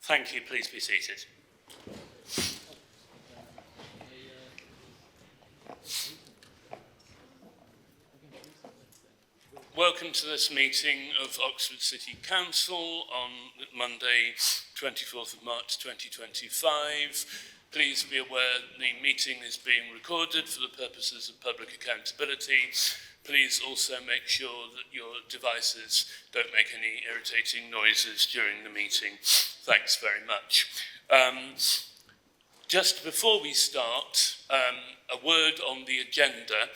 Thank you. Please be seated. Welcome to this meeting of Oxford City Council on Monday, 24th of March 2025. Please be aware the meeting is being recorded for the purposes of public accountability. Please also make sure that your devices don't make any irritating noises during the meeting. Thanks very much. Just before we start, a word on the agenda.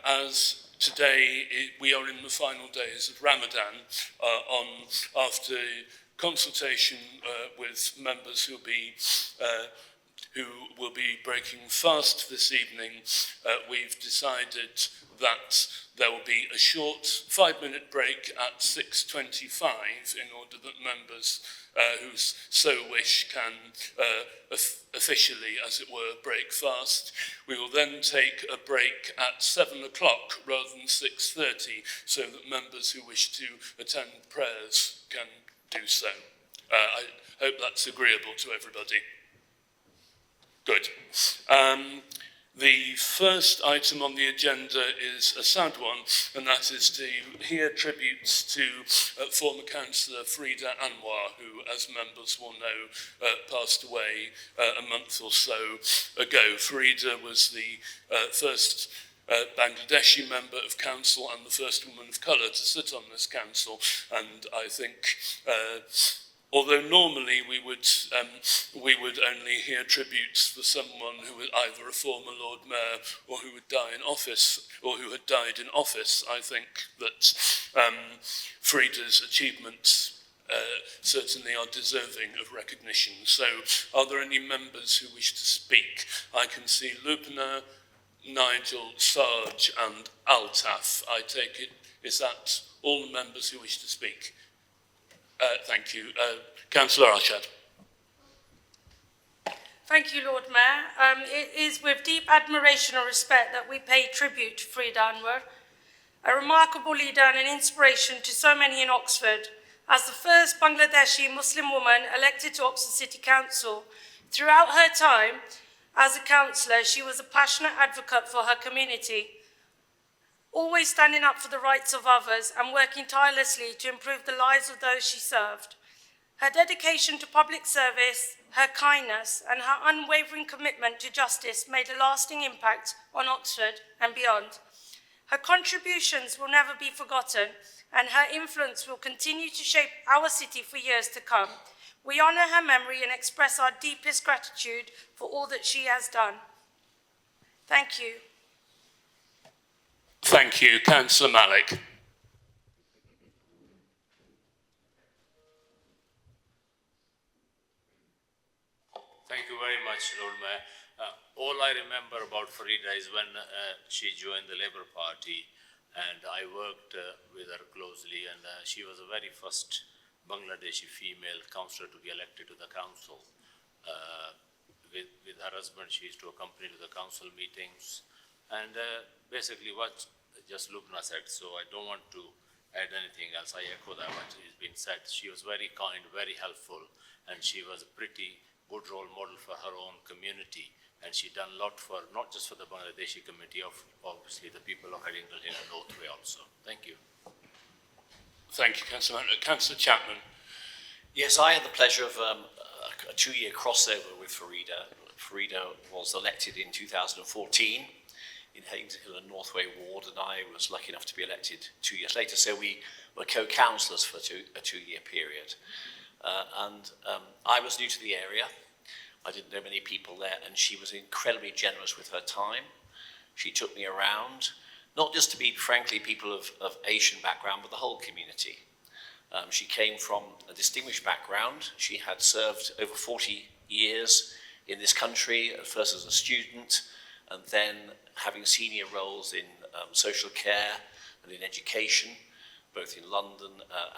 As today we are in the final days of Ramadan, after consultation with members who will be breaking fast this evening, we've decided that there will be a short 5-minute break at 6:25 in order that members who so wish can officially, as it were, break fast. We will then take a break at 7 o'clock rather than 6:30 so that members who wish to attend prayers can do so. I hope that's agreeable to everybody. Good. The first item on the agenda is a sad one, and that is to hear tributes to former councillor Farida Anwar, who, as members will know, passed away a month or so ago. Farida was the first Bangladeshi member of council and the first woman of colour to sit on this council, and I think although normally we would only hear tributes for someone who was either a former Lord Mayor or who would die in office, or who had died in office, I think that Farida's achievements certainly are deserving of recognition. So, are there any members who wish to speak? I can see Lubna, Nigel, Sarge and Altaf. I take it, is that all the members who wish to speak? Thank you. Councillor Arshad. Thank you, Lord Mayor. It is with deep admiration and respect that we pay tribute to Farida Anwar, a remarkable leader and an inspiration to so many in Oxford. As the first Bangladeshi Muslim woman elected to Oxford City Council, throughout her time as a councillor, she was a passionate advocate for her community, always standing up for the rights of others and working tirelessly to improve the lives of those she served. Her dedication to public service, her kindness, and her unwavering commitment to justice made a lasting impact on Oxford and beyond. Her contributions will never be forgotten, and her influence will continue to shape our city for years to come. We honour her memory and express our deepest gratitude for all that she has done. Thank you. Thank you. Councillor Malik. Thank you very much, Lord Mayor. All I remember about Farida is when she joined the Labour Party, and I worked with her closely, and she was the very first Bangladeshi female councillor to be elected to the council. With her husband, she used to accompany to the council meetings, and basically what just Lubna said, so I don't want to add anything else. I echo that what has been said. She was very kind, very helpful, and she was a pretty good role model for her own community. And she done a lot for, not just for the Bangladeshi community, of obviously the people of Headingley Hill and Northway also. Thank you. Thank you, Councillor. Councillor Chapman. Yes, I had the pleasure of a 2-year crossover with Farida. Farida was elected in 2014 in Headingley Hill and Northway ward, and I was lucky enough to be elected 2 years later. So we were co-councillors for a 2-year period. I was new to the area. I didn't know many people there, and she was incredibly generous with her time. She took me around, not just to meet, frankly, people of Asian background, but the whole community. She came from a distinguished background. She had served over 40 years in this country, first as a student, and then having senior roles in social care and in education, both in London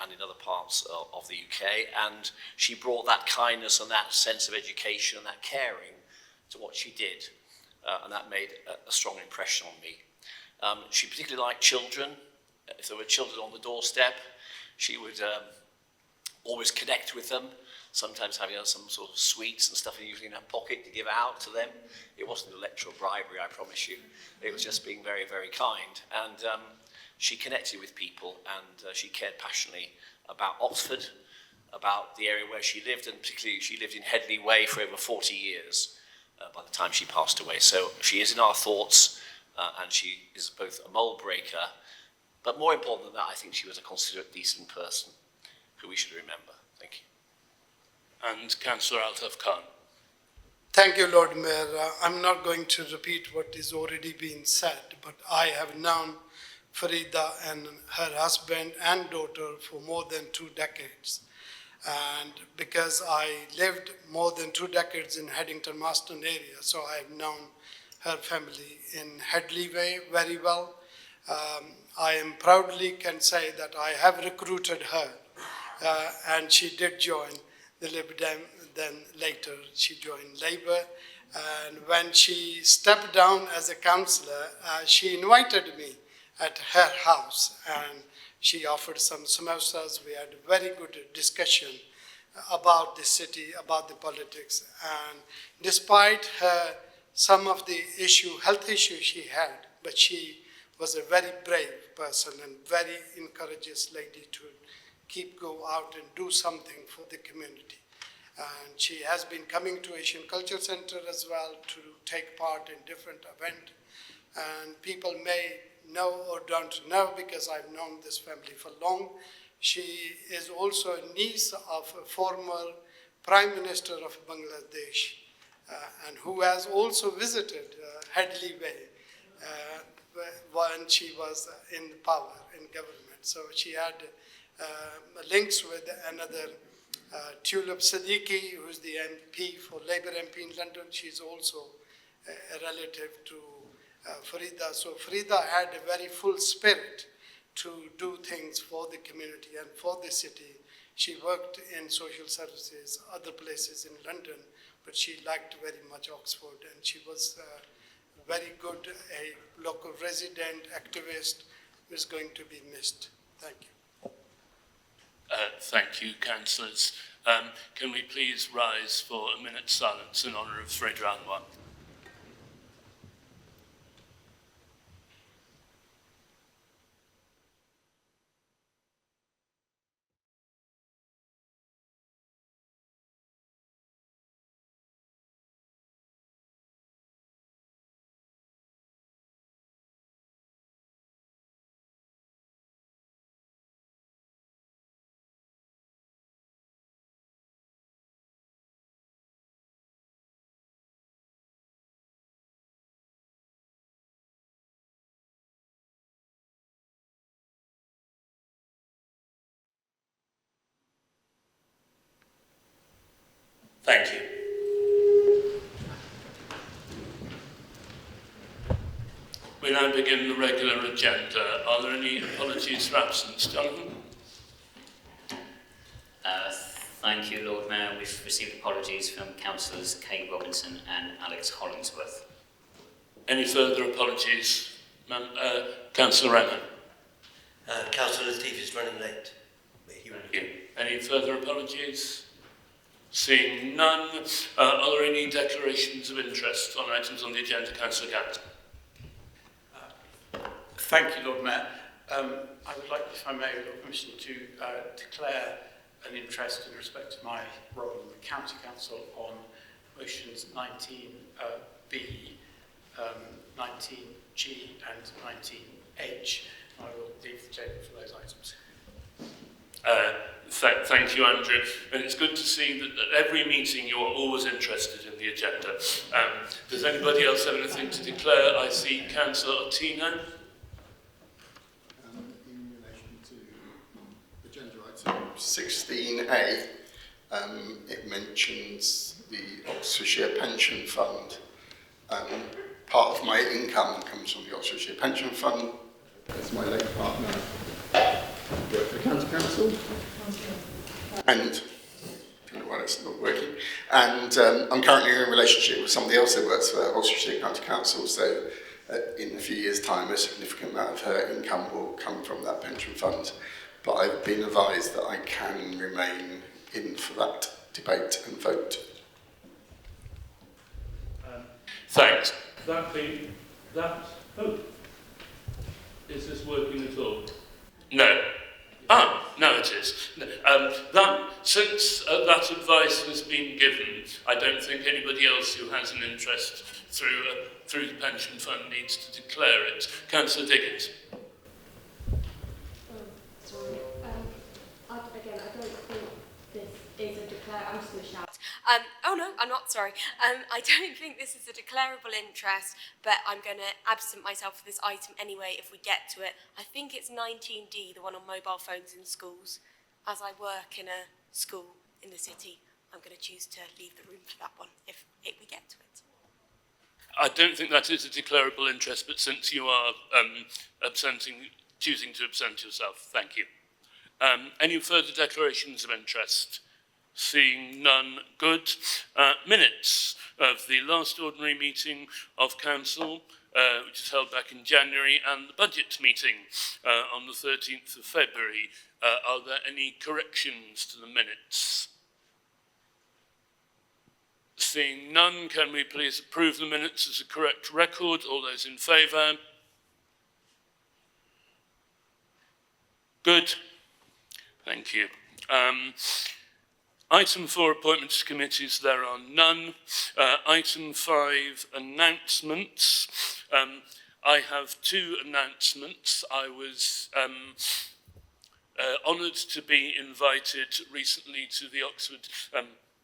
and in other parts of the UK. And she brought that kindness and that sense of education and that caring to what she did. And that made a strong impression on me. She particularly liked children. If there were children on the doorstep, she would always connect with them, sometimes having some sort of sweets and stuff in her pocket to give out to them. It wasn't electoral bribery, I promise you. It was just being very, very kind. And she connected with people, and she cared passionately about Oxford, about the area where she lived, and particularly she lived in Headley Way for over 40 years by the time she passed away. So she is in our thoughts, and she is both a mould breaker, but more important than that, I think she was a considerate, decent person who we should remember. Thank you. And Councillor Altaf Khan. Thank you, Lord Mayor. I'm not going to repeat what is already been said, but I have known Farida and her husband and daughter for more than 2 decades. And because I lived more than 2 decades in Headington Marston area, so I have known her family in Headley Way very well. I am proudly can say that I have recruited her, and she did join the Lib Dem. Then later she joined Labour, and when she stepped down as a councillor, she invited me at her house, and she offered some samosas. We had a very good discussion about the city, about the politics, and despite her some of the health issues she had, but she was a very brave person and very encourageous lady to go out and do something for the community. And she has been coming to Asian Culture Center as well to take part in different events. And people may know or don't know, because I've known this family for long. She is also a niece of a former Prime Minister of Bangladesh, and who has also visited Headley Way when she was in power, in government. So she had links with another Tulip Siddiqui, who's the MP for Labour MP in London. She's also a relative to Farida. So Farida had a very full spirit to do things for the community and for the city. She worked in social services, other places in London, but she liked very much Oxford, and she was very good, a local resident, activist, who is going to be missed. Thank you. Thank you, councillors. Can we please rise for a minute's silence in honour of Farida Anwar? Thank you. We now begin the regular agenda. Are there any apologies for absence? Jonathan? Thank you, Lord Mayor. We've received apologies from Councillors Kay Robinson and Alex Hollingsworth. Any further apologies? Councillor Renner? Councillor Latif is running late. Thank you. Any further apologies? Seeing none, are there any declarations of interest on items on the agenda? Councillor Gant. Thank you, Lord Mayor. I would like, if I may, your permission to declare an interest in respect to my role in the County Council on motions 19B, 19G and 19H. I will leave the table for those items. Thank you, Andrew. And it's good to see that at every meeting you are always interested in the agenda. Does anybody else have anything to declare? I see Councillor Ottino. In relation to agenda item 16A, it mentions the Oxfordshire Pension Fund. Part of my income comes from the Oxfordshire Pension Fund. As my late partner worked for the County Council, and I don't know why it's not working. And I'm currently in a relationship with somebody else that works for Oxfordshire County Council. So in a few years' time, a significant amount of her income will come from that pension fund. but I've been advised that I can remain in for that debate and vote. Thanks. Is this working at all? No. No, it is. Since that advice has been given, I don't think anybody else who has an interest through the pension fund needs to declare it. Councillor Diggins. Sorry. Again, I don't think this is a declare. I'm just going to shout. Oh no, I'm not, sorry. I don't think this is a declarable interest, but I'm going to absent myself for this item anyway if we get to it. I think it's 19D, the one on mobile phones in schools. As I work in a school in the city, I'm going to choose to leave the room for that one if we get to it. I don't think that is a declarable interest, but since you are choosing to absent yourself, thank you. Any further declarations of interest? Seeing none, good. Minutes of the last ordinary meeting of Council, which was held back in January, and the budget meeting on the 13th of February. Are there any corrections to the minutes? Seeing none, can we please approve the minutes as a correct record? All those in favour? Good. Thank you. Item 4, appointments to committees, there are none. Item 5, announcements. I have 2 announcements. I was honoured to be invited recently to the Oxford,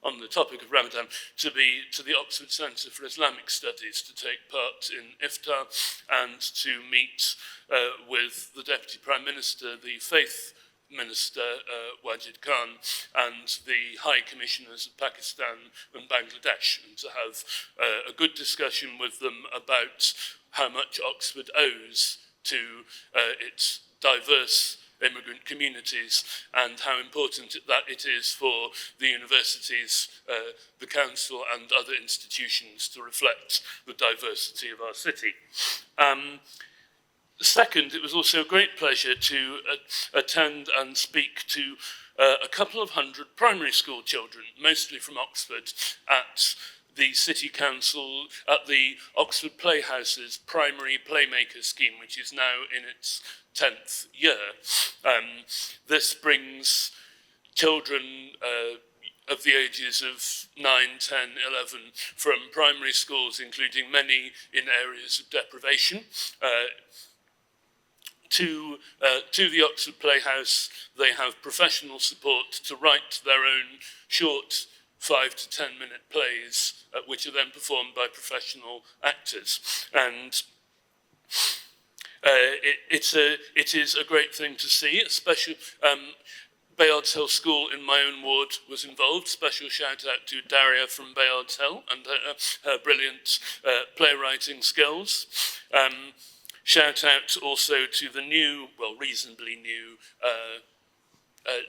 on the topic of Ramadan, to the Oxford Centre for Islamic Studies to take part in Iftar and to meet with the Deputy Prime Minister, the Faith Minister Wajid Khan, and the High Commissioners of Pakistan and Bangladesh, and to have a good discussion with them about how much Oxford owes to its diverse immigrant communities and how important that it is for the universities, the council and other institutions to reflect the diversity of our city. Second, it was also a great pleasure to attend and speak to a couple of hundred primary school children, mostly from Oxford, at the City Council, at the Oxford Playhouse's primary playmaker scheme, which is now in its 10th year. This brings children of the ages of 9, 10, 11 from primary schools, including many in areas of deprivation, to the Oxford Playhouse. They have professional support to write their own short 5 to 10 minute plays, which are then performed by professional actors. And it is a great thing to see, especially Bayards Hill School in my own ward was involved. Special shout out to Daria from Bayards Hill and her brilliant playwriting skills. Shout out also to the new, well, reasonably new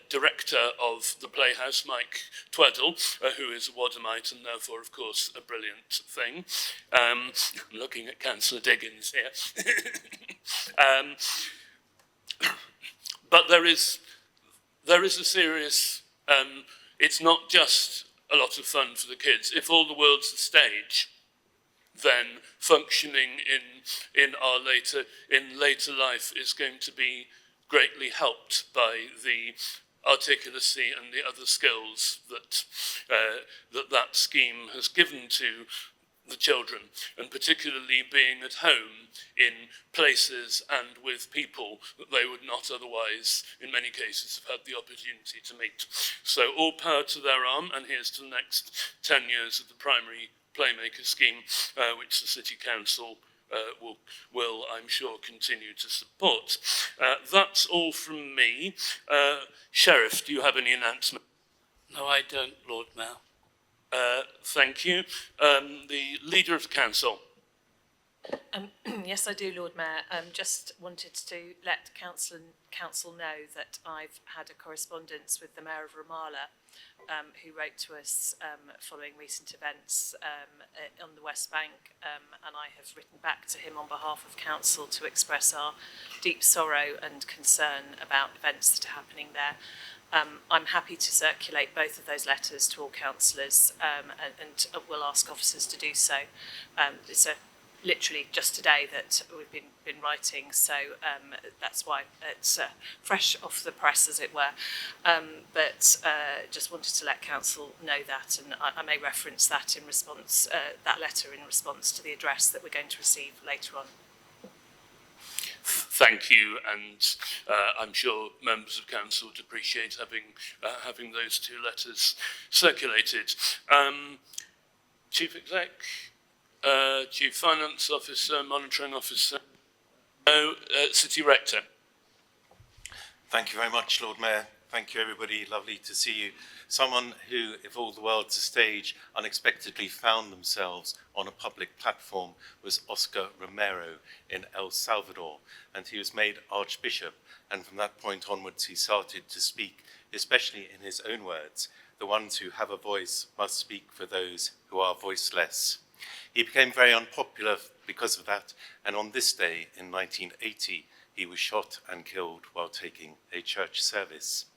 director of the Playhouse, Mike Tweddle, who is a Wadhamite and therefore, of course, a brilliant thing. I'm looking at Councillor Diggins here. But there is a serious, it's not just a lot of fun for the kids. If all the world's a stage, then functioning in later life is going to be greatly helped by the articulacy and the other skills that that scheme has given to the children, and particularly being at home in places and with people that they would not otherwise, in many cases, have had the opportunity to meet. So all power to their arm, and here's to the next 10 years of the primary Playmaker scheme, which the City Council will, I'm sure, continue to support. That's all from me. Sheriff, do you have any announcement? No, I don't, Lord Mayor. Thank you. The Leader of the Council. Yes, I do, Lord Mayor. Just wanted to let council know that I've had a correspondence with the Mayor of Ramallah, who wrote to us following recent events on the West Bank, and I have written back to him on behalf of council to express our deep sorrow and concern about events that are happening there. I'm happy to circulate both of those letters to all councillors, and will ask officers to do so. It's literally just today that we've been writing, so that's why it's fresh off the press, as it were. But just wanted to let council know that, and I may reference that in response, that letter in response to the address that we're going to receive later on. Thank you, and I'm sure members of council would appreciate having those two letters circulated. Chief Exec, Chief Finance Officer, Monitoring Officer, City Rector. Thank you very much, Lord Mayor. Thank you, everybody. Lovely to see you. Someone who, if all the world's a stage, unexpectedly found themselves on a public platform was Oscar Romero in El Salvador, and he was made Archbishop, and from that point onwards he started to speak, especially in his own words, "The ones who have a voice must speak for those who are voiceless." He became very unpopular because of that, and on this day in 1980, he was shot and killed while taking a church service.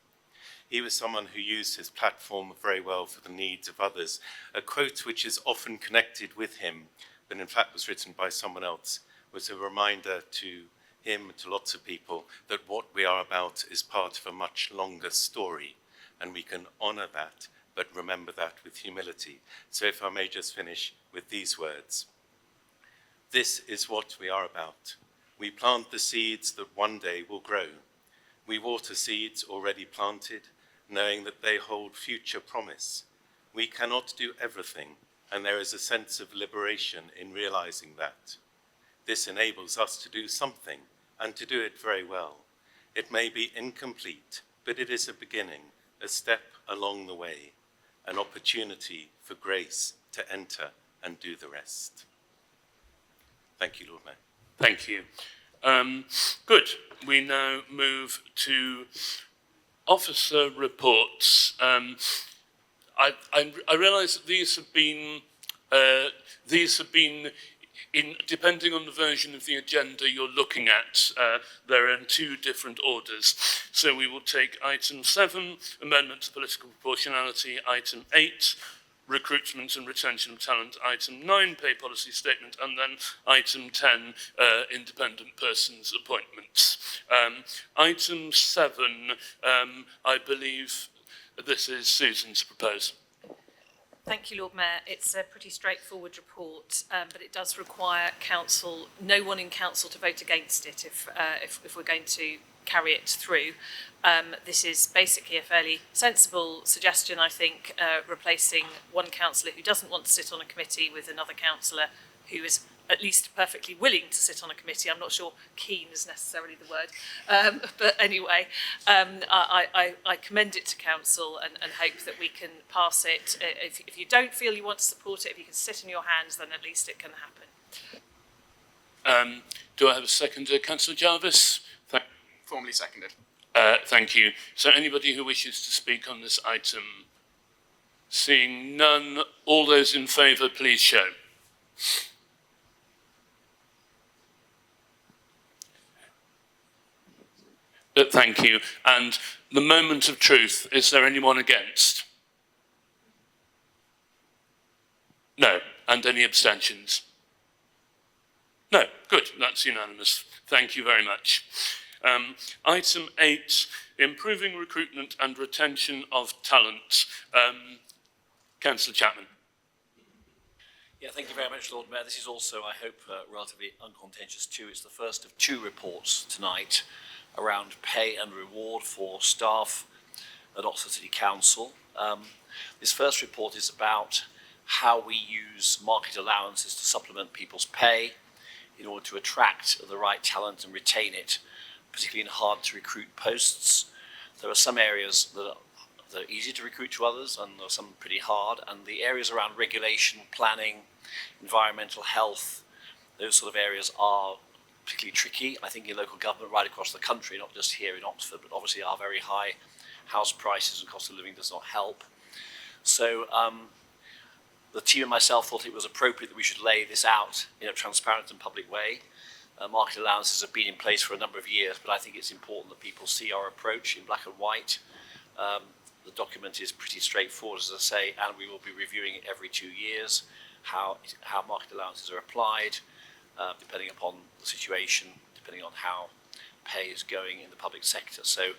He was someone who used his platform very well for the needs of others. A quote which is often connected with him, but in fact was written by someone else, was a reminder to him, to lots of people, that what we are about is part of a much longer story, and we can honour that, but remember that with humility. So if I may just finish with these words. This is what we are about. We plant the seeds that one day will grow. We water seeds already planted, knowing that they hold future promise. We cannot do everything, and there is a sense of liberation in realizing that. This enables us to do something, and to do it very well. It may be incomplete, but it is a beginning, a step along the way, an opportunity for grace to enter and do the rest. Thank you, Lord Mayor. Thank you. Good. We now move to officer reports. I realise that these have been depending on the version of the agenda you're looking at, they're in two different orders. So we will take item 7, amendment to political proportionality, item 8, recruitment and retention of talent, item 9, pay policy statement, and then item 10, independent persons appointments. Item 7, I believe this is Susan's propose. Thank you, Lord Mayor. It's a pretty straightforward report, but it does require council, no one in council to vote against it if we're going to carry it through. This is basically a fairly sensible suggestion, I think, replacing one councillor who doesn't want to sit on a committee with another councillor who is at least perfectly willing to sit on a committee. I'm not sure keen is necessarily the word. But anyway, I commend it to council and hope that we can pass it. If you don't feel you want to support it, if you can sit in your hands, then at least it can happen. Do I have a seconder? Councillor Jarvis? Formally seconded. Thank you. So anybody who wishes to speak on this item? Seeing none, all those in favour, please show. Thank you. And the moment of truth, is there anyone against? No. And any abstentions? No. Good. That's unanimous. Thank you very much. Item 8, improving recruitment and retention of talent. Councillor Chapman. Yeah, thank you very much, Lord Mayor. This is also, I hope, relatively uncontentious too. It's the first of 2 reports tonight around pay and reward for staff at Oxford City Council. This first report is about how we use market allowances to supplement people's pay in order to attract the right talent and retain it, particularly in hard to recruit posts. There are some areas that are easy to recruit to others, and there are some pretty hard, and the areas around regulation, planning, environmental health, those sort of areas are particularly tricky. I think in local government right across the country, not just here in Oxford, but obviously our very high house prices and cost of living does not help. So the team and myself thought it was appropriate that we should lay this out in a transparent and public way. Market allowances have been in place for a number of years, but I think it's important that people see our approach in black and white. The document is pretty straightforward, as I say, and we will be reviewing it every 2 years, how market allowances are applied, depending upon the situation, depending on how pay is going in the public sector. So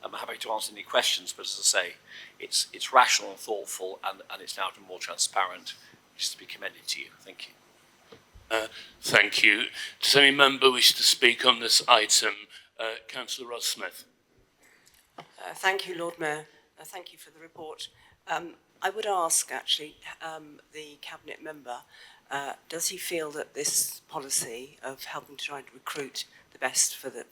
I'm happy to answer any questions, but as I say, it's rational and thoughtful, and it's now more transparent, which is to be commended to you. Thank you. Thank you. Does any member wish to speak on this item? Councillor Ross-Smith. Thank you, Lord Mayor. Thank you for the report. I would ask, actually, the Cabinet member, does he feel that this policy of helping to try and recruit the best for the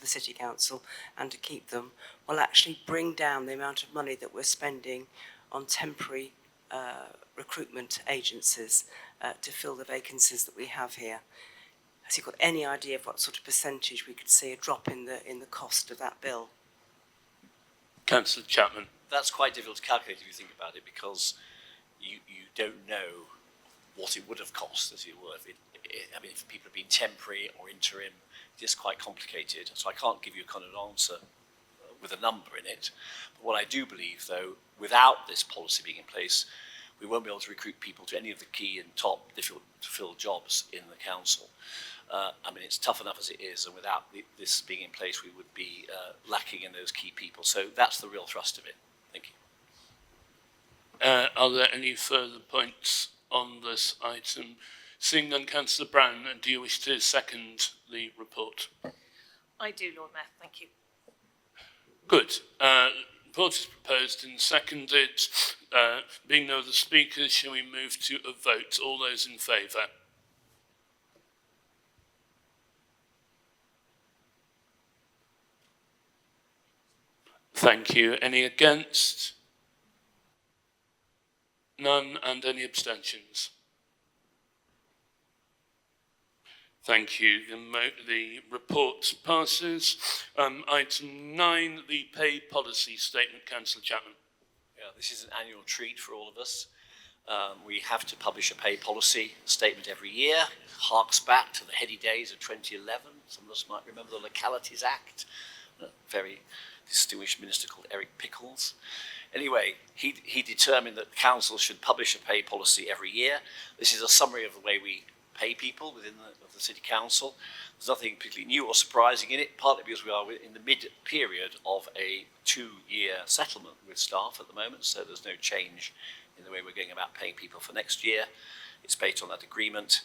City Council and to keep them will actually bring down the amount of money that we're spending on temporary recruitment agencies to fill the vacancies that we have here? Has he got any idea of what sort of percentage we could see a drop in the cost of that bill? Councillor Chapman. That's quite difficult to calculate if you think about it, because you don't know what it would have cost, as it were. I mean, if people have been temporary or interim, it is quite complicated. So I can't give you a kind of an answer with a number in it. But what I do believe, though, without this policy being in place, we won't be able to recruit people to any of the key and top difficult to fill jobs in the council. I mean, it's tough enough as it is, and without this being in place, we would be lacking in those key people. So that's the real thrust of it. Thank you. Are there any further points on this item? Seeing none, Councillor Brown, do you wish to second the report? I do, Lord Mayor. Thank you. Good. Report is proposed and seconded. Being no other speakers, shall we move to a vote? All those in favour? Thank you. Any against? None, and any abstentions? Thank you. The report passes. Item 9, the pay policy statement. Councillor Chapman. Yeah, this is an annual treat for all of us. We have to publish a pay policy statement every year. It harks back to the heady days of 2011. Some of us might remember the Localities Act. A very distinguished minister called Eric Pickles. Anyway, he determined that the council should publish a pay policy every year. This is a summary of the way we pay people within the City Council. There's nothing particularly new or surprising in it, partly because we are in the mid-period of a 2-year settlement with staff at the moment, so there's no change in the way we're going about paying people for next year. It's based on that agreement,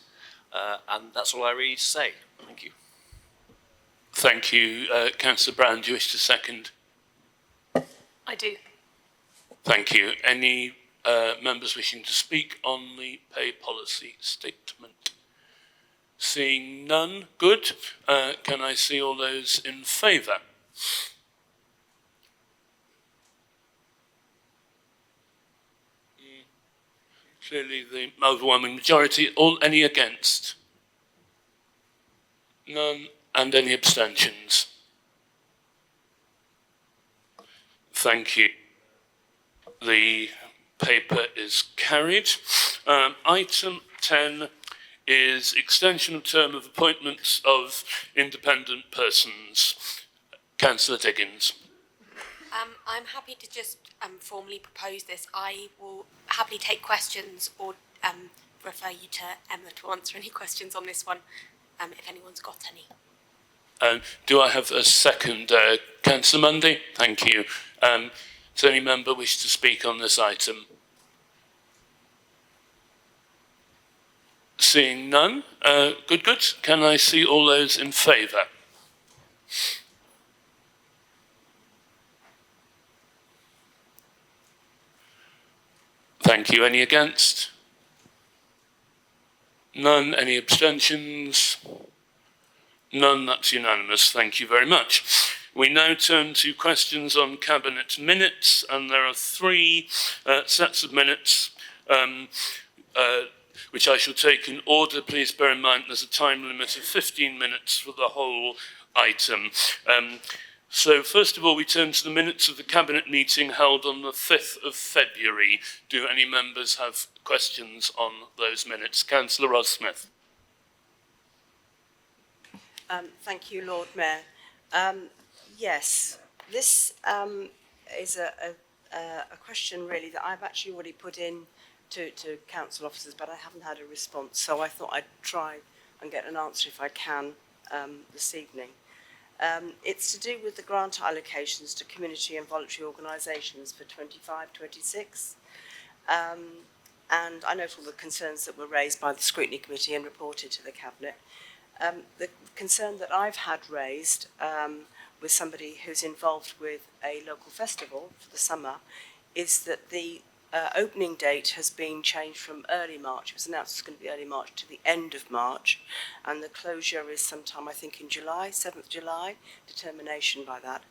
and that's all I really need to say. Thank you. Thank you. Councillor Brown, do you wish to second? I do. Thank you. Any members wishing to speak on the pay policy statement? Seeing none, good. Can I see all those in favour? Clearly the overwhelming majority. Any against? None, and any abstentions? Thank you. The paper is carried. Item 10 is extension of term of appointments of independent persons. Councillor Diggins. I'm happy to just formally propose this. I will happily take questions or refer you to Emma to answer any questions on this one, if anyone's got any. Do I have a second? Councillor Mundy? Thank you. Does any member wish to speak on this item? Seeing none. Good. Can I see all those in favour? Thank you. Any against? None. Any abstentions? None. That's unanimous. Thank you very much. We now turn to questions on Cabinet minutes, and there are 3 sets of minutes. which I shall take in order. Please bear in mind there's a time limit of 15 minutes for the whole item. So first of all, we turn to the minutes of the Cabinet meeting held on the 5th of February. Do any members have questions on those minutes? Councillor Ross-Smith. Thank you, Lord Mayor. Yes, this is a question really that I've actually already put in to council officers, but I haven't had a response. So I thought I'd try and get an answer if I can this evening. It's to do with the grant allocations to community and voluntary organisations for 25-26. And I note all the concerns that were raised by the Scrutiny Committee and reported to the Cabinet. The concern that I've had raised with somebody who's involved with a local festival for the summer is that the opening date has been changed from early March. It was announced it's going to be early March to the end of March, and the closure is sometime, I think, in July, 7th July, determination by that.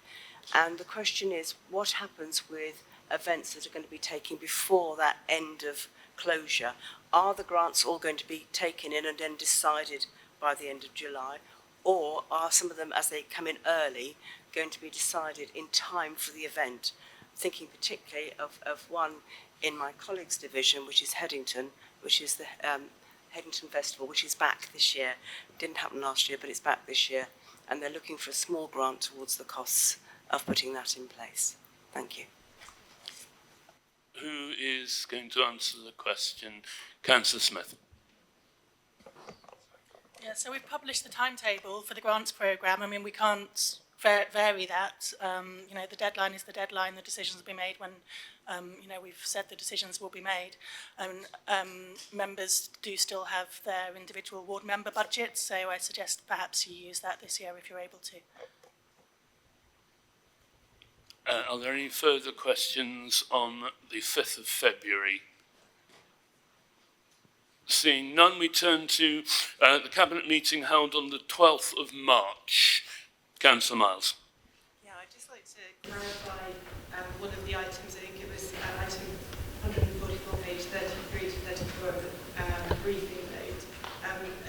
And the question is, what happens with events that are going to be taken before that end of closure? Are the grants all going to be taken in and then decided by the end of July, or are some of them, as they come in early, going to be decided in time for the event? Thinking particularly of one in my colleague's division, which is Headington, which is the Headington Festival, which is back this year. It didn't happen last year, but it's back this year, and they're looking for a small grant towards the costs of putting that in place. Thank you. Who is going to answer the question? Councillor Smith. Yeah, so we've published the timetable for the grants programme. I mean, we can't vary that. You know, the deadline is the deadline. The decisions will be made when, you know, we've said the decisions will be made. Members do still have their individual ward member budgets, so I suggest perhaps you use that this year if you're able to. Are there any further questions on the 5th of February? Seeing none, we turn to the Cabinet meeting held on the 12th of March. Councillor Miles. Yeah, I'd just like to clarify one of the items. I think it was item 144, page 33 to 34 of the briefing note.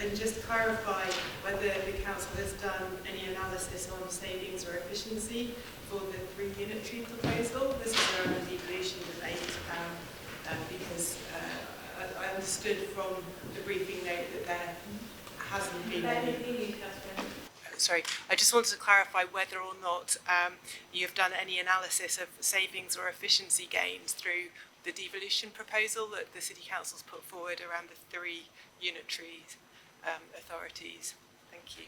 And just clarify whether the council has done any analysis on savings or efficiency for the 3 unitary proposal. This is around the devolution debate because I understood from the briefing note that there hasn't been any. Sorry, I just wanted to clarify whether or not you have done any analysis of savings or efficiency gains through the devolution proposal that the City Council's put forward around the 3 unitary authorities. Thank you.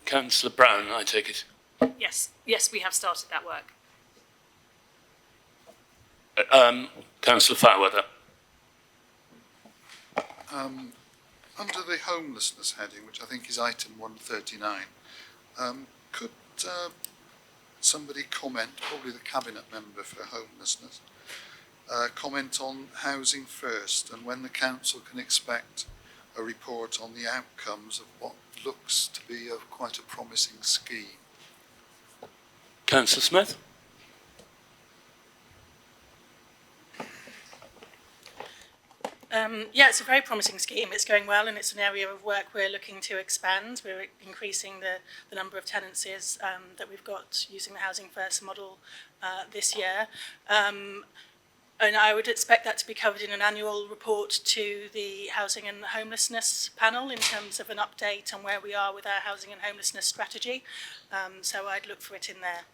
Councillor Brown, I take it. Yes, we have started that work. Councillor Fairweather. Under the homelessness heading, which I think is item 139, could somebody comment, probably the Cabinet member for homelessness, comment on Housing First and when the Council can expect a report on the outcomes of what looks to be quite a promising scheme? Councillor Smith. Yeah, it's a very promising scheme. It's going well, and it's an area of work we're looking to expand. We're increasing the number of tenancies that we've got using the Housing First model this year. And I would expect that to be covered in an annual report to the Housing and Homelessness panel in terms of an update on where we are with our housing and homelessness strategy. So I'd look for it in there.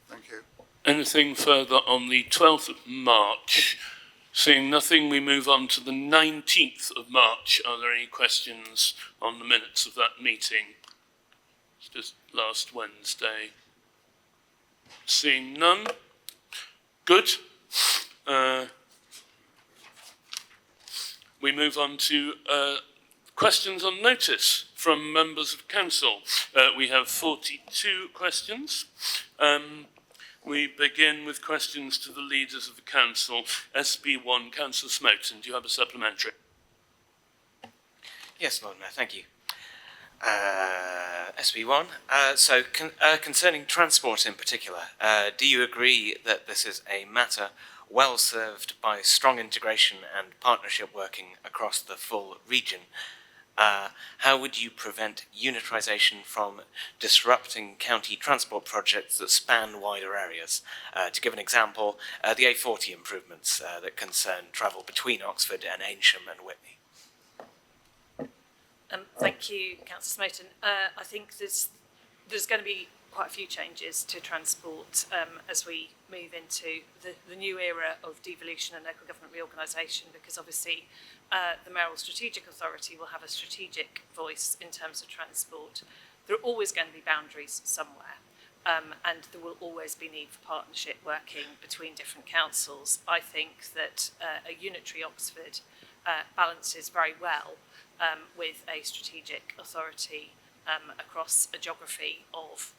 Thank you. Anything further on the 12th of March? Seeing nothing, we move on to the 19th of March. Are there any questions on the minutes of that meeting? It's just last Wednesday. Seeing none. Good. We move on to questions on notice from members of council. We have 42 questions. We begin with questions to the leaders of the council. SB1, Councillor Smoten, do you have a supplementary? Yes, Lord Mayor, thank you. SB1, concerning transport in particular, do you agree that this is a matter well served by strong integration and partnership working across the full region. How would you prevent unitarisation from disrupting county transport projects that span wider areas? To give an example, the A40 improvements that concern travel between Oxford and Aynsham and Whitney. Thank you, Councillor Smoten. I think there's going to be quite a few changes to transport as we move into the new era of devolution and local government reorganisation, because obviously the Mayoral Strategic Authority will have a strategic voice in terms of transport. There are always going to be boundaries somewhere, and there will always be need for partnership working between different councils. I think that a unitary Oxford balances very well with a strategic authority across a geography of,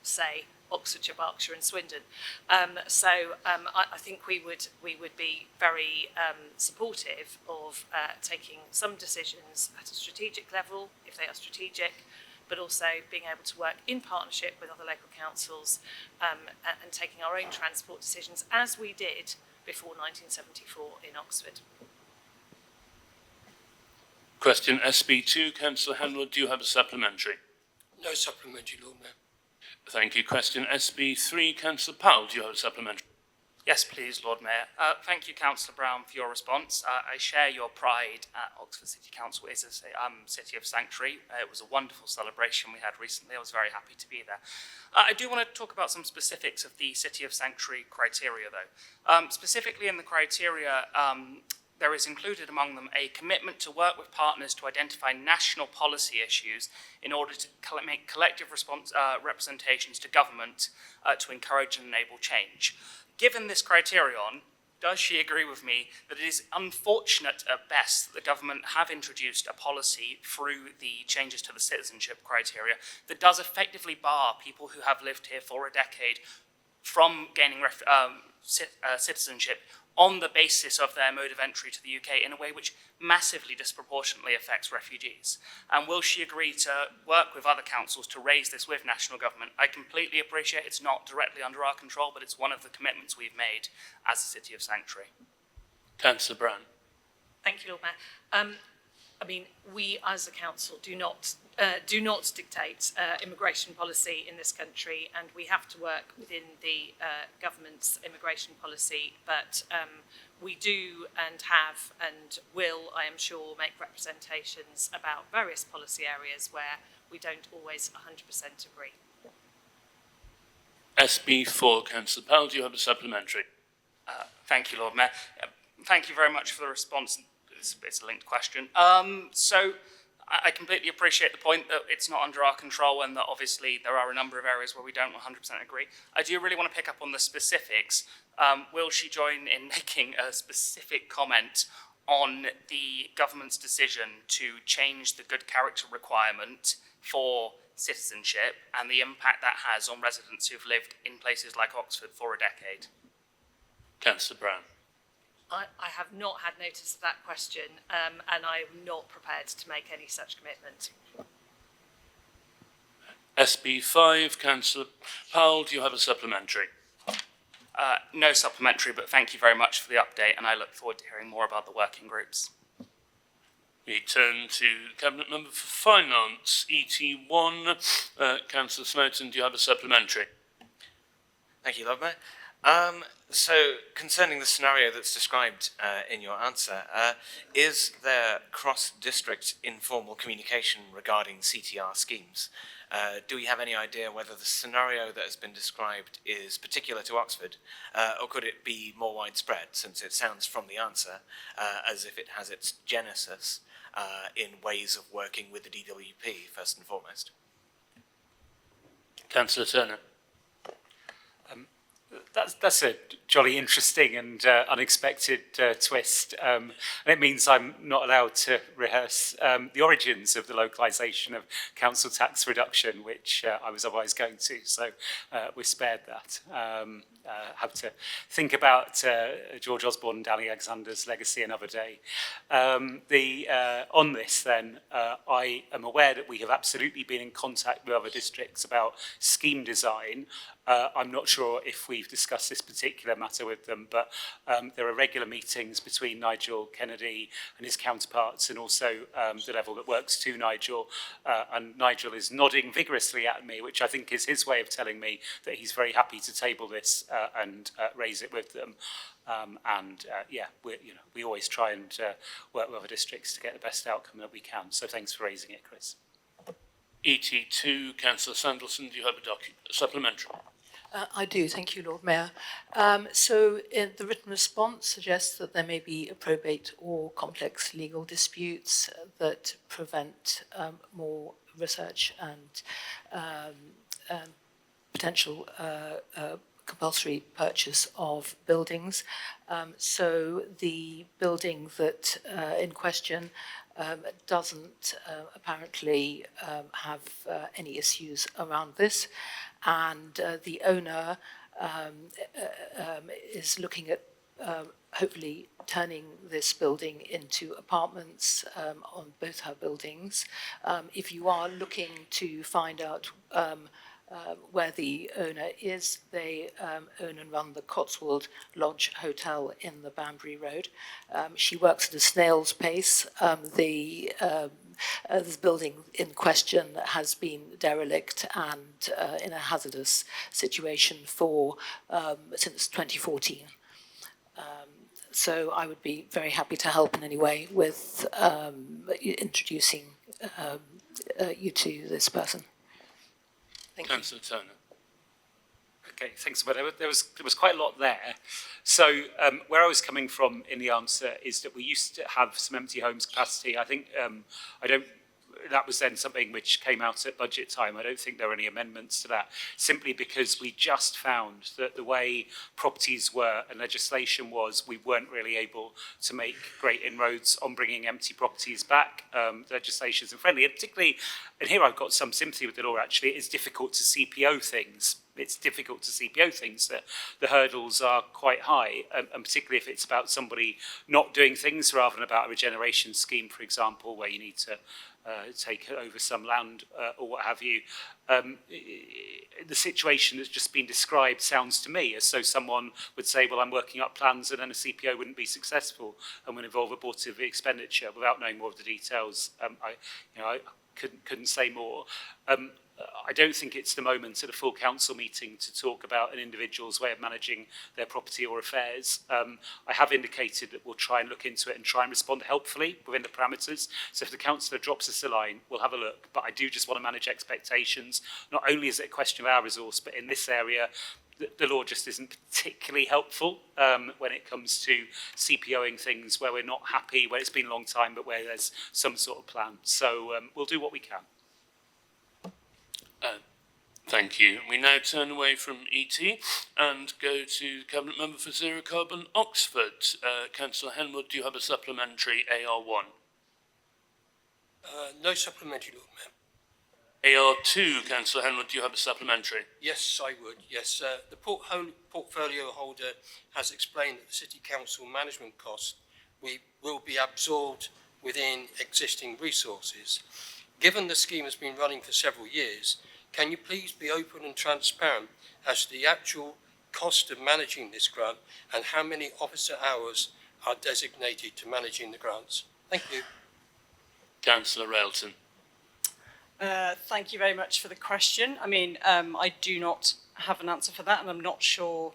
say, Oxfordshire, Berkshire and Swindon. I think we would be very supportive of taking some decisions at a strategic level, if they are strategic, but also being able to work in partnership with other local councils and taking our own transport decisions, as we did before 1974 in Oxford. Question SB2, Councillor Anwar, do you have a supplementary? No supplementary, Lord Mayor. Thank you. Question SB3, Councillor Powell, do you have a supplementary? Yes, please, Lord Mayor. Thank you, Councillor Brown, for your response. I share your pride at Oxford City Council is a city of sanctuary. It was a wonderful celebration we had recently. I was very happy to be there. I do want to talk about some specifics of the city of sanctuary criteria, though. Specifically in the criteria, there is included among them a commitment to work with partners to identify national policy issues in order to make collective representations to government to encourage and enable change. Given this criterion, does she agree with me that it is unfortunate at best that the government have introduced a policy through the changes to the citizenship criteria that does effectively bar people who have lived here for a decade from gaining citizenship on the basis of their mode of entry to the UK in a way which massively disproportionately affects refugees? And will she agree to work with other councils to raise this with national government? I completely appreciate it's not directly under our control, but it's one of the commitments we've made as a city of sanctuary. Councillor Brown. Thank you, Lord Mayor. I mean, we as a council do not dictate immigration policy in this country, and we have to work within the government's immigration policy, but we do and have and will, I am sure, make representations about various policy areas where we don't always 100% agree. SB4, Councillor Powell, do you have a supplementary? Thank you, Lord Mayor. Thank you very much for the response. It's a linked question. So I completely appreciate the point that it's not under our control and that obviously there are a number of areas where we don't 100% agree. I do really want to pick up on the specifics. Will she join in making a specific comment on the government's decision to change the good character requirement for citizenship and the impact that has on residents who've lived in places like Oxford for a decade? Councillor Brown. I have not had notice of that question, and I am not prepared to make any such commitment. SB5, Councillor Powell, do you have a supplementary? No supplementary, but thank you very much for the update, and I look forward to hearing more about the working groups. We turn to Cabinet Member for Finance, ET1. Councillor Smoten, do you have a supplementary? Thank you, Lord Mayor. So, concerning the scenario that's described in your answer, is there cross-district informal communication regarding CTR schemes? Do we have any idea whether the scenario that has been described is particular to Oxford, or could it be more widespread, since it sounds from the answer as if it has its genesis in ways of working with the DWP, first and foremost? Councillor Turner. That's a jolly interesting and unexpected twist. And it means I'm not allowed to rehearse the origins of the localisation of council tax reduction, which I was otherwise going to. So we're spared that. Have to think about George Osborne and Danny Alexander's legacy another day. On this, then, I am aware that we have absolutely been in contact with other districts about scheme design. I'm not sure if we've discussed this particular matter with them, but there are regular meetings between Nigel Kennedy and his counterparts, and also the level that works to Nigel. And Nigel is nodding vigorously at me, which I think is his way of telling me that he's very happy to table this and raise it with them. Yeah, we always try and work with other districts to get the best outcome that we can. So thanks for raising it, Chris. ET2, Councillor Sanderson, do you have a supplementary? I do, thank you, Lord Mayor. So the written response suggests that there may be a probate or complex legal disputes that prevent more research and potential compulsory purchase of buildings. So the building that in question doesn't apparently have any issues around this, and the owner is looking at hopefully turning this building into apartments on both her buildings. If you are looking to find out where the owner is, they own and run the Cotswold Lodge Hotel in the Banbury Road. She works at a snail's pace. This building in question has been derelict and in a hazardous situation since 2014. So I would be very happy to help in any way with introducing you to this person. Thank you. Councillor Turner. Okay, thanks. But there was quite a lot there. So where I was coming from in the answer is that we used to have some empty homes capacity. I think that was then something which came out at budget time. I don't think there were any amendments to that, simply because we just found that the way properties were and legislation was, we weren't really able to make great inroads on bringing empty properties back. Legislation isn't friendly, and particularly, and here I've got some sympathy with the law actually, it's difficult to CPO things. It's difficult to CPO things, that the hurdles are quite high, and particularly if it's about somebody not doing things rather than about a regeneration scheme, for example, where you need to take over some land or what have you. The situation that's just been described sounds to me as though someone would say, well, I'm working up plans, and then a CPO wouldn't be successful and would involve abortive expenditure without knowing more of the details. I couldn't say more. I don't think it's the moment at a full council meeting to talk about an individual's way of managing their property or affairs. I have indicated that we'll try and look into it and try and respond helpfully within the parameters. So if the councillor drops us a line, we'll have a look. But I do just want to manage expectations. Not only is it a question of our resource, but in this area, the law just isn't particularly helpful when it comes to CPOing things where we're not happy, where it's been a long time, but where there's some sort of plan. So we'll do what we can. Thank you. We now turn away from ET and go to Cabinet Member for Zero Carbon, Oxford. Councillor Henwood, do you have a supplementary AR1? No supplementary, Lord Mayor. AR2, Councillor Henwood, do you have a supplementary? Yes, I would. Yes, the portfolio holder has explained that the City Council management costs will be absorbed within existing resources. Given the scheme has been running for several years, can you please be open and transparent as to the actual cost of managing this grant and how many officer hours are designated to managing the grants? Thank you. Councillor Railton. Thank you very much for the question. I mean, I do not have an answer for that, and I'm not sure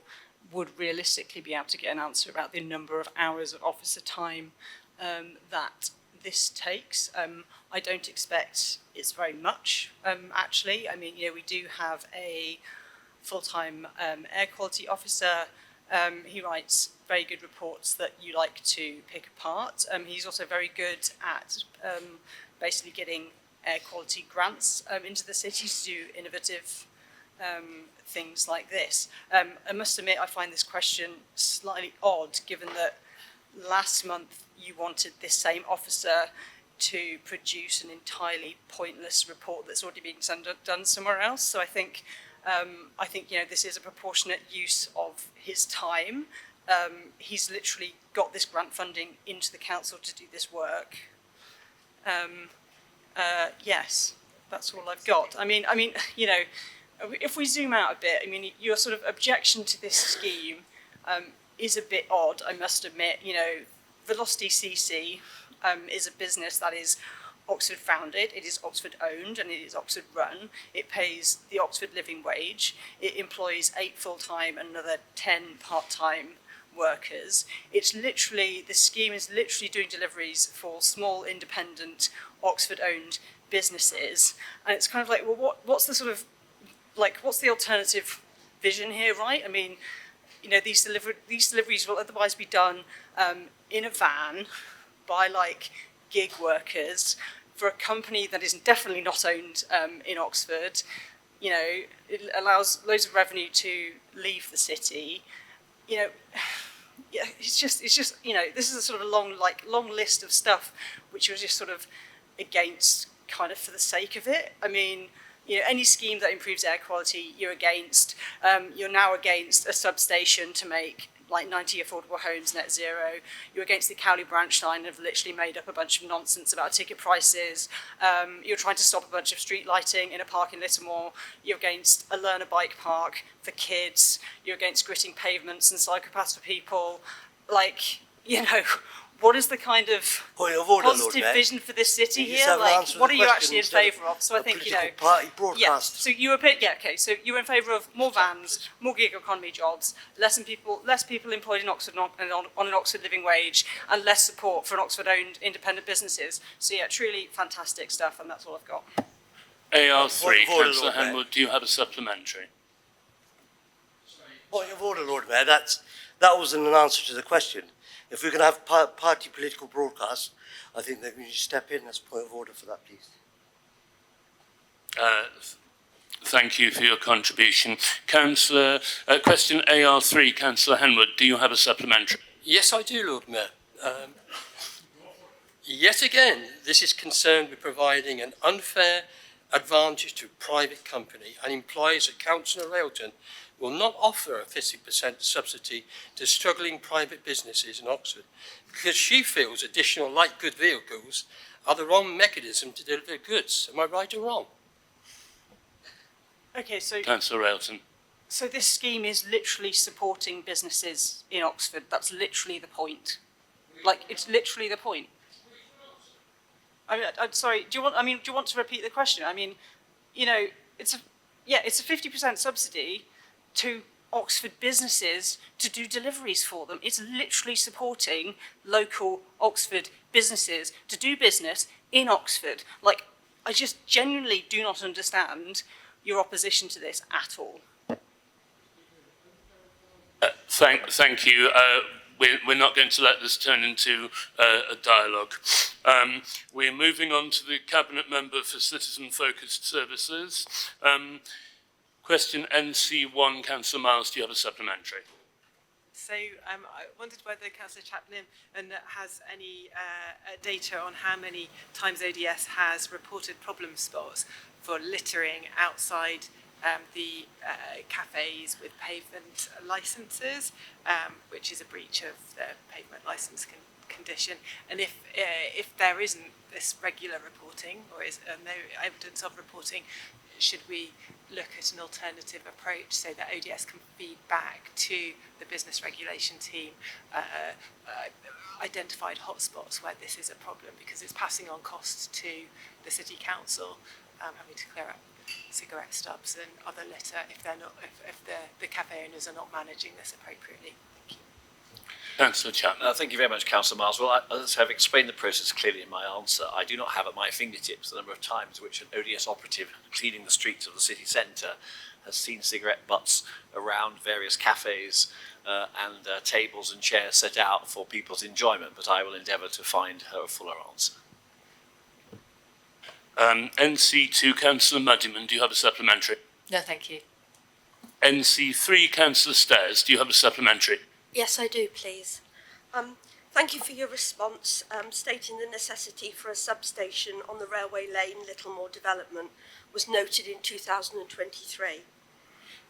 would realistically be able to get an answer about the number of hours of officer time that this takes. I don't expect it's very much, actually. I mean, we do have a full-time air quality officer. He writes very good reports that you like to pick apart. He's also very good at basically getting air quality grants into the city to do innovative things like this. I must admit, I find this question slightly odd, given that last month you wanted this same officer to produce an entirely pointless report that's already been done somewhere else. So I think this is a proportionate use of his time. He's literally got this grant funding into the council to do this work. Yes, that's all I've got. I mean, if we zoom out a bit, I mean, your sort of objection to this scheme is a bit odd, I must admit. You know, Velocity CC is a business that is Oxford founded, it is Oxford owned, and it is Oxford run. It pays the Oxford living wage. It employs 8 full-time and another 10 part-time workers. It's literally, the scheme is literally doing deliveries for small, independent, Oxford-owned businesses. And it's kind of like, well, what's the sort of, like, what's the alternative vision here, right? I mean, you know, these deliveries will otherwise be done in a van by, like, gig workers for a company that is definitely not owned in Oxford. You know, it allows loads of revenue to leave the city. You know, yeah, it's just, you know, this is a sort of long list of stuff which you're just sort of against kind of for the sake of it. I mean, you know, any scheme that improves air quality, you're against. You're now against a substation to make like 90 affordable homes net zero. You're against the Cowley branch line and have literally made up a bunch of nonsense about ticket prices. You're trying to stop a bunch of street lighting in a park in Littlemore. You're against a learner bike park for kids. You're against gritting pavements and cyclopaths for people. Like, you know, what is the kind of positive vision for this city here? Like, what are you actually in favour of? So I think, you know, yeah. So you were, yeah, okay. So you're in favour of more vans, more gig economy jobs, less people employed in Oxford on an Oxford living wage, and less support for an Oxford-owned independent businesses. So yeah, truly fantastic stuff, and that's all I've got. AR3, Councillor Henwood, do you have a supplementary? Point of order, Lord Mayor. That wasn't an answer to the question. If we're going to have party political broadcasts, I think that we need to step in. That's a point of order for that, please. Thank you for your contribution. Councillor, question AR3, Councillor Henwood, do you have a supplementary? Yes, I do, Lord Mayor. Yet again, this is concerned with providing an unfair advantage to a private company and implies that Councillor Railton will not offer a 50% subsidy to struggling private businesses in Oxford because she feels additional light good vehicles are the wrong mechanism to deliver goods. Am I right or wrong? Okay, so Councillor Railton. So this scheme is literally supporting businesses in Oxford. That's literally the point. Like, it's literally the point. I mean, I'm sorry. Do you want to repeat the question? I mean, you know, it's a 50% subsidy to Oxford businesses to do deliveries for them. It's literally supporting local Oxford businesses to do business in Oxford. Like, I just genuinely do not understand your opposition to this at all. Thank you. We're not going to let this turn into a dialogue. We're moving on to the Cabinet Member for Citizen-Focused Services. Question NC1, Councillor Miles, do you have a supplementary? So I wondered whether Councillor Chaplin has any data on how many times ODS has reported problem spots for littering outside the cafes with pavement licences, which is a breach of the pavement licence condition. And if there isn't this regular reporting, or is no evidence of reporting, should we look at an alternative approach so that ODS can feed back to the business regulation team identified hotspots where this is a problem, because it's passing on costs to the City Council, having to clear up cigarette stubs and other litter if the cafe owners are not managing this appropriately. Councillor Chapman. Thank you very much, Councillor Miles. Well, as I've explained the process clearly in my answer, I do not have at my fingertips the number of times which an ODS operative cleaning the streets of the city centre has seen cigarette butts around various cafes and tables and chairs set out for people's enjoyment, but I will endeavour to find her a fuller answer. NC2, Councillor Muddyman, do you have a supplementary? No, thank you. NC3, Councillor Stairs, do you have a supplementary? Yes, I do, please. Thank you for your response, stating the necessity for a substation on the Railway Lane Littlemore development was noted in 2023.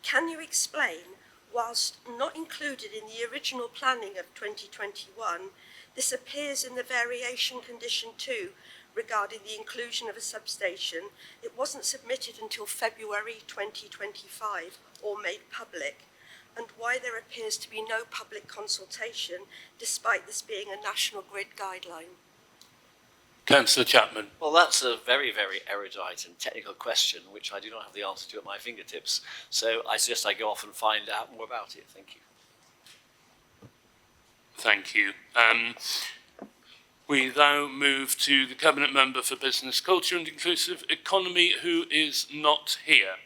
Can you explain, whilst not included in the original planning of 2021, this appears in the variation condition 2 regarding the inclusion of a substation, it wasn't submitted until February 2025 or made public, and why there appears to be no public consultation despite this being a national grid guideline. Councillor Chapman. Well, that's a very, very erudite and technical question, which I do not have the answer to at my fingertips. So I suggest I go off and find out more about it. Thank you. Thank you. We now move to the Cabinet Member for Business, Culture and Inclusive Economy, who is not here.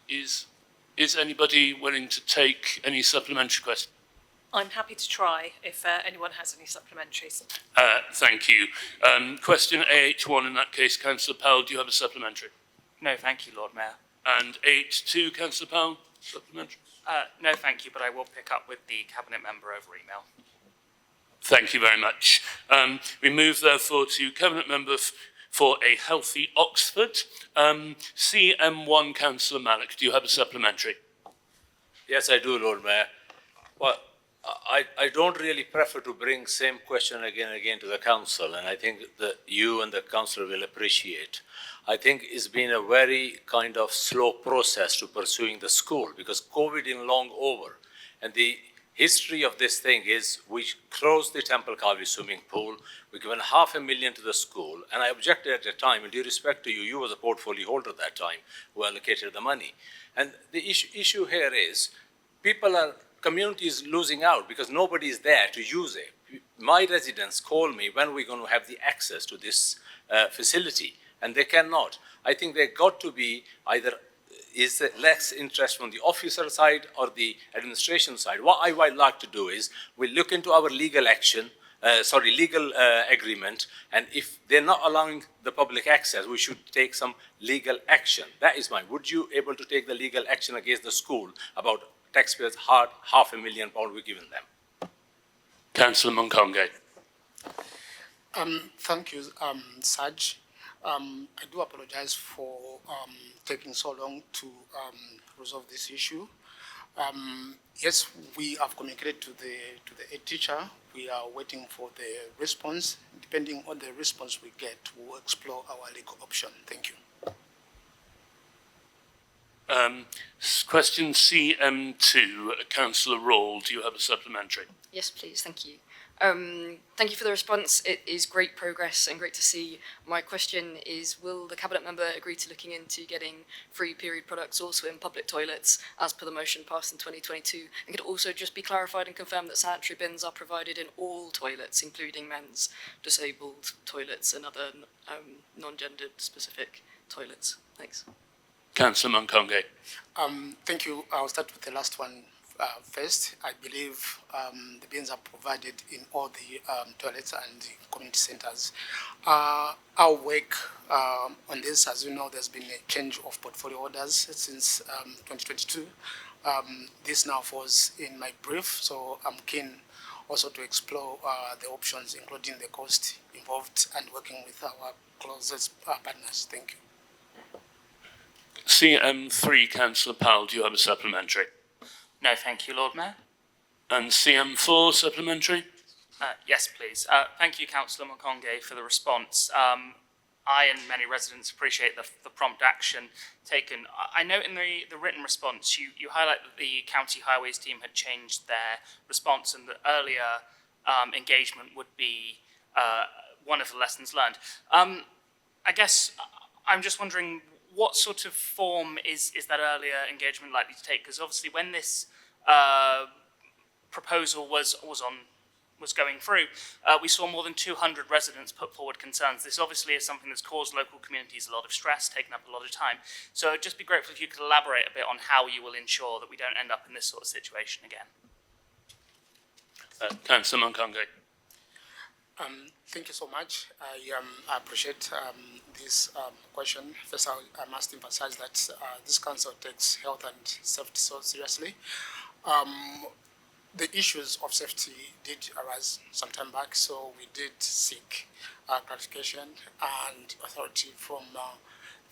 Is anybody willing to take any supplementary questions? I'm happy to try if anyone has any supplementaries. Thank you. Question AH1 in that case, Councillor Powell, do you have a supplementary? No, thank you, Lord Mayor. And AH2, Councillor Powell, supplementary? No, thank you, but I will pick up with the Cabinet Member over email. Thank you very much. We move therefore to Cabinet Member for a Healthy Oxford. CM1, Councillor Malik, do you have a supplementary? Yes, I do, Lord Mayor. Well, I don't really prefer to bring same question again and again to the council, and I think that you and the council will appreciate. I think it's been a very kind of slow process to pursuing the school because COVID is long over, and the history of this thing is we closed the Temple Carvey swimming pool, we given $500,000 to the school, and I objected at the time, and due respect to you, you was a portfolio holder at that time who allocated the money. And the issue here is community is losing out because nobody is there to use it. My residents call me when we're going to have the access to this facility, and they cannot. I think they got to be either is less interest from the officer side or the administration side. What I would like to do is we look into our legal action, legal agreement, and if they're not allowing the public access, we should take some legal action. That is mine. Would you able to take the legal action against the school about taxpayers' £500,000 we're giving them? Councillor Munkonge. Thank you, Saj. I do apologize for taking so long to resolve this issue. Yes, we have communicated to the head teacher. We are waiting for the response. Depending on the response we get, we'll explore our legal option. Thank you. Question CM2, Councillor Rawle, do you have a supplementary? Yes, please, thank you. Thank you for the response. It is great progress and great to see. My question is, will the Cabinet Member agree to looking into getting free period products also in public toilets as per the motion passed in 2022? And could it also just be clarified and confirmed that sanitary bins are provided in all toilets, including men's, disabled toilets and other non-gendered specific toilets? Thanks. Councillor Munkonge. Thank you. I'll start with the last one first. I believe the bins are provided in all the toilets and the community centres. Our work on this, as you know, there's been a change of portfolio orders since 2022. This now falls in my brief, so I'm keen also to explore the options, including the cost involved and working with our closest partners. Thank you. CM3, Councillor Powell, do you have a supplementary? No, thank you, Lord Mayor. And CM4, supplementary? Yes, please. Thank you, Councillor Munkonge, for the response. I and many residents appreciate the prompt action taken. I note in the written response, you highlight that the County Highways team had changed their response and that earlier engagement would be one of the lessons learned. I guess I'm just wondering, what sort of form is that earlier engagement likely to take? Because obviously when this proposal was going through, we saw more than 200 residents put forward concerns. This obviously is something that's caused local communities a lot of stress, taken up a lot of time. So I'd just be grateful if you could elaborate a bit on how you will ensure that we don't end up in this sort of situation again. Councillor Munkonge. Thank you so much. I appreciate this question. First, I must emphasize that this council takes health and safety so seriously. The issues of safety did arise some time back, so we did seek clarification and authority from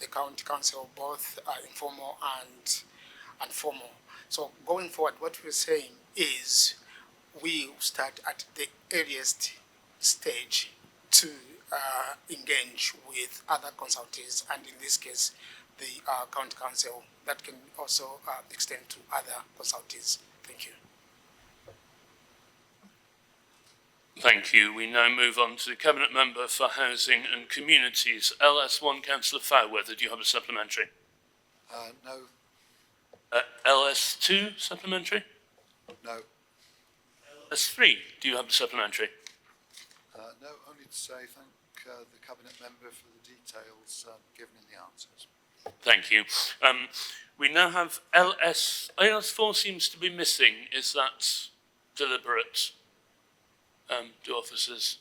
the county council, both informal and formal. So going forward, what we're saying is we start at the earliest stage to engage with other consultants, and in this case, the County Council, that can also extend to other consultants. Thank you. Thank you. We now move on to the Cabinet Member for Housing and Communities. LS1, Councillor Fairweather, do you have a supplementary? No. LS2, supplementary? No. LS3, do you have a supplementary? No, only to say thank the Cabinet Member for the details given in the answers. Thank you. We now have LS4 seems to be missing. Is that deliberate? Do officers?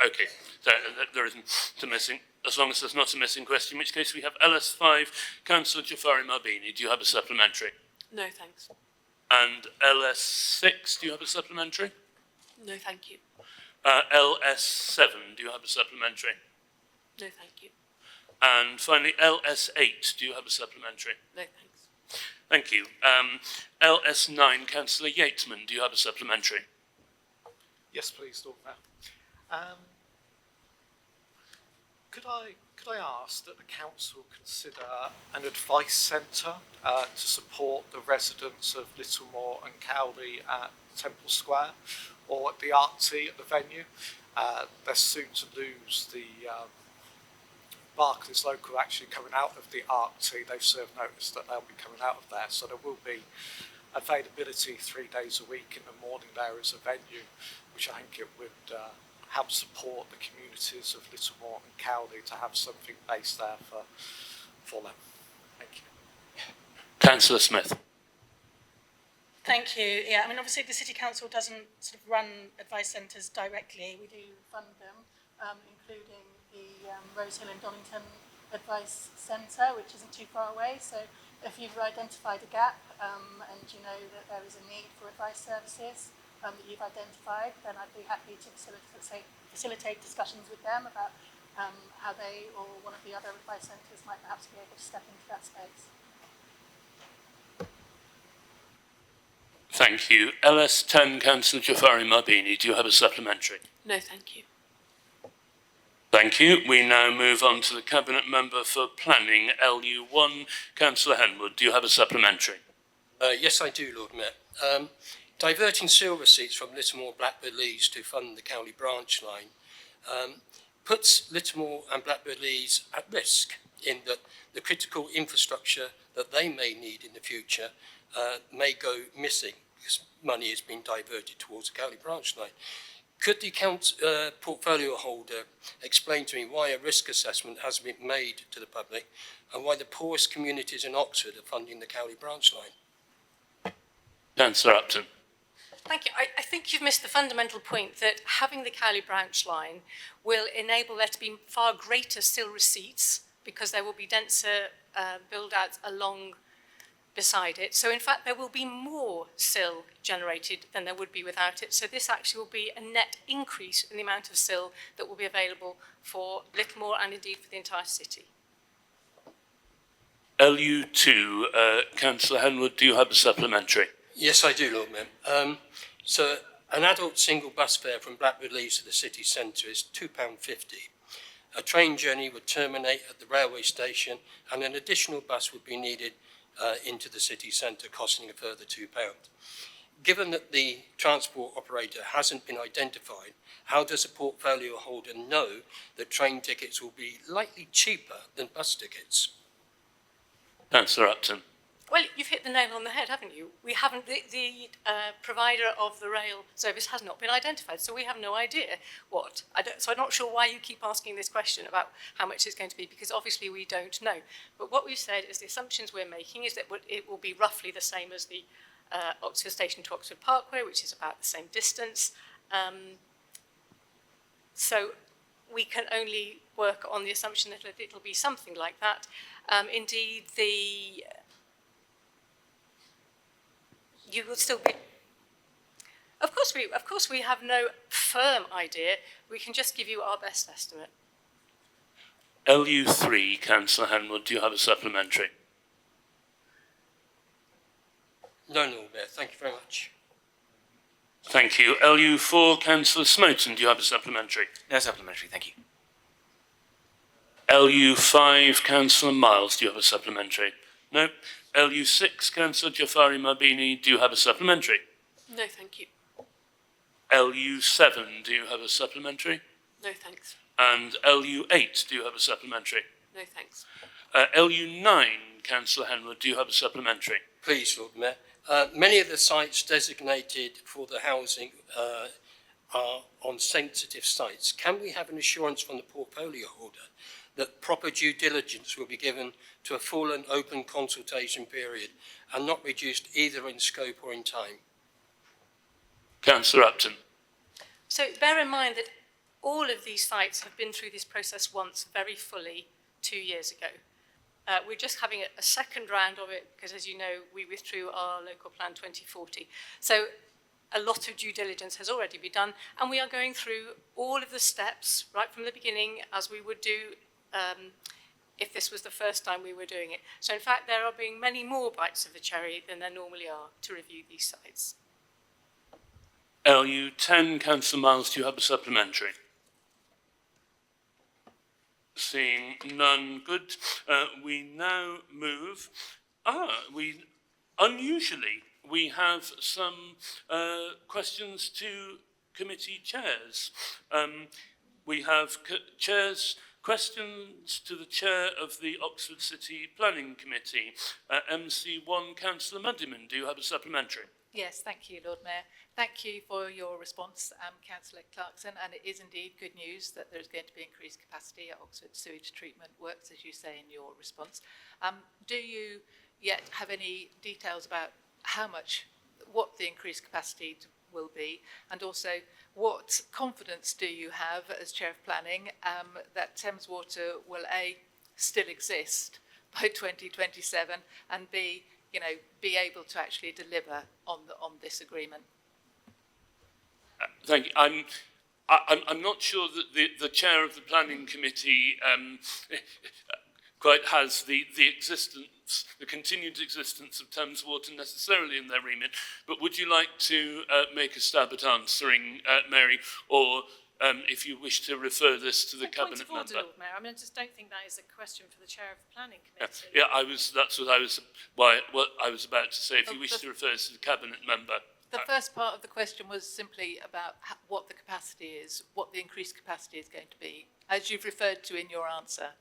Okay. There isn't a missing. As long as there's not a missing question, in which case we have LS5, Councillor Jafari Marbini. Do you have a supplementary? No, thanks. And LS6, do you have a supplementary? No, thank you. LS7, do you have a supplementary? No, thank you. And finally, LS8, do you have a supplementary? No, thanks. Thank you. LS9, Councillor Yatesman, do you have a supplementary? Yes, please, Lord Mayor. Could I ask that the council consider an advice centre to support the residents of Littlemore and Cowley at Temple Square, or at the RT at the venue? They're soon to lose the Barclays local actually coming out of the RT. They've served notice that they'll be coming out of there, so there will be availability 3 days a week in the morning there as a venue, which I think it would help support the communities of Littlemore and Cowley to have something based there for them. Thank you. Councillor Smith. Thank you. Yeah, I mean, obviously the City Council doesn't sort of run advice centres directly. We do fund them, including the Rose Hill and Donington Advice Centre, which isn't too far away. So if you've identified a gap and you know that there is a need for advice services that you've identified, then I'd be happy to facilitate discussions with them about how they or one of the other advice centres might perhaps be able to step into that space. Thank you. LS10, Councillor Jafari Marbini, do you have a supplementary? No, thank you. Thank you. We now move on to the Cabinet Member for Planning, LU1, Councillor Henwood. Do you have a supplementary? Yes, I do, Lord Mayor. Diverting seal receipts from Littlemore Blackbird Leys to fund the Cowley branch line puts Littlemore and Blackbird Leys at risk in that the critical infrastructure that they may need in the future may go missing because money is being diverted towards the Cowley branch line. Could the portfolio holder explain to me why a risk assessment hasn't been made to the public and why the poorest communities in Oxford are funding the Cowley branch line? Councillor Upton. Thank you. I think you've missed the fundamental point that having the Cowley branch line will enable there to be far greater still receipts because there will be denser build-outs along beside it. So in fact, there will be more sill generated than there would be without it. So this actually will be a net increase in the amount of sill that will be available for Littlemore and indeed for the entire city. LU2, Councillor Henwood, do you have a supplementary? Yes, I do, Lord Mayor. So an adult single bus fare from Blackbird Leys to the city centre is £2.50. A train journey would terminate at the railway station and an additional bus would be needed into the city centre, costing a further £2. Given that the transport operator hasn't been identified, how does a portfolio holder know that train tickets will be likely cheaper than bus tickets? Councillor Upton. Well, you've hit the nail on the head, haven't you? We haven't, the provider of the rail service has not been identified, so we have no idea what. So I'm not sure why you keep asking this question about how much it's going to be, because obviously we don't know. But what we've said is the assumptions we're making is that it will be roughly the same as the Oxford Station to Oxford Parkway, which is about the same distance. So we can only work on the assumption that it'll be something like that. Indeed, you will still be. Of course, we have no firm idea. We can just give you our best estimate. LU3, Councillor Henwood, do you have a supplementary? No, Lord Mayor. Thank you very much. Thank you. LU4, Councillor Smoten, do you have a supplementary? No supplementary, thank you. LU5, Councillor Miles, do you have a supplementary? No. LU6, Councillor Jafari Mabini, do you have a supplementary? No, thank you. LU7, do you have a supplementary? No, thanks. And LU8, do you have a supplementary? No, thanks. LU9, Councillor Henwood, do you have a supplementary? Please, Lord Mayor. Many of the sites designated for the housing are on sensitive sites. Can we have an assurance from the portfolio holder that proper due diligence will be given to a full and open consultation period and not reduced either in scope or in time? Councillor Upton. So bear in mind that all of these sites have been through this process once very fully 2 years ago. We're just having a second round of it because, as you know, we withdrew our local plan 2040. So a lot of due diligence has already been done, and we are going through all of the steps right from the beginning, as we would do if this was the first time we were doing it. So in fact, there are being many more bites of the cherry than there normally are to review these sites. LU10, Councillor Miles, do you have a supplementary? Seeing none, good. We now move. Unusually, we have some questions to committee chairs. We have chairs. Questions to the chair of the Oxford City Planning Committee. MC1, Councillor Muddiman, do you have a supplementary? Yes, thank you, Lord Mayor. Thank you for your response, Councillor Clarkson, and it is indeed good news that there's going to be increased capacity at Oxford Sewage Treatment Works, as you say in your response. Do you yet have any details about what the increased capacity will be, and also what confidence do you have as Chair of Planning that Thames Water will A, still exist by 2027, and B, be able to actually deliver on this agreement? Thank you. I'm not sure that the chair of the planning committee quite has the continued existence of Thames Water necessarily in their remit. But would you like to make a stab at answering, Mary, or if you wish to refer this to the cabinet member? Point of order, Lord Mayor. I mean, I just don't think that is a question for the chair of the planning committee. Yeah, that's what I was about to say. If you wish to refer this to the cabinet member. The first part of the question was simply about what the capacity is, what the increased capacity is going to be, as you've referred to in your answer.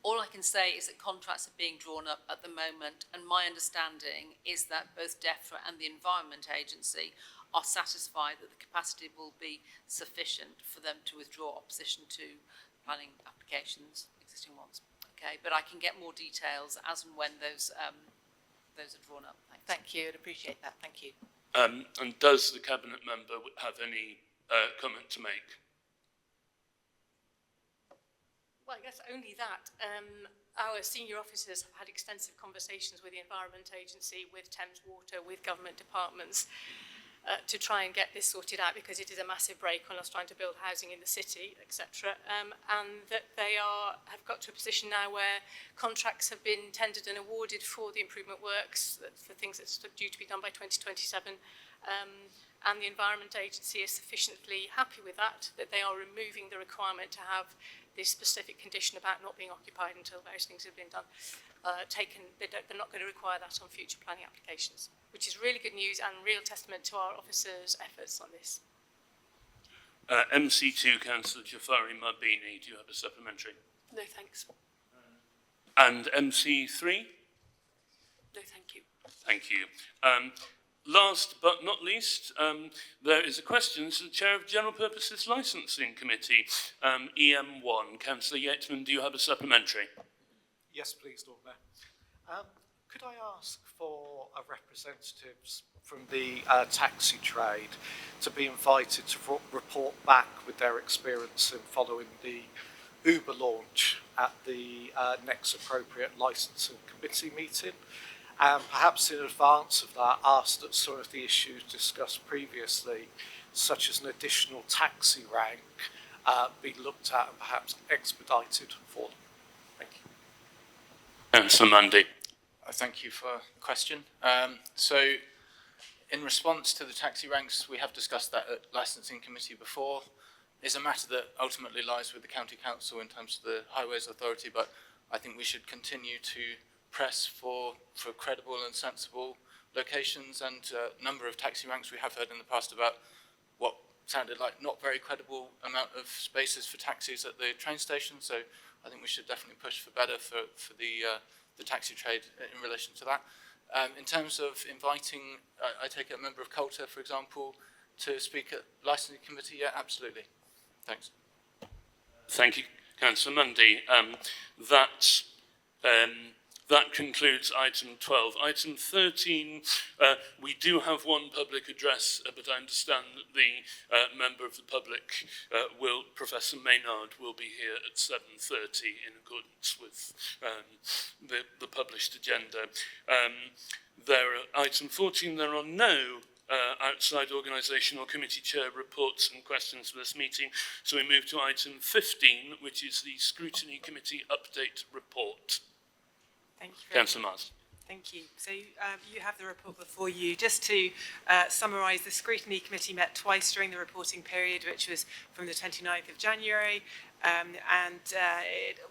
All I can say is that contracts are being drawn up at the moment, and my understanding is that both DEFRA and the Environment Agency are satisfied that the capacity will be sufficient for them to withdraw opposition to planning applications, existing ones. Okay, but I can get more details as and when those are drawn up. Thanks. Thank you, I'd appreciate that. Thank you. And does the cabinet member have any comment to make? Well, I guess only that. Our senior officers have had extensive conversations with the Environment Agency, with Thames Water, with government departments to try and get this sorted out, because it is a massive break on us trying to build housing in the city, etc. And that they have got to a position now where contracts have been tendered and awarded for the improvement works, for things that are due to be done by 2027. And the Environment Agency is sufficiently happy with that they are removing the requirement to have this specific condition about not being occupied until various things have been done, they're not going to require that on future planning applications, which is really good news and real testament to our officers' efforts on this. MC2, Councillor Jafari Mabini, do you have a supplementary? No, thanks. And MC3? No, thank you. Thank you. Last but not least, there is a question to the Chair of General Purposes Licensing Committee, EM1. Councillor Yateman, do you have a supplementary? Yes, please, Lord Mayor. Could I ask for a representative from the taxi trade to be invited to report back with their experience in following the Uber launch at the next appropriate licensing committee meeting? And perhaps in advance of that, ask that some of the issues discussed previously, such as an additional taxi rank, be looked at and perhaps expedited for them. Thank you. Councillor Mundy. Thank you for the question. So In response to the taxi ranks, we have discussed that at licensing committee before. It's a matter that ultimately lies with the county council in terms of the highways authority, but I think we should continue to press for credible and sensible locations, and a number of taxi ranks we have heard in the past about what sounded like not very credible amount of spaces for taxis at the train station. So I think we should definitely push for better for the taxi trade in relation to that. In terms of inviting, I take it a member of Coulter, for example, to speak at licensing committee. Yeah, absolutely. Thanks. Thank you, Councillor Mundy. That concludes item 12. Item 13, we do have one public address, but I understand that the member of the public, Professor Maynard, will be here at 7:30 in accordance with the published agenda. Item 14, there are no outside organisation or committee chair reports and questions for this meeting. So we move to item 15, which is the Scrutiny Committee update report. Thank you very Councillor much. Mars. Thank you. So you have the report before you. Just to summarise, the Scrutiny Committee met twice during the reporting period, which was from the 29th of January,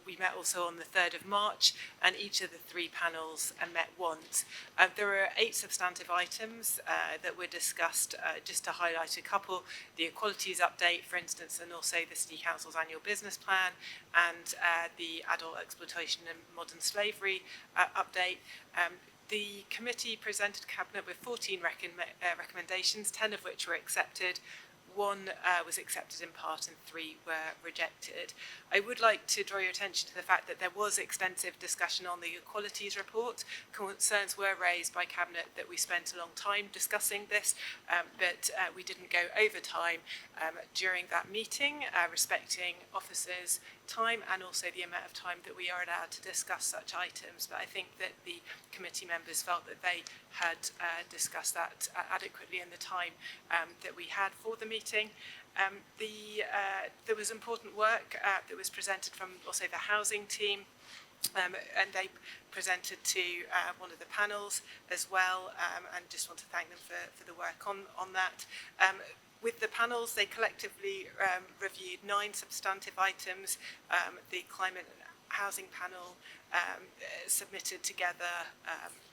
we met also on the 3rd of March, and each of the three panels met once. There were 8 substantive items that were discussed, just to highlight a couple: the equalities update, for instance, and also the City Council's annual business plan, and the adult exploitation and modern slavery update. The committee presented Cabinet with 14 recommendations, 10 of which were accepted. 1 was accepted in part and 3 were rejected. I would like to draw your attention to the fact that there was extensive discussion on the equalities report. Concerns were raised by Cabinet that we spent a long time discussing this, but we didn't go over time during that meeting, respecting officers' time and also the amount of time that we are allowed to discuss such items. But I think that the committee members felt that they had discussed that adequately in the time that we had for the meeting. There was important work that was presented from also the housing team, and they presented to one of the panels as well, and just want to thank them for the work on that. With the panels, they collectively reviewed 9 substantive items. The climate and housing panel submitted together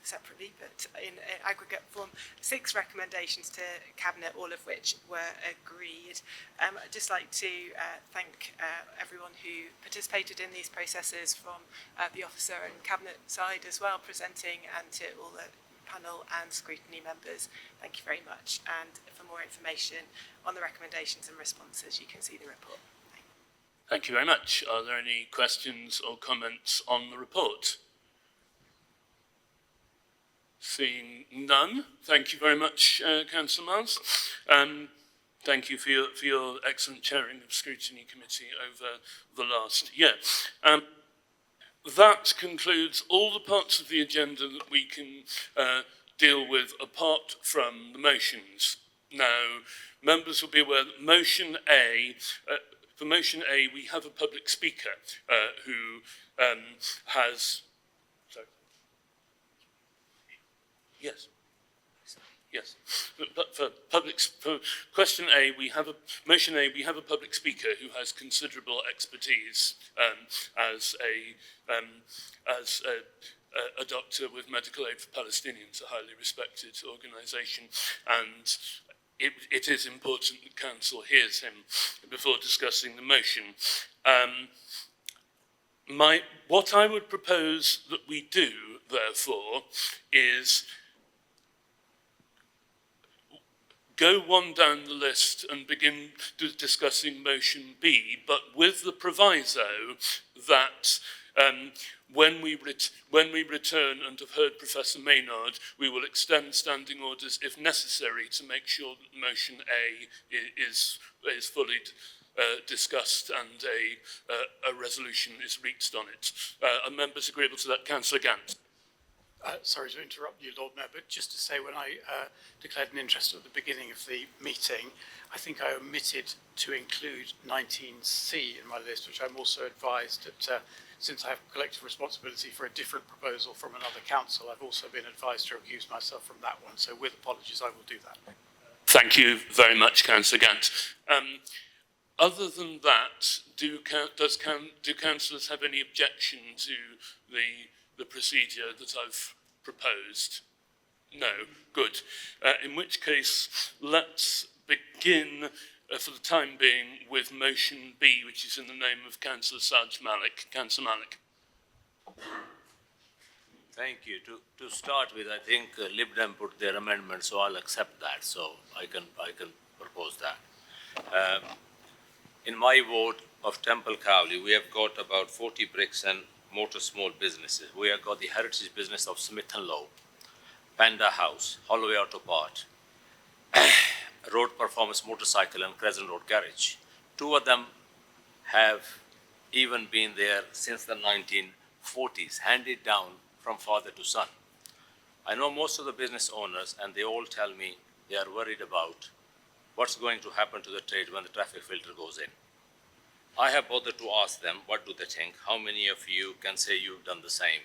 separately, but in aggregate form, 6 recommendations to Cabinet, all of which were agreed. I'd just like to thank everyone who participated in these processes, from the officer and Cabinet side as well, presenting, and to all the panel and scrutiny members. Thank you very much. And for more information on the recommendations and responses, you can see the report. Thank you very much. Are there any questions or comments on the report? Seeing none, thank you very much, Councillor Miles. Thank you for your excellent chairing of Scrutiny Committee over the last year. That concludes all the parts of the agenda that we can deal with apart from the motions. Now, members will be aware that motion A, for motion A, we have a public speaker who has... Sorry. Yes. Yes, but for question A, motion A, we have a public speaker who has considerable expertise as a doctor with Medical Aid for Palestinians, a highly respected organisation, and it is important that Council hears him before discussing the motion. What I would propose that we do, therefore, is go one down the list and begin discussing motion B, but with the proviso that when we return and have heard Professor Maynard, we will extend standing orders if necessary to make sure that motion A is fully discussed and a resolution is reached on it. Are members agreeable to that? Councillor Gant. Sorry to interrupt you, Lord Mayor, but just to say, when I declared an interest at the beginning of the meeting, I think I omitted to include 19C in my list, which I'm also advised at since I have collective responsibility for a different proposal from another council, I've also been advised to recuse myself from that one. So with apologies, I will do that. Thank you very much, Councillor Gant. Other than that, do councillors have any objection to the procedure that I've proposed? No, good. In which case, let's begin for the time being with motion B, which is in the name of Councillor Saj Malik. Councillor Malik. Thank you. To start with, I think Lib Dem put their amendment, so I'll accept that. So I can propose that. In my ward of Temple Cowley, we have got about 40 bricks and mortar small businesses. We have got the heritage business of Smith & Lowe, Panda House, Holloway Auto Part, Road Performance Motorcycle and Crescent Road Garage. Two of them have even been there since the 1940s, handed down from father to son. I know most of the business owners, and they all tell me they are worried about what's going to happen to the trade when the traffic filter goes in. I have bothered to ask them, what do they think? How many of you can say you've done the same?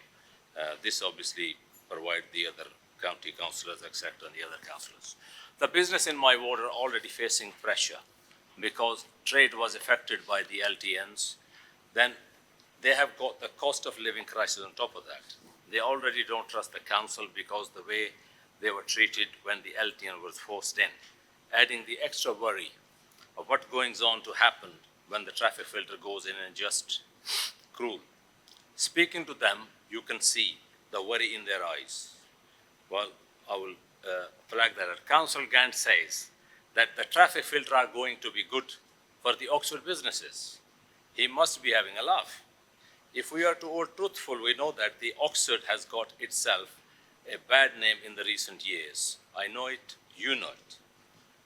This obviously provides the other county councillors, etc., and the other councillors. The business in my ward are already facing pressure because trade was affected by the LTNs. Then they have got the cost of living crisis on top of that. They already don't trust the council because the way they were treated when the LTN was forced in, adding the extra worry of what goes on to happen when the traffic filter goes in and just cruel. Speaking to them, you can see the worry in their eyes. Well, I will flag that. Councillor Gant says that the traffic filter are going to be good for the Oxford businesses. He must be having a laugh. If we are to all truthful, we know that the Oxford has got itself a bad name in the recent years. I know it, you know it.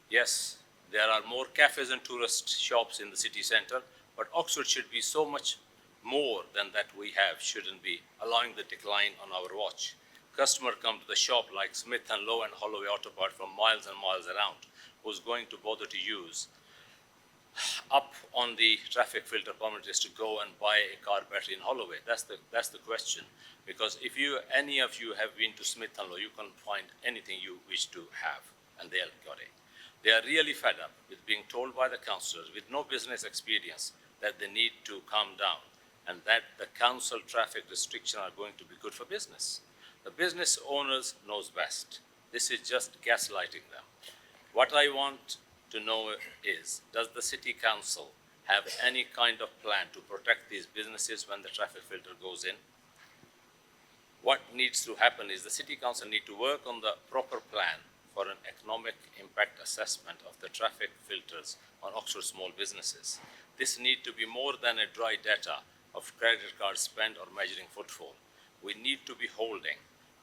Yes, there are more cafes and tourist shops in the city centre, but Oxford should be so much more than that we have, shouldn't be allowing the decline on our watch. Customer come to the shop like Smith & Lowe and Holloway Auto Part from miles and miles around, who's going to bother to use up on the traffic filter permit is to go and buy a car battery in Holloway. That's the question. Because if any of you have been to Smith & Lowe, you can find anything you wish to have, and they'll got it. They are really fed up with being told by the councillors with no business experience that they need to calm down and that the council traffic restrictions are going to be good for business. The business owners knows best. This is just gaslighting them. What I want to know is, does the city council have any kind of plan to protect these businesses when the traffic filter goes in? What needs to happen is the city council need to work on the proper plan for an economic impact assessment of the traffic filters on Oxford small businesses. This need to be more than a dry data of credit card spend or measuring footfall. We need to be holding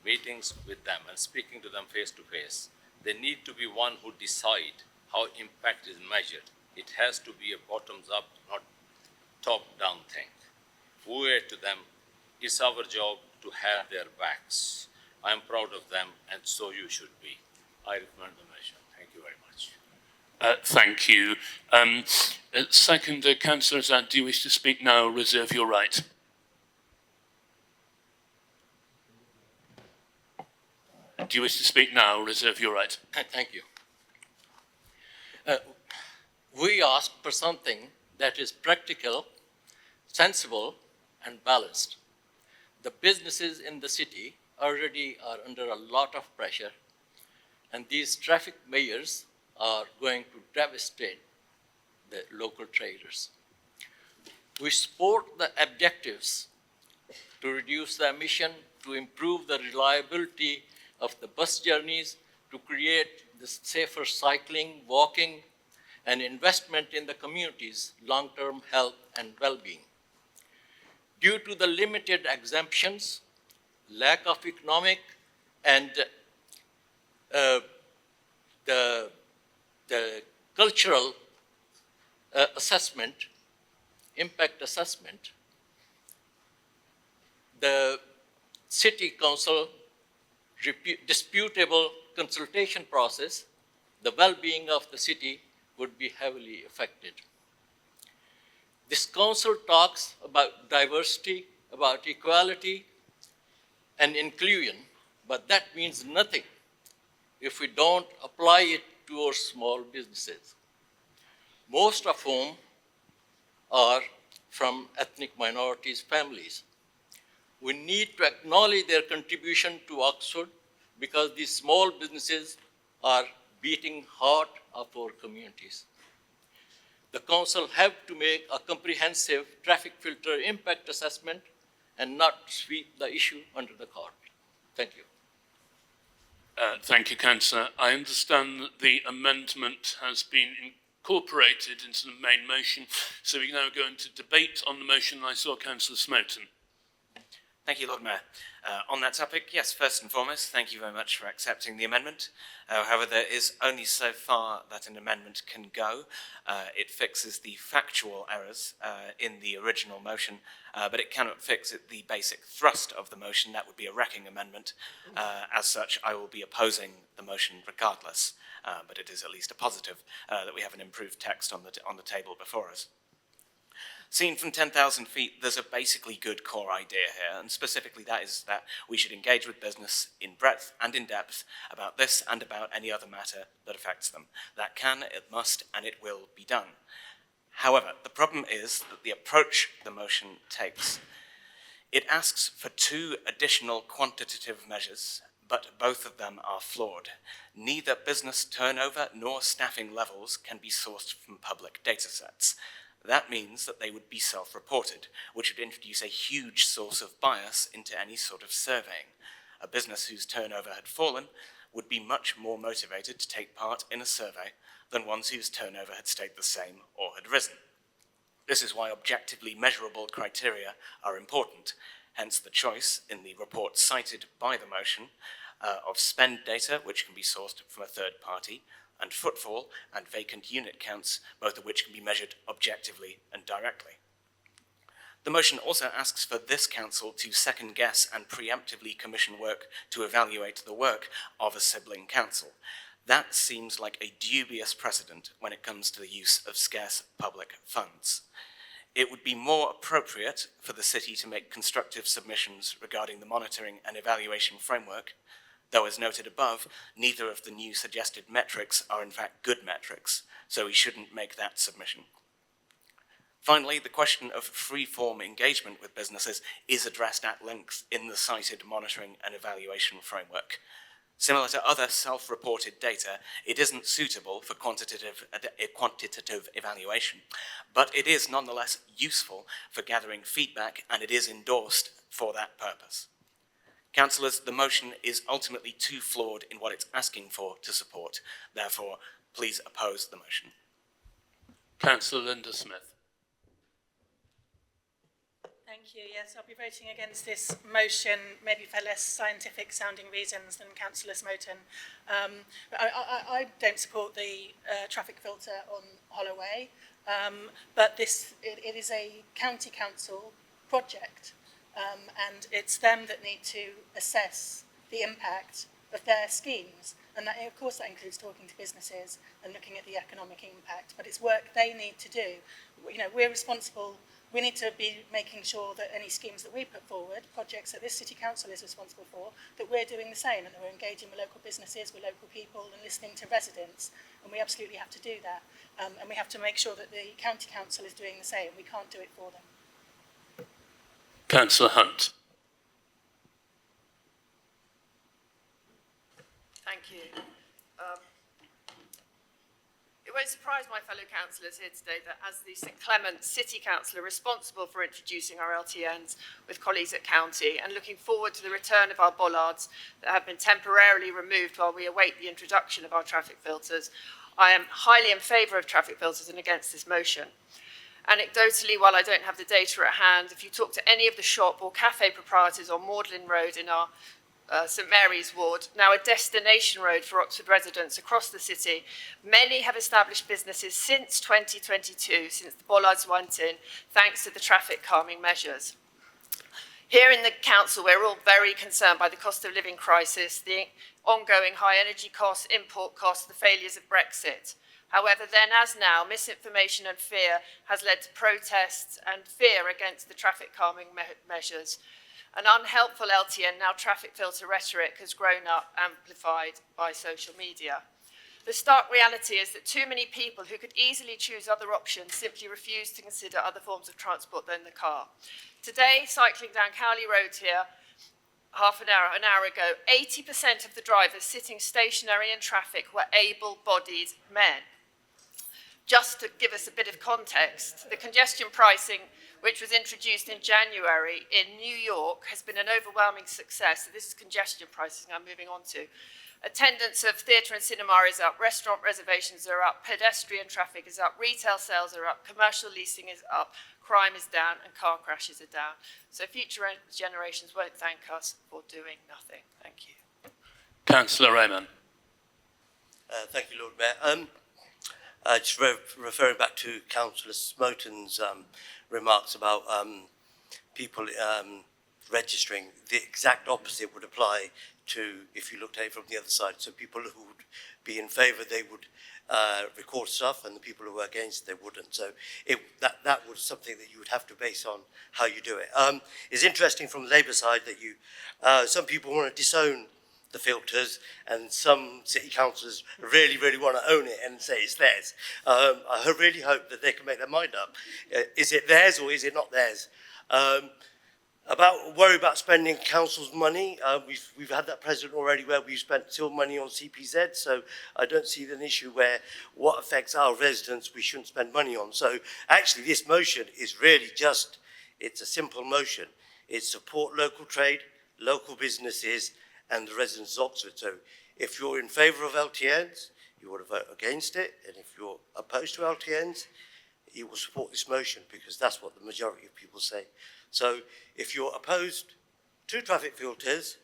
meetings with them and speaking to them face to face. They need to be one who decide how impact is measured. It has to be a bottoms up, not top down thing. We owe it to them. It's our job to have their backs. I'm proud of them, and so you should be. I recommend the measure. Thank you very much. Thank you. Second, Councillor Azad, do you wish to speak now? Reserve your right. Do you wish to speak now? Reserve your right. Thank you. We ask for something that is practical, sensible, and balanced. The businesses in the city already are under a lot of pressure, and these traffic measures are going to devastate the local traders. We support the objectives to reduce the emission, to improve the reliability of the bus journeys, to create the safer cycling, walking, and investment in the community's long-term health and well-being. Due to the limited exemptions, lack of economic and the cultural assessment, impact assessment, the city council disputable consultation process, the well-being of the city would be heavily affected. This council talks about diversity about equality and inclusion, but that means nothing if we don't apply it to our small businesses, most of whom are from ethnic minorities families. We need to acknowledge their contribution to Oxford because these small businesses are beating heart of our communities. The council have to make a comprehensive traffic filter impact assessment and not sweep the issue under the carpet. Thank you. Thank you, Councillor. I understand that the amendment has been incorporated into the main motion, so we now go into debate on the motion. I saw Councillor Smoten. Thank you, Lord Mayor. On that topic, yes, first and foremost, thank you very much for accepting the amendment. However, there is only so far that an amendment can go. It fixes the factual errors in the original motion, but it cannot fix the basic thrust of the motion. That would be a wrecking amendment. As such, I will be opposing the motion regardless, but it is at least a positive that we have an improved text on the table before us. Seen from 10,000 feet, there's a basically good core idea here, and specifically that is that we should engage with business in breadth and in depth about this and about any other matter that affects them. That can, it must, and it will be done. However, the problem is that the approach the motion takes, it asks for 2 additional quantitative measures, but both of them are flawed. Neither business turnover nor staffing levels can be sourced from public data sets. That means that they would be self-reported, which would introduce a huge source of bias into any sort of surveying. A business whose turnover had fallen would be much more motivated to take part in a survey than ones whose turnover had stayed the same or had risen. This is why objectively measurable criteria are important, hence the choice in the report cited by the motion of spend data, which can be sourced from a third party, and footfall and vacant unit counts, both of which can be measured objectively and directly. The motion also asks for this council to second-guess and preemptively commission work to evaluate the work of a sibling council. That seems like a dubious precedent when it comes to the use of scarce public funds. It would be more appropriate for the city to make constructive submissions regarding the monitoring and evaluation framework, though as noted above, neither of the new suggested metrics are in fact good metrics, so we shouldn't make that submission. Finally, the question of free-form engagement with businesses is addressed at length in the cited monitoring and evaluation framework. Similar to other self-reported data, it isn't suitable for quantitative evaluation, but it is nonetheless useful for gathering feedback, and it is endorsed for that purpose. Councillors, the motion is ultimately too flawed in what it's asking for to support. Therefore, please oppose the motion. Councillor Linda Smith. Thank you. Yes, I'll be voting against this motion, maybe for less scientific sounding reasons than Councillor Smoten. I don't support the traffic filter on Holloway, but it is a county council project. And it's them that need to assess the impact of their schemes. And that, of course that includes talking to businesses and looking at the economic impact, but it's work they need to do. You know, we're responsible, we need to be making sure that any schemes that we put forward, projects that this city council is responsible for, that we're doing the same and that we're engaging with local businesses, with local people and listening to residents. And we absolutely have to do that. And we have to make sure that the county council is doing the same. We can't do it for them. Councillor Hunt. Thank you. It won't surprise my fellow councillors here today that as the St Clement City Councillor responsible for introducing our LTNs with colleagues at County and looking forward to the return of our bollards that have been temporarily removed while we await the introduction of our traffic filters, I am highly in favour of traffic filters and against this motion. Anecdotally, while I don't have the data at hand, if you talk to any of the shop or cafe proprietors on Magdalen Road in our St Mary's ward, now a destination road for Oxford residents across the city, many have established businesses since 2022, since the bollards went in, thanks to the traffic calming measures. Here in the council, we're all very concerned by the cost of living crisis, the ongoing high energy costs, import costs, the failures of Brexit. However, then as now, misinformation and fear has led to protests and fear against the traffic calming measures. An unhelpful LTN, now traffic filter rhetoric, has grown up, amplified by social media. The stark reality is that too many people who could easily choose other options simply refuse to consider other forms of transport than the car. Today, cycling down Cowley Road here, an hour ago, 80% of the drivers sitting stationary in traffic were able-bodied men. Just to give us a bit of context, the congestion pricing, which was introduced in January in New York, has been an overwhelming success. So this is congestion pricing I'm moving on to. Attendance of theatre and cinema is up, restaurant reservations are up, pedestrian traffic is up, retail sales are up, commercial leasing is up, crime is down, and car crashes are down. So future generations won't thank us for doing nothing. Thank you. Councillor Raymond. Thank you, Lord Mayor. Just referring back to Councillor Smoton's remarks about people registering, the exact opposite would apply to if you looked at it from the other side. So people who would be in favour, they would record stuff, and the people who were against, they wouldn't. So that was something that you would have to base on how you do it. It's interesting from the Labour side that you, some people want to disown the filters, and some city councillors really, really want to own it and say it's theirs. I really hope that they can make their mind up. Is it theirs or is it not theirs? Worry about spending council's money. We've had that precedent already where we've spent still money on CPZ, so I don't see an issue where what affects our residents we shouldn't spend money on. So actually this motion is really just, it's a simple motion. It's support local trade, local businesses, and the residents of Oxford. So if you're in favour of LTNs, you want to vote against it, and if you're opposed to LTNs, you will support this motion, because that's what the majority of people say. So if you're opposed to traffic filters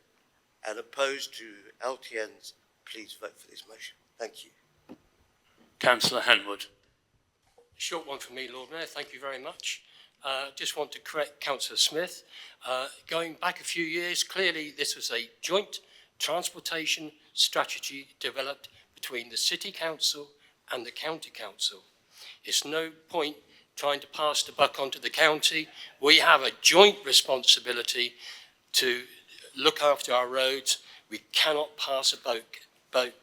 and opposed to LTNs, please vote for this motion. Thank you. Councillor Henwood. Short one from me, Lord Mayor. Thank you very much. Just want to correct Councillor Smith. Going back a few years, clearly this was a joint transportation strategy developed between the City Council and the County Council. It's no point trying to pass the buck onto the county. We have a joint responsibility to look after our roads. We cannot pass a boat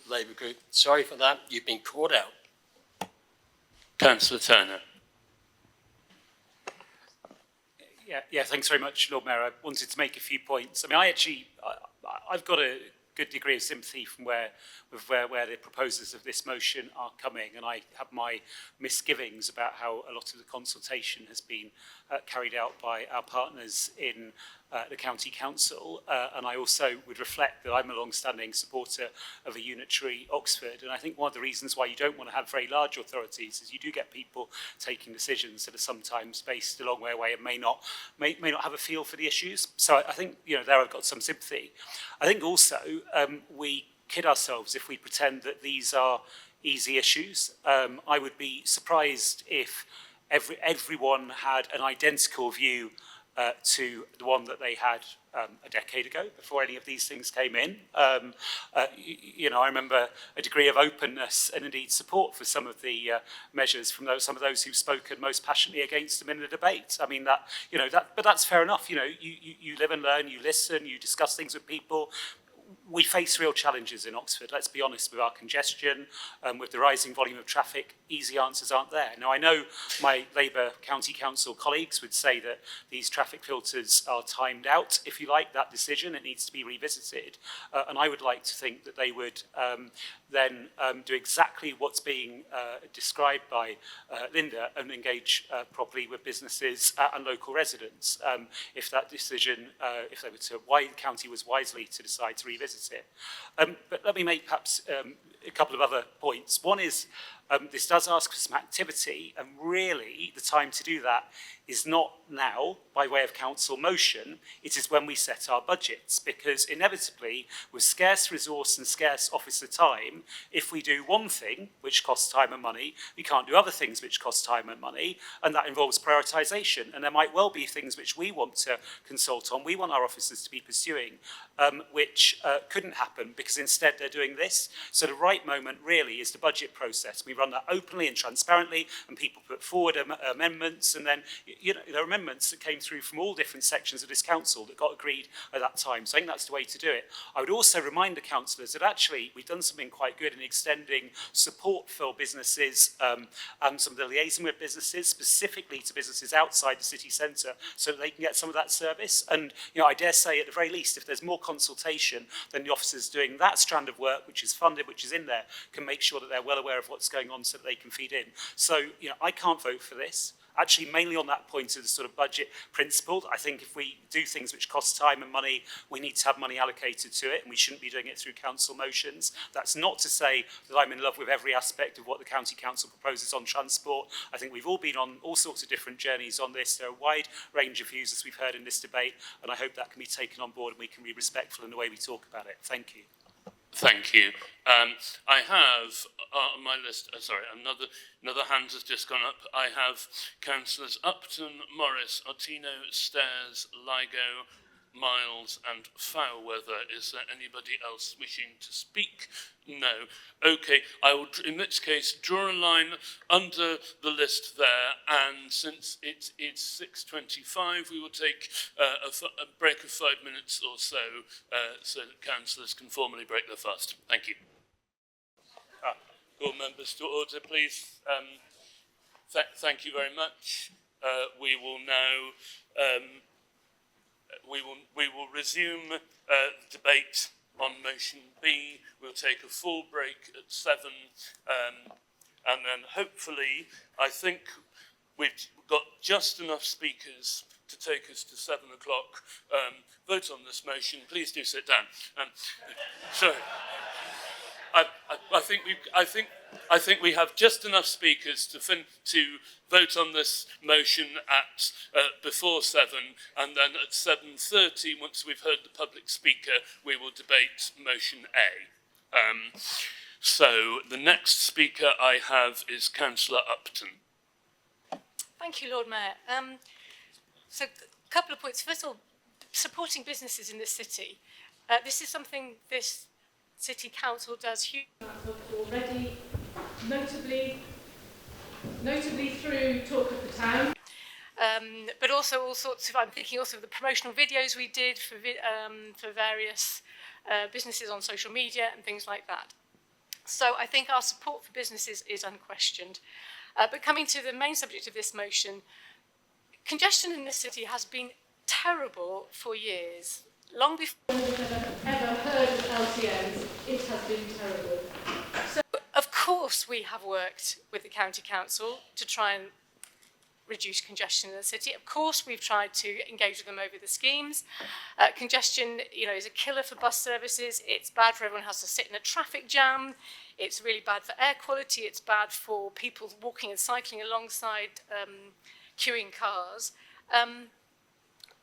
Labour group. Sorry for that, you've been caught out. Councillor Turner. Yeah, thanks very much, Lord Mayor. I wanted to make a few points. I mean, I've got a good degree of sympathy from where the proposers of this motion are coming, and I have my misgivings about how a lot of the consultation has been carried out by our partners in the County Council, and I also would reflect that I'm a long-standing supporter of a unitary Oxford, and I think one of the reasons why you don't want to have very large authorities is you do get people taking decisions that are sometimes based a long way away and may not have a feel for the issues. So I think, you know, there I've got some sympathy. I think also we kid ourselves if we pretend that these are easy issues. I would be surprised if everyone had an identical view to the one that they had a decade ago, before any of these things came in. You know, I remember a degree of openness and indeed support for some of the measures from some of those who've spoken most passionately against them in the debate. I mean, but that's fair enough. You know, you live and learn, you listen, you discuss things with people. We face real challenges in Oxford, let's be honest, with our congestion, with the rising volume of traffic. Easy answers aren't there. Now, I know my Labour County Council colleagues would say that these traffic filters are timed out, if you like, that decision. It needs to be revisited. And I would like to think that they would then do exactly what's being described by Linda and engage properly with businesses and local residents. If that decision, if they were to, why the county was wisely to decide to revisit it. But let me make perhaps a couple of other points. One is, This does ask for some activity, and really the time to do that is not now by way of council motion, it is when we set our budgets, because inevitably with scarce resource and scarce officer time, if we do one thing which costs time and money, we can't do other things which cost time and money, and that involves prioritisation. And there might well be things which we want to consult on, we want our officers to be pursuing, which couldn't happen because instead they're doing this. So the right moment really is the budget process. We run that openly and transparently, and people put forward amendments, and then there are amendments that came through from all different sections of this council that got agreed at that time. So I think that's the way to do it. I would also remind the councillors that actually we've done something quite good in extending support for businesses and some of the liaison with businesses, specifically to businesses outside the city centre, so that they can get some of that service. And I dare say at the very least, if there's more consultation, then the officers doing that strand of work, which is funded, which is in there, can make sure that they're well aware of what's going on so that they can feed in. So, I can't vote for this. Actually, mainly on that point of the sort of budget principle. I think if we do things which cost time and money, we need to have money allocated to it, and we shouldn't be doing it through council motions. That's not to say that I'm in love with every aspect of what the county council proposes on transport. I think we've all been on all sorts of different journeys on this. There are a wide range of views, as we've heard in this debate, and I hope that can be taken on board and we can be respectful in the way we talk about it. Thank you. Thank you. I have on my list, another hand has just gone up. I have Councillors Upton, Morris, Ottino, Stairs, Ligo, Miles and Foulweather. Is there anybody else wishing to speak? No. Okay, I will in this case draw a line under the list there, and since it is 6:25, we will take a break of 5 minutes or so, so that councillors can formally break their fast. Thank you. All members to order, please. Thank you very much. We will now we will resume the debate on motion B. We'll take a full break at 7, and then hopefully, I think we've got just enough speakers to take us to 7 o'clock. Vote on this motion. Please do sit down. So, I think we have just enough speakers to vote on this motion at before 7, and then at 7:30, once we've heard the public speaker, we will debate motion A. So the next speaker I have is Councillor Upton. Thank you, Lord Mayor. So a couple of points. First of all, supporting businesses in this city. This is something this City Council does already, notably through Talk of the Town, but also all sorts of, I'm thinking also of the promotional videos we did for various businesses on social media and things like that. So I think our support for businesses is unquestioned. But coming to the main subject of this motion, congestion in this city has been terrible for years. Long before we've ever heard of LTNs, it has been terrible. So, of course, we have worked with the County Council to try and reduce congestion in the city. Of course, we've tried to engage with them over the schemes. Congestion, is a killer for bus services. It's bad for everyone who has to sit in a traffic jam. It's really bad for air quality. It's bad for people walking and cycling alongside queuing cars.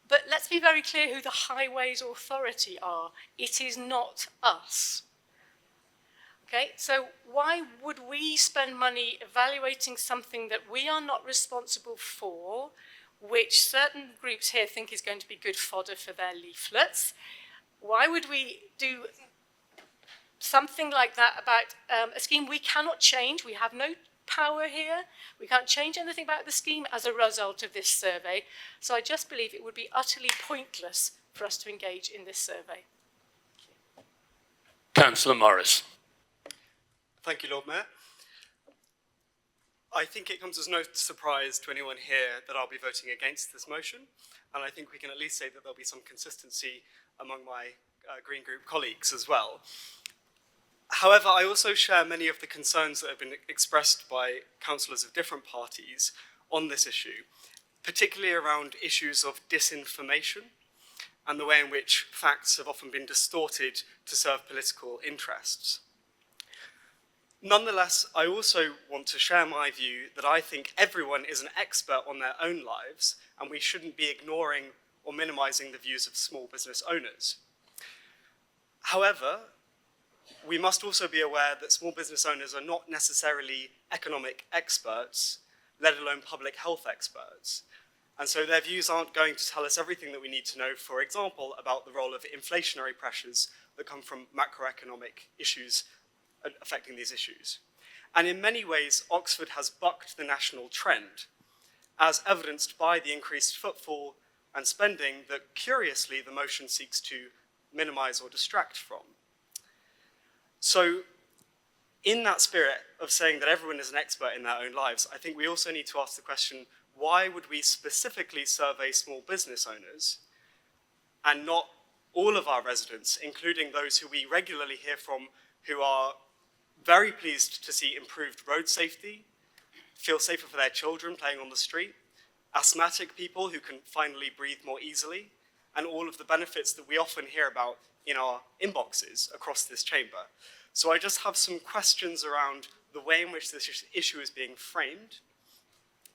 But let's be very clear who the Highways Authority are. It is not us. Okay, so why would we spend money evaluating something that we are not responsible for, which certain groups here think is going to be good fodder for their leaflets? Why would we do something like that about a scheme we cannot change? We have no power here. We can't change anything about the scheme as a result of this survey. So I just believe it would be utterly pointless for us to engage in this survey. Councillor Morris. Thank you, Lord Mayor. I think it comes as no surprise to anyone here that I'll be voting against this motion, and I think we can at least say that there'll be some consistency among my Green Group colleagues as well. However, I also share many of the concerns that have been expressed by councillors of different parties on this issue, particularly around issues of disinformation and the way in which facts have often been distorted to serve political interests. Nonetheless, I also want to share my view that I think everyone is an expert on their own lives, and we shouldn't be ignoring or minimizing the views of small business owners. However, we must also be aware that small business owners are not necessarily economic experts, let alone public health experts. And so their views aren't going to tell us everything that we need to know, for example, about the role of inflationary pressures that come from macroeconomic issues affecting these issues. And in many ways, Oxford has bucked the national trend, as evidenced by the increased footfall and spending that, curiously, the motion seeks to minimize or distract from. So, in that spirit of saying that everyone is an expert in their own lives, I think we also need to ask the question, why would we specifically survey small business owners and not all of our residents, including those who we regularly hear from who are very pleased to see improved road safety, feel safer for their children playing on the street, asthmatic people who can finally breathe more easily, and all of the benefits that we often hear about in our inboxes across this chamber. So I just have some questions around the way in which this issue is being framed,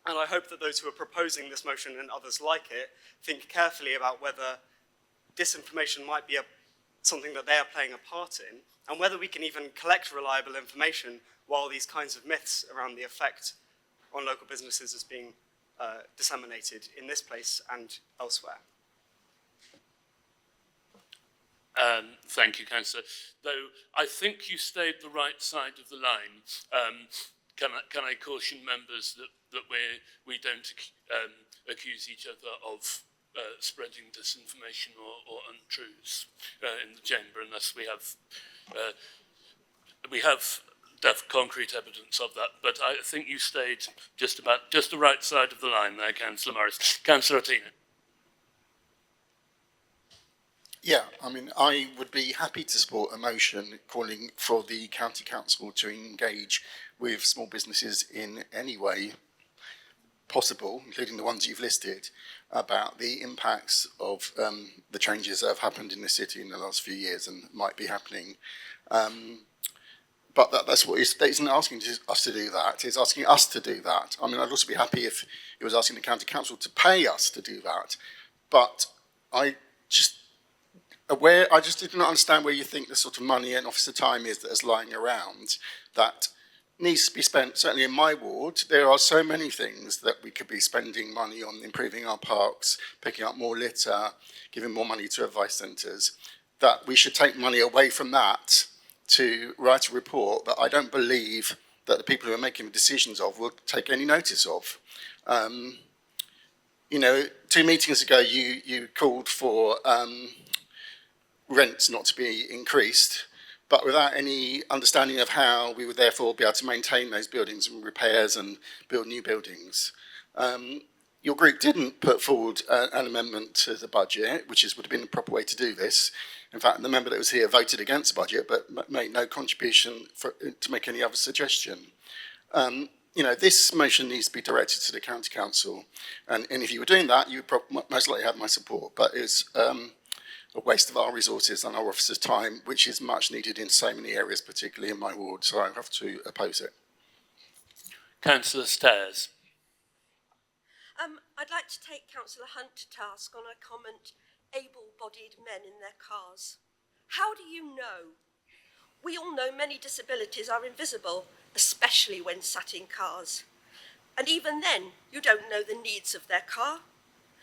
and I hope that those who are proposing this motion and others like it think carefully about whether disinformation might be something that they are playing a part in, and whether we can even collect reliable information while these kinds of myths around the effect on local businesses is being disseminated in this place and elsewhere. Thank you, Councillor. Though I think you stayed the right side of the line, can I caution members that we don't accuse each other of spreading disinformation or untruths in the chamber unless we have concrete evidence of that. But I think you stayed just the right side of the line there, Councillor Morris. Councillor Otina. Yeah, I mean, I would be happy to support a motion calling for the County Council to engage with small businesses in any way possible, including the ones you've listed, about the impacts of the changes that have happened in the city in the last few years and might be happening. But that's what it isn't asking us to do that, it's asking us to do that. I mean, I'd also be happy if it was asking the County Council to pay us to do that. But I just didn't understand where you think the sort of money and officer time is that is lying around that needs to be spent. Certainly in my ward, there are so many things that we could be spending money on: improving our parks, picking up more litter, giving more money to advice centres, that we should take money away from that to write a report that I don't believe that the people who are making the decisions of will take any notice of. You know, 2 meetings ago you called for rents not to be increased, but without any understanding of how we would therefore be able to maintain those buildings and repairs and build new buildings. Your group didn't put forward an amendment to the budget, which would have been the proper way to do this. In fact, the member that was here voted against the budget, but made no contribution to make any other suggestion. You know, this motion needs to be directed to the County Council, and if you were doing that, you would most likely have my support, but it's a waste of our resources and our officers' time, which is much needed in so many areas, particularly in my ward, so I have to oppose it. Councillor Stairs. I'd like to take Councillor Hunt to task on a comment, able-bodied men in their cars. How do you know? We all know many disabilities are invisible, especially when sat in cars. And even then, you don't know the needs of their car.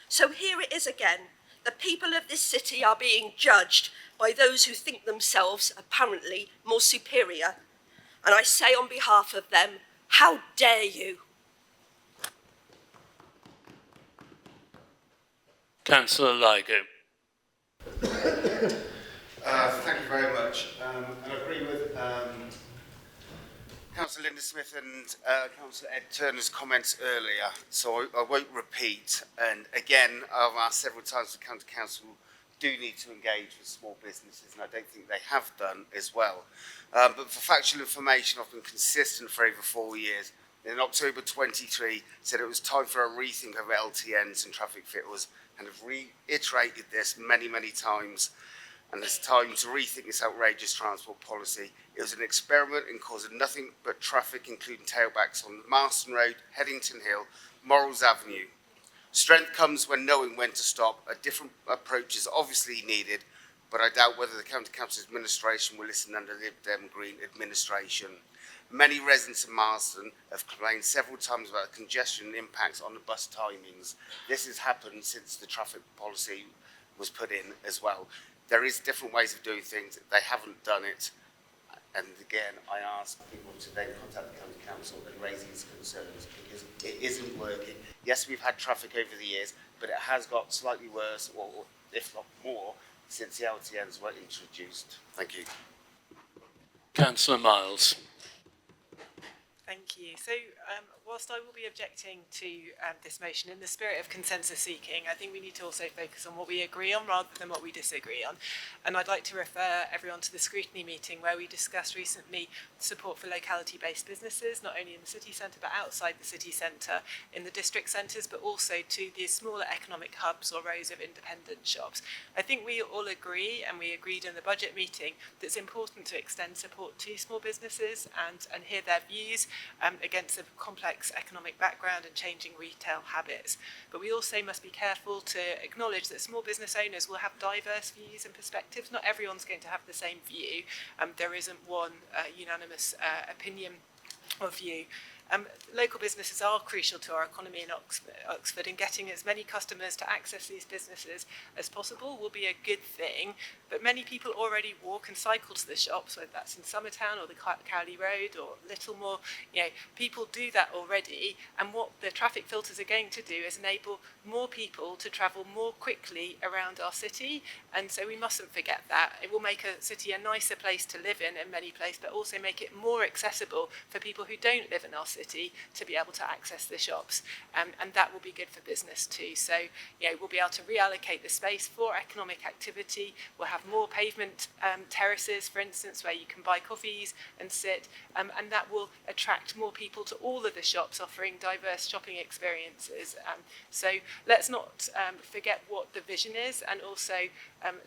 So here it is again. The people of this city are being judged by those who think themselves apparently more superior. And I say on behalf of them, how dare you? Councillor Ligo. Thank you very much. And I agree with Councillor Linda Smith and Councillor Ed Turner's comments earlier, so I won't repeat. And again, I've asked several times the County Council do need to engage with small businesses, and I don't think they have done as well. But for factual information, I've been consistent for over 4 years. In October 23, said it was time for a rethink of LTNs and traffic fitters, and have reiterated this many, many times. and it's time to rethink this outrageous transport policy. It was an experiment in causing nothing but traffic, including tailbacks on Marston Road, Headington Hill, Morals Avenue. Strength comes when knowing when to stop. A different approach is obviously needed, but I doubt whether the County Council administration will listen under Lib Dem Green administration. Many residents of Marston have complained several times about the congestion and impacts on the bus timings. This has happened since the traffic policy was put in as well. There is different ways of doing things. They haven't done it. And again, I ask people to then contact the County Council and raise these concerns because it isn't working. Yes, we've had traffic over the years, but it has got slightly worse, or if not more, since the LTNs were introduced. Thank you. Councillor Miles. Thank you. So, whilst I will be objecting to this motion, in the spirit of consensus seeking, I think we need to also focus on what we agree on rather than what we disagree on. And I'd like to refer everyone to the Scrutiny meeting where we discussed recently support for locality-based businesses, not only in the city centre but outside the city centre, in the district centres, but also to the smaller economic hubs or rows of independent shops. I think we all agree, and we agreed in the budget meeting, that it's important to extend support to small businesses and hear their views against a complex economic background and changing retail habits. But we also must be careful to acknowledge that small business owners will have diverse views and perspectives. Not everyone's going to have the same view. There isn't one unanimous opinion or view. Local businesses are crucial to our economy in Oxford, and getting as many customers to access these businesses as possible will be a good thing. But many people already walk and cycle to the shops, whether that's in Summertown or the Cowley Road or Littlemore. People do that already, and what the traffic filters are going to do is enable more people to travel more quickly around our city, and so we mustn't forget that. It will make a city a nicer place to live in many places, but also make it more accessible for people who don't live in our city to be able to access the shops, and that will be good for business too. So we'll be able to reallocate the space for economic activity. We'll have more pavement terraces, for instance, where you can buy coffees and sit, and that will attract more people to all of the shops, offering diverse shopping experiences. So let's not forget what the vision is, and also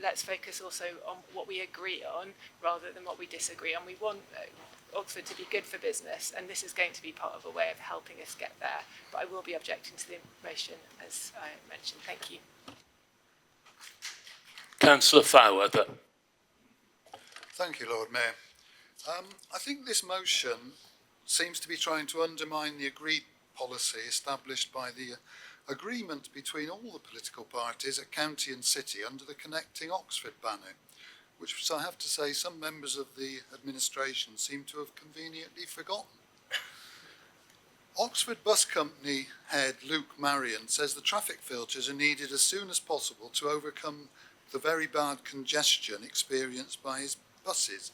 let's focus also on what we agree on rather than what we disagree on. We want Oxford to be good for business, and this is going to be part of a way of helping us get there. But I will be objecting to the motion, as I mentioned. Thank you. Councillor Fairweather. Thank you, Lord Mayor. I think this motion seems to be trying to undermine the agreed policy established by the agreement between all the political parties at county and city under the Connecting Oxford banner, which I have to say some members of the administration seem to have conveniently forgotten. Oxford Bus Company head Luke Marion says the traffic filters are needed as soon as possible to overcome the very bad congestion experienced by his buses.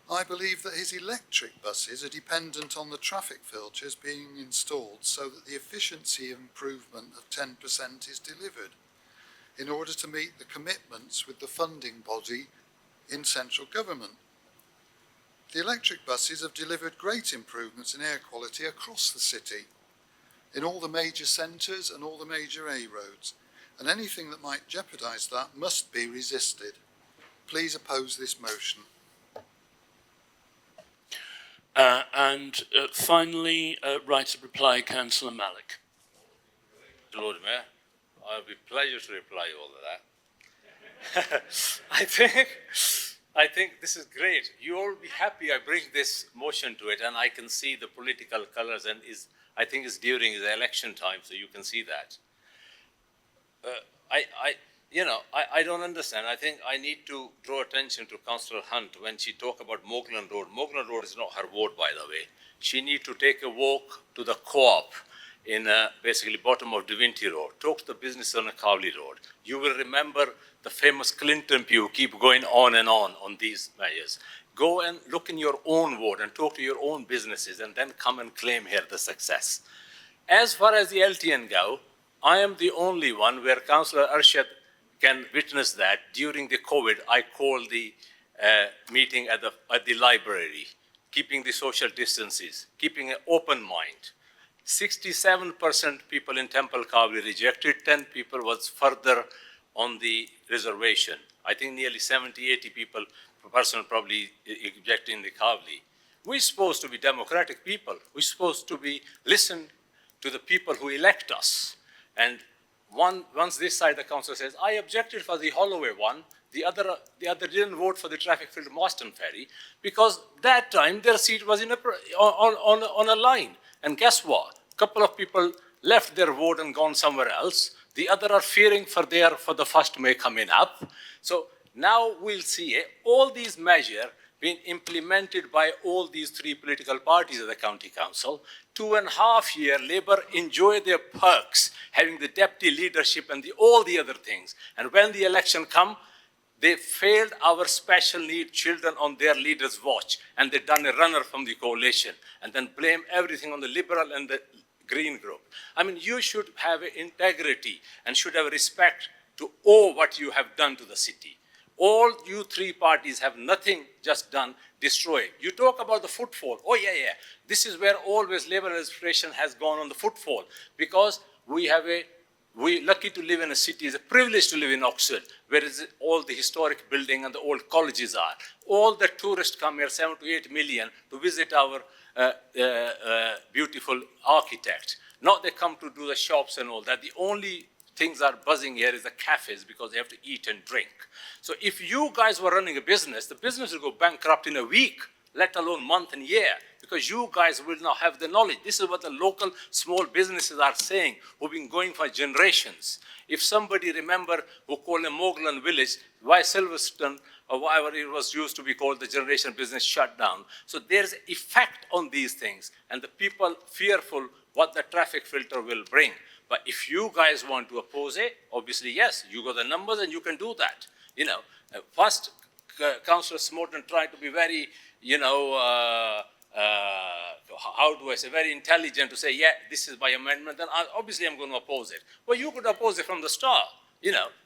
I believe that his electric buses are dependent on the traffic filters being installed so that the efficiency improvement of 10% is delivered in order to meet the commitments with the funding body in central government. The electric buses have delivered great improvements in air quality across the city, in all the major centres and all the major A roads, and anything that might jeopardise that must be resisted. Please oppose this motion. Finally, right of reply, Councillor Malik. Lord Mayor, I'll be pleased to reply all of that. I think this is great. You all be happy I bring this motion to it, and I can see the political colours, and I think it's during the election time, so you can see that. I don't understand. I think I need to draw attention to Councillor Hunt when she talk about Moglan Road. Moglan Road is not her ward, by the way. She need to take a walk to the co-op in basically bottom of Divinity Road. Talk to the business on Cowley Road. You will remember the famous Clinton pew, keep going on and on these measures. Go and look in your own ward and talk to your own businesses and then come and claim here the success. As far as the LTN go, I am the only one where Councillor Arshad can witness that. During the COVID, I called the meeting at the library, keeping the social distances, keeping an open mind. 67% people in Temple Cowley rejected, 10 people was further on the reservation. I think nearly 70, 80 people per person probably ejecting the Kavli. We're supposed to be democratic people. We're supposed to be listen to the people who elect us. And once this side of the council says, I objected for the Holloway one, the other didn't vote for the traffic filter Marston Ferry because that time their seat was in on a line. And guess what? A couple of people left their vote and gone somewhere else. The other are fearing for the 1st May coming up. So now we'll see all these measures being implemented by all these 3 political parties of the county council. 2.5 years, Labour enjoy their perks, having the deputy leadership and all the other things. And when the election come, they failed our special need children on their leaders' watch, and they done a runner from the coalition, and then blame everything on the Liberal and the Green group. I mean, you should have integrity and should have respect to all what you have done to the city. All you 3 parties have nothing just done, destroy. You talk about the footfall. Oh, yeah. This is where always Labour administration has gone on the footfall because we're lucky to live in a city, it's a privilege to live in Oxford, where all the historic building and the old colleges are. All the tourists come here, 7 to 8 million, to visit our beautiful architect. Not they come to do the shops and all that. The only things are buzzing here is the cafes because they have to eat and drink. So if you guys were running a business, the business will go bankrupt in a week, let alone month and year, because you guys will not have the knowledge. This is what the local small businesses are saying, who've been going for generations. If somebody remember who called a Moglan village, why Silverstone or whatever it was used to be called, the generation business shut down. So there's effect on these things, and the people fearful what the traffic filter will bring. But if you guys want to oppose it, obviously, yes, you got the numbers and you can do that. You know, first, Councillor Smorton tried to be very, how do I say, very intelligent to say, yeah, this is my amendment, and obviously I'm going to oppose it. Well, you could oppose it from the start.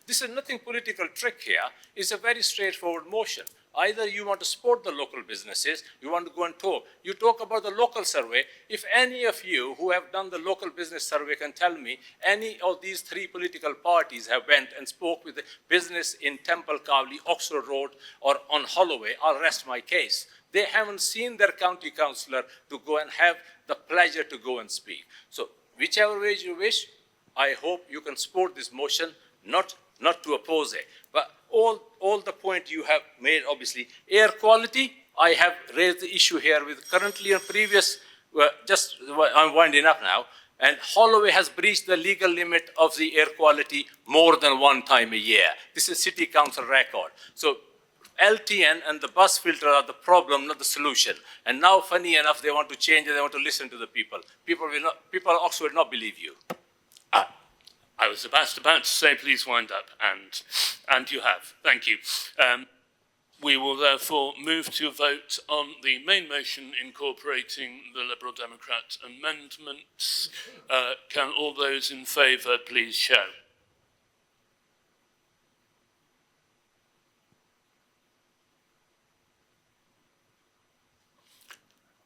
This is nothing political trick here. It's a very straightforward motion. Either you want to support the local businesses, you want to go and talk. You talk about the local survey. If any of you who have done the local business survey can tell me any of these 3 political parties have went and spoke with the business in Temple Cowley, Oxford Road, or on Holloway, I'll rest my case. They haven't seen their county councillor to go and have the pleasure to go and speak. So whichever way you wish, I hope you can support this motion, not to oppose it. But all the point you have made, obviously, air quality, I have raised the issue here with currently and previous, I'm winding up now, and Holloway has breached the legal limit of the air quality more than 1 time a year. This is City Council record. So LTN and the bus filter are the problem, not the solution. And now, funny enough, they want to change it, they want to listen to the people. People of Oxford will not believe you. I was about to say, please wind up, and you have. Thank you. We will therefore move to a vote on the main motion incorporating the Liberal Democrat amendments. Can all those in favour please show?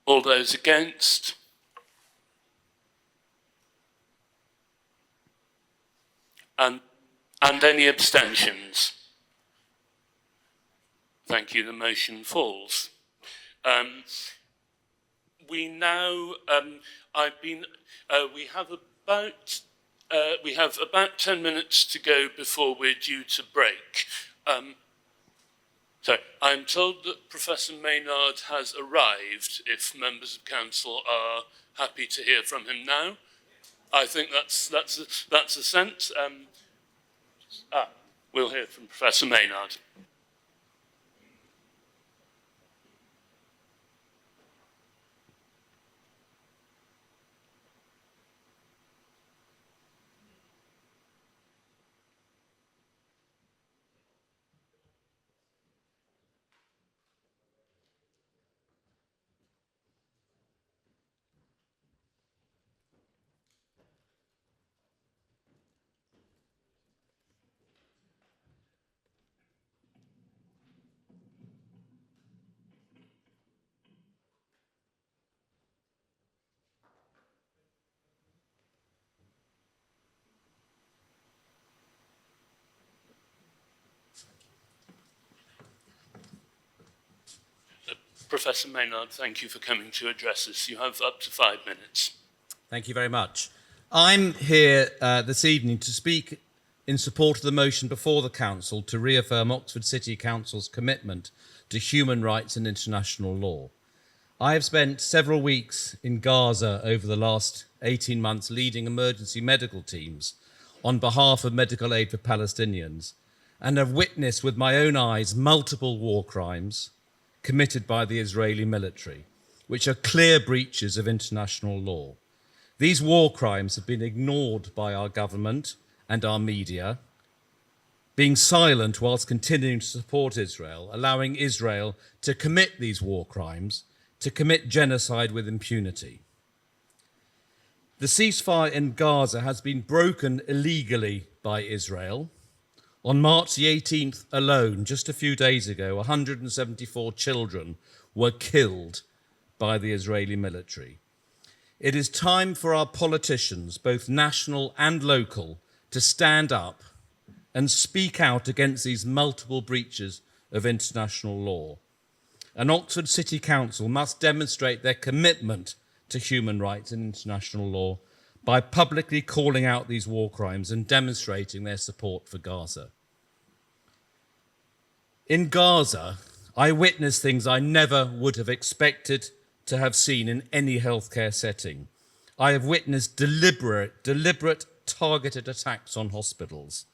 All those against? And any abstentions? Thank you, the motion falls. We now, we have about 10 minutes to go before we're due to break. So I'm told that Professor Maynard has arrived, if members of council are happy to hear from him now. I think that's a sense. We'll hear from Professor Maynard. Professor Maynard, thank you for coming to address us. You have up to 5 minutes. Thank you very much. I'm here this evening to speak in support of the motion before the Council to reaffirm Oxford City Council's commitment to human rights and international law. I have spent several weeks in Gaza over the last 18 months leading emergency medical teams on behalf of medical aid for Palestinians, and have witnessed with my own eyes multiple war crimes committed by the Israeli military, which are clear breaches of international law. These war crimes have been ignored by our government and our media, being silent whilst continuing to support Israel, allowing Israel to commit these war crimes, to commit genocide with impunity. The ceasefire in Gaza has been broken illegally by Israel. On March the 18th alone, just a few days ago, 174 children were killed by the Israeli military. It is time for our politicians, both national and local, to stand up and speak out against these multiple breaches of international law. And Oxford City Council must demonstrate their commitment to human rights and international law by publicly calling out these war crimes and demonstrating their support for Gaza. In Gaza, I witnessed things I never would have expected to have seen in any healthcare setting. I have witnessed deliberate targeted attacks on hospitals,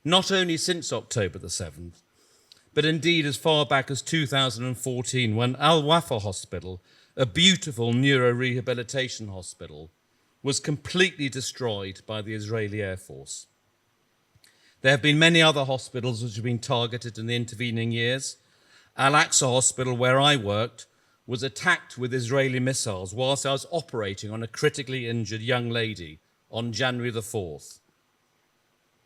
not only since October the 7th, but indeed as far back as 2014, when Al Wafa Hospital, a beautiful neuro-rehabilitation hospital, was completely destroyed by the Israeli Air Force. There have been many other hospitals which have been targeted in the intervening years. Al-Aqsa Hospital, where I worked, was attacked with Israeli missiles whilst I was operating on a critically injured young lady on January the 4th.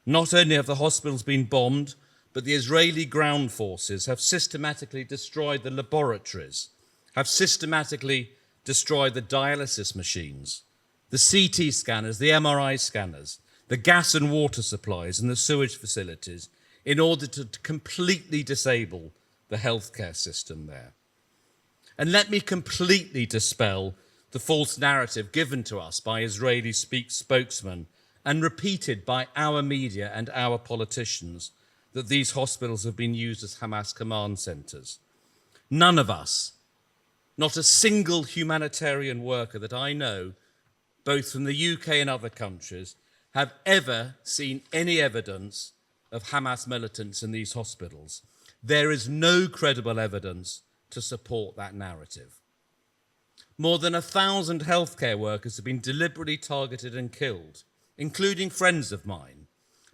Not only have the hospitals been bombed, but the Israeli ground forces have systematically destroyed the laboratories, have systematically destroyed the dialysis machines, the CT scanners, the MRI scanners, the gas and water supplies and the sewage facilities in order to completely disable the healthcare system there. And let me completely dispel the false narrative given to us by Israeli spokesmen and repeated by our media and our politicians that these hospitals have been used as Hamas command centres. None of us, not a single humanitarian worker that I know, both from the UK and other countries, have ever seen any evidence of Hamas militants in these hospitals. There is no credible evidence to support that narrative. More than 1,000 healthcare workers have been deliberately targeted and killed, including friends of mine,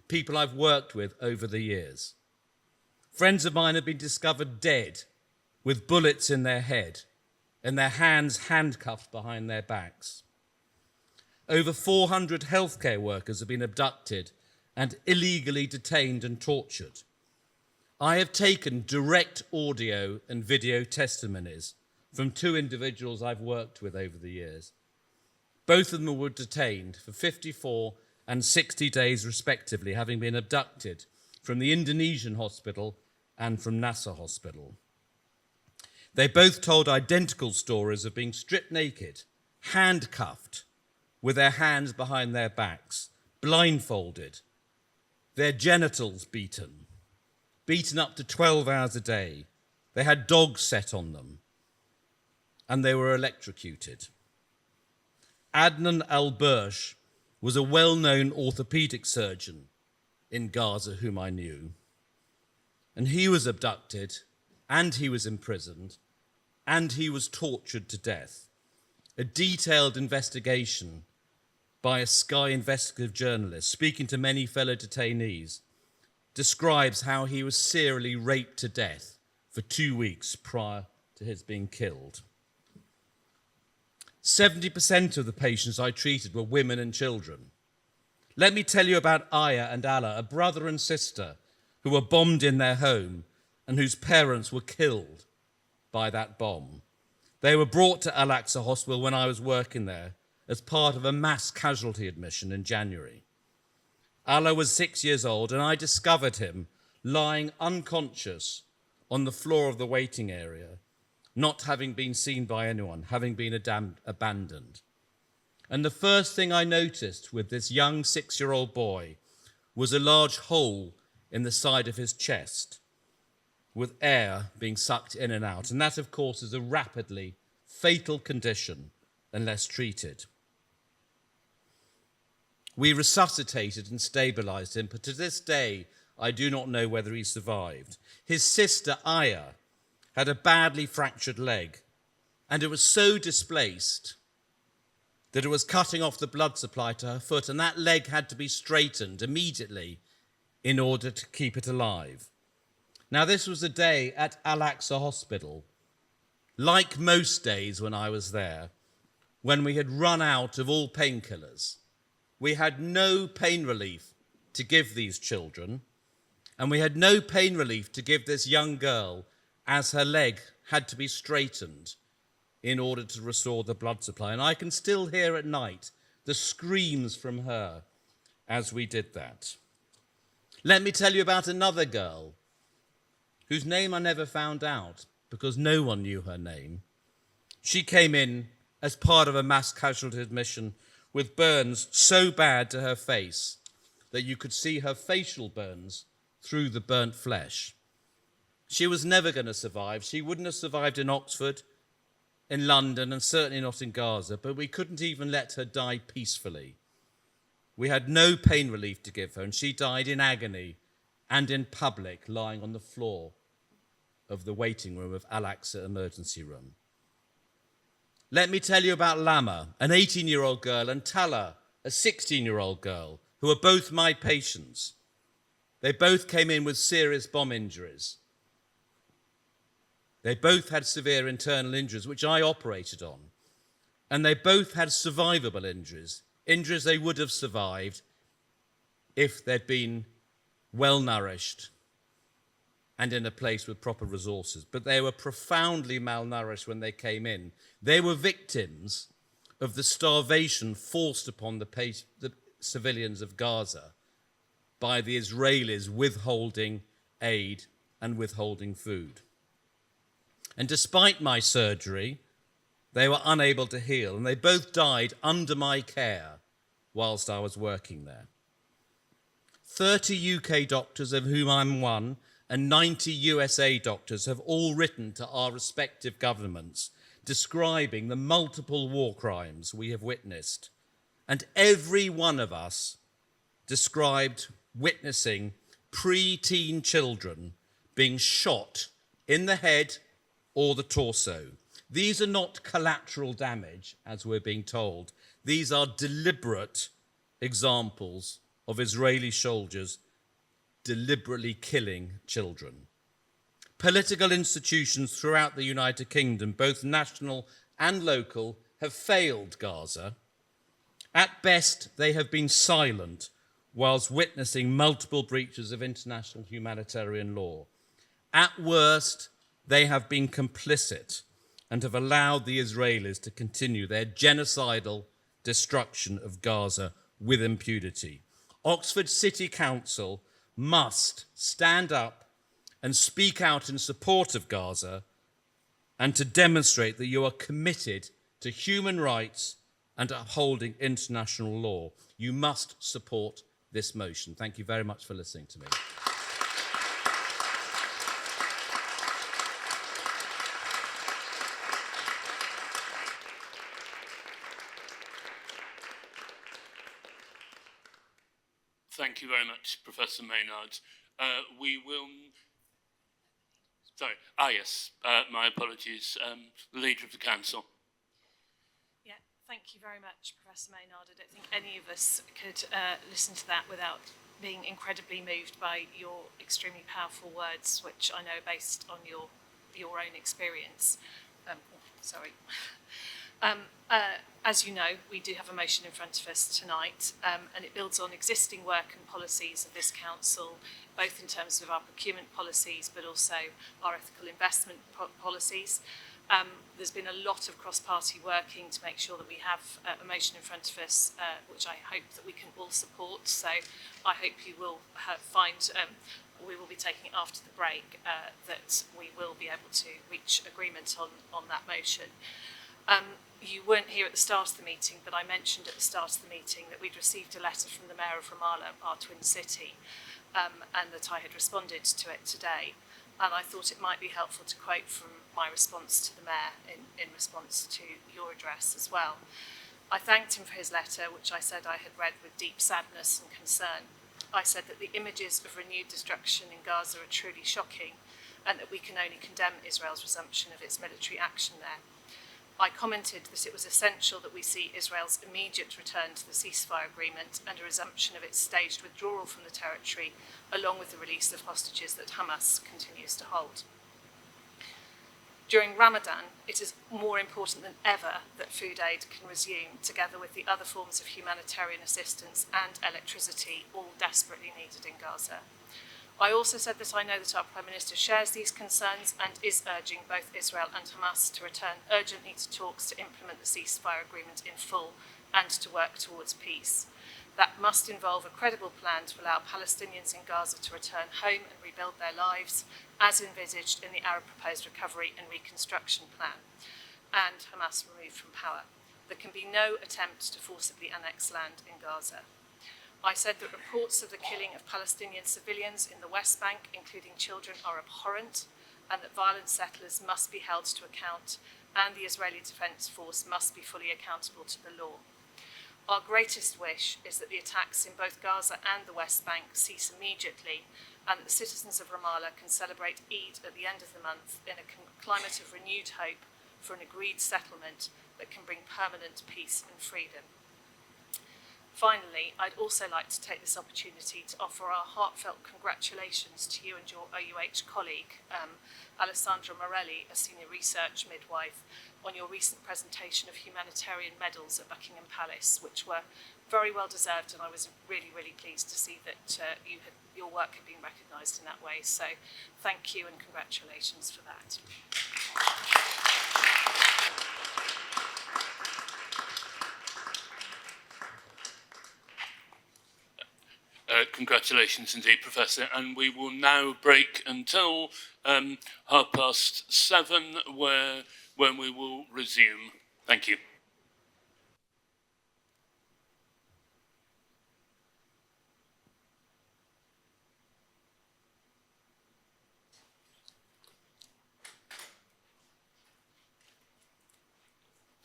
people I've worked with over the years. Friends of mine have been discovered dead with bullets in their head and their hands handcuffed behind their backs. Over 400 healthcare workers have been abducted and illegally detained and tortured. I have taken direct audio and video testimonies from 2 individuals I've worked with over the years. Both of them were detained for 54 and 60 days respectively, having been abducted from the Indonesian hospital and from Nasser Hospital. They both told identical stories of being stripped naked, handcuffed, with their hands behind their backs, blindfolded, their genitals beaten up to 12 hours a day. They had dogs set on them, and they were electrocuted. Adnan al-Bursh was a well-known orthopedic surgeon in Gaza whom I knew, and he was abducted, and he was imprisoned, and he was tortured to death. A detailed investigation by a Sky investigative journalist, speaking to many fellow detainees, describes how he was serially raped to death for 2 weeks prior to his being killed. 70% of the patients I treated were women and children. Let me tell you about Aya and Allah, a brother and sister who were bombed in their home and whose parents were killed by that bomb. They were brought to Al-Aqsa Hospital when I was working there as part of a mass casualty admission in January. Allah was 6 years old, and I discovered him lying unconscious on the floor of the waiting area, not having been seen by anyone, having been abandoned. And the first thing I noticed with this young 6-year-old boy was a large hole in the side of his chest, with air being sucked in and out. And that, of course, is a rapidly fatal condition unless treated. We resuscitated and stabilized him, but to this day, I do not know whether he survived. His sister, Aya, had a badly fractured leg, and it was so displaced that it was cutting off the blood supply to her foot, and that leg had to be straightened immediately in order to keep it alive. Now, this was a day at Al-Aqsa Hospital, like most days when I was there, when we had run out of all painkillers. We had no pain relief to give these children, and we had no pain relief to give this young girl as her leg had to be straightened in order to restore the blood supply. And I can still hear at night the screams from her as we did that. Let me tell you about another girl whose name I never found out because no one knew her name. She came in as part of a mass casualty admission with burns so bad to her face that you could see her facial burns through the burnt flesh. She was never going to survive. She wouldn't have survived in Oxford, in London, and certainly not in Gaza, but we couldn't even let her die peacefully. We had no pain relief to give her, and she died in agony and in public, lying on the floor of the waiting room of Al-Aqsa emergency room. Let me tell you about Lama, an 18-year-old girl, and Tala, a 16-year-old girl, who are both my patients. They both came in with serious bomb injuries. They both had severe internal injuries, which I operated on. And they both had survivable injuries, injuries they would have survived if they'd been well-nourished and in a place with proper resources. But they were profoundly malnourished when they came in. They were victims of the starvation forced upon the civilians of Gaza by the Israelis withholding aid and withholding food. And despite my surgery, they were unable to heal, and they both died under my care whilst I was working there. 30 UK doctors, of whom I'm one, and 90 USA doctors have all written to our respective governments describing the multiple war crimes we have witnessed. And every one of us described witnessing pre-teen children being shot in the head or the torso. These are not collateral damage, as we're being told. These are deliberate examples of Israeli soldiers deliberately killing children. Political institutions throughout the United Kingdom, both national and local, have failed Gaza. At best, they have been silent whilst witnessing multiple breaches of international humanitarian law. At worst, they have been complicit and have allowed the Israelis to continue their genocidal destruction of Gaza with impunity. Oxford City Council must stand up and speak out in support of Gaza and to demonstrate that you are committed to human rights and upholding international law. You must support this motion. Thank you very much for listening to me. Thank you very much, Professor Maynard. Yes, my apologies, the Leader of the Council. Yeah, thank you very much, Professor Maynard. I don't think any of us could listen to that without being incredibly moved by your extremely powerful words, which I know are based on your own experience. As you know, we do have a motion in front of us tonight, and it builds on existing work and policies of this council, both in terms of our procurement policies, but also our ethical investment policies. There's been a lot of cross-party working to make sure that we have a motion in front of us, which I hope that we can all support. So I hope you will find, we will be taking after the break, that we will be able to reach agreement on that motion. You weren't here at the start of the meeting, but I mentioned at the start of the meeting that we'd received a letter from the Mayor of Ramallah, our twin city, and that I had responded to it today. And I thought it might be helpful to quote from my response to the Mayor in response to your address as well. I thanked him for his letter, which I said I had read with deep sadness and concern. I said that the images of renewed destruction in Gaza are truly shocking, and that we can only condemn Israel's resumption of its military action there. I commented that it was essential that we see Israel's immediate return to the ceasefire agreement and a resumption of its staged withdrawal from the territory, along with the release of hostages that Hamas continues to hold. During Ramadan, it is more important than ever that food aid can resume, together with the other forms of humanitarian assistance and electricity, all desperately needed in Gaza. I also said that I know that our Prime Minister shares these concerns and is urging both Israel and Hamas to return urgently to talks to implement the ceasefire agreement in full and to work towards peace. That must involve a credible plan to allow Palestinians in Gaza to return home and rebuild their lives, as envisaged in the Arab Proposed Recovery and Reconstruction Plan, and Hamas removed from power. There can be no attempt to forcibly annex land in Gaza. I said that reports of the killing of Palestinian civilians in the West Bank, including children, are abhorrent, and that violent settlers must be held to account, and the Israeli Defence Force must be fully accountable to the law. Our greatest wish is that the attacks in both Gaza and the West Bank cease immediately, and that the citizens of Ramallah can celebrate Eid at the end of the month in a climate of renewed hope for an agreed settlement that can bring permanent peace and freedom. Finally, I'd also like to take this opportunity to offer our heartfelt congratulations to you and your OUH colleague, Alessandra Morelli, a senior research midwife, on your recent presentation of humanitarian medals at Buckingham Palace, which were very well deserved, and I was really, really pleased to see that your work had been recognised in that way. So thank you and congratulations for that. Congratulations indeed, Professor. And we will now break until 7:30, when we will resume. Thank you.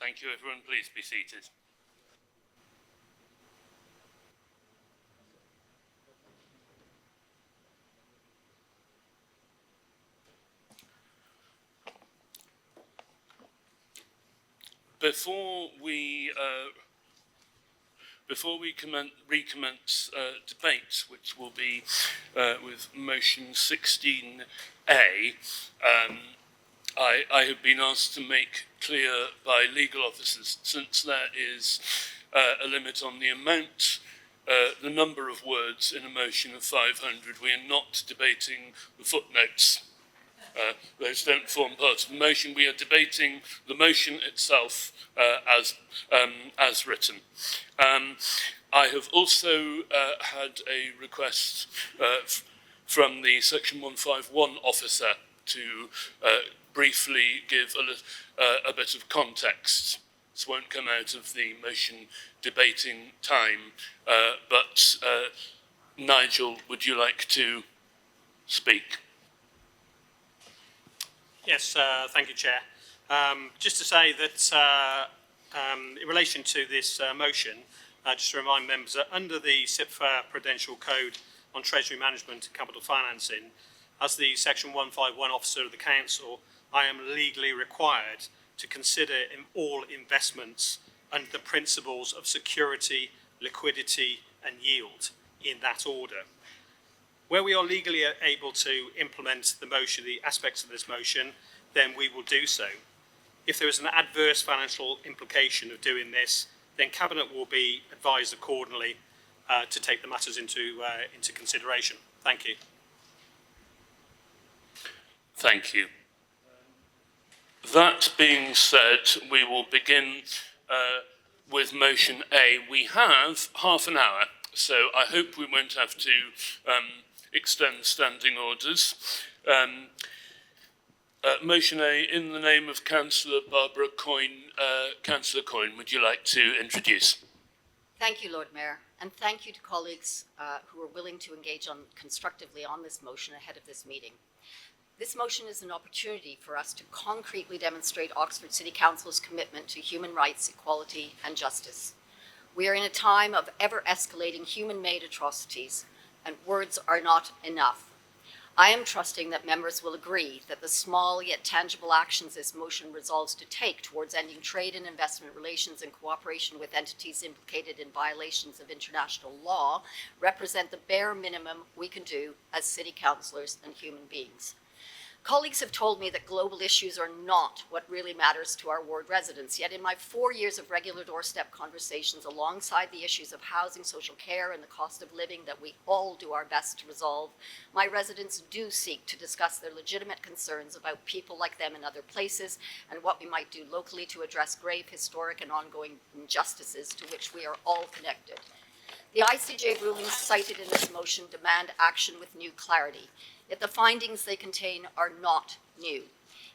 Thank you, everyone. Please be seated. Before we recommence debate, which will be with motion 16A, I have been asked to make clear by legal officers, since there is a limit on the amount, the number of words in a motion of 500, we are not debating the footnotes. Those don't form part of the motion. We are debating the motion itself as written. I have also had a request from the Section 151 officer to briefly give a bit of context. This won't come out of the motion debating time, but Nigel, would you like to speak? Yes, thank you, Chair. Just to say that in relation to this motion, just to remind members that under the CIPFA Prudential Code on Treasury Management and Capital Financing, as the Section 151 Officer of the Council, I am legally required to consider in all investments under the principles of security, liquidity and yield in that order. Where we are legally able to implement the motion, the aspects of this motion, then we will do so. If there is an adverse financial implication of doing this, then Cabinet will be advised accordingly to take the matters into consideration. Thank you. Thank you. That being said, we will begin with motion A. We have half an hour, so I hope we won't have to extend standing orders. Motion A, in the name of Councillor Barbara Coyne. Councillor Coyne, would you like to introduce? Thank you, Lord Mayor, and thank you to colleagues who are willing to engage constructively on this motion ahead of this meeting. This motion is an opportunity for us to concretely demonstrate Oxford City Council's commitment to human rights, equality, and justice. We are in a time of ever-escalating human-made atrocities, and words are not enough. I am trusting that members will agree that the small yet tangible actions this motion resolves to take towards ending trade and investment relations in cooperation with entities implicated in violations of international law represent the bare minimum we can do as city councillors and human beings. Colleagues have told me that global issues are not what really matters to our ward residents, yet in my 4 years of regular doorstep conversations alongside the issues of housing, social care, and the cost of living that we all do our best to resolve, my residents do seek to discuss their legitimate concerns about people like them in other places and what we might do locally to address grave historic and ongoing injustices to which we are all connected. The ICJ rulings cited in this motion demand action with new clarity, yet the findings they contain are not new.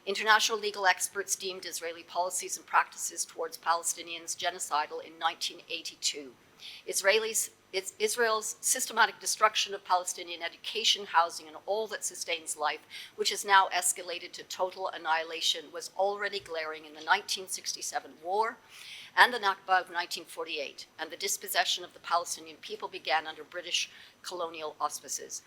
International legal experts deemed Israeli policies and practices towards Palestinians genocidal in 1982. Israel's systematic destruction of Palestinian education, housing, and all that sustains life, which has now escalated to total annihilation, was already glaring in the 1967 war and the Nakba of 1948, and the dispossession of the Palestinian people began under British colonial auspices.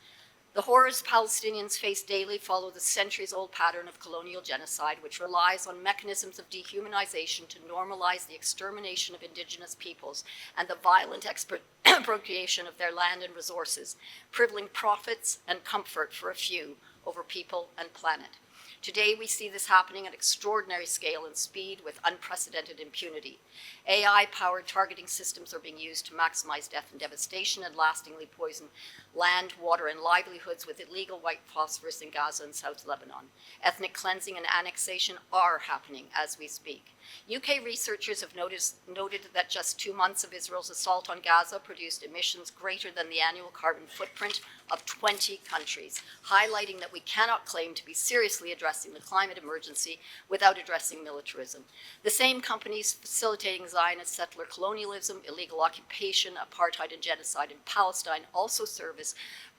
The horrors Palestinians face daily follow the centuries-old pattern of colonial genocide, which relies on mechanisms of dehumanization to normalize the extermination of indigenous peoples and the violent expropriation of their land and resources, privileging profits and comfort for a few over people and planet. Today, we see this happening at extraordinary scale and speed with unprecedented impunity. AI-powered targeting systems are being used to maximize death and devastation and lastingly poison land, water, and livelihoods with illegal white phosphorus in Gaza and South Lebanon. Ethnic cleansing and annexation are happening as we speak. UK researchers have noted that just 2 months of Israel's assault on Gaza produced emissions greater than the annual carbon footprint of 20 countries, highlighting that we cannot claim to be seriously addressing the climate emergency without addressing militarism. The same companies facilitating Zionist settler colonialism, illegal occupation, apartheid, and genocide in Palestine also serve as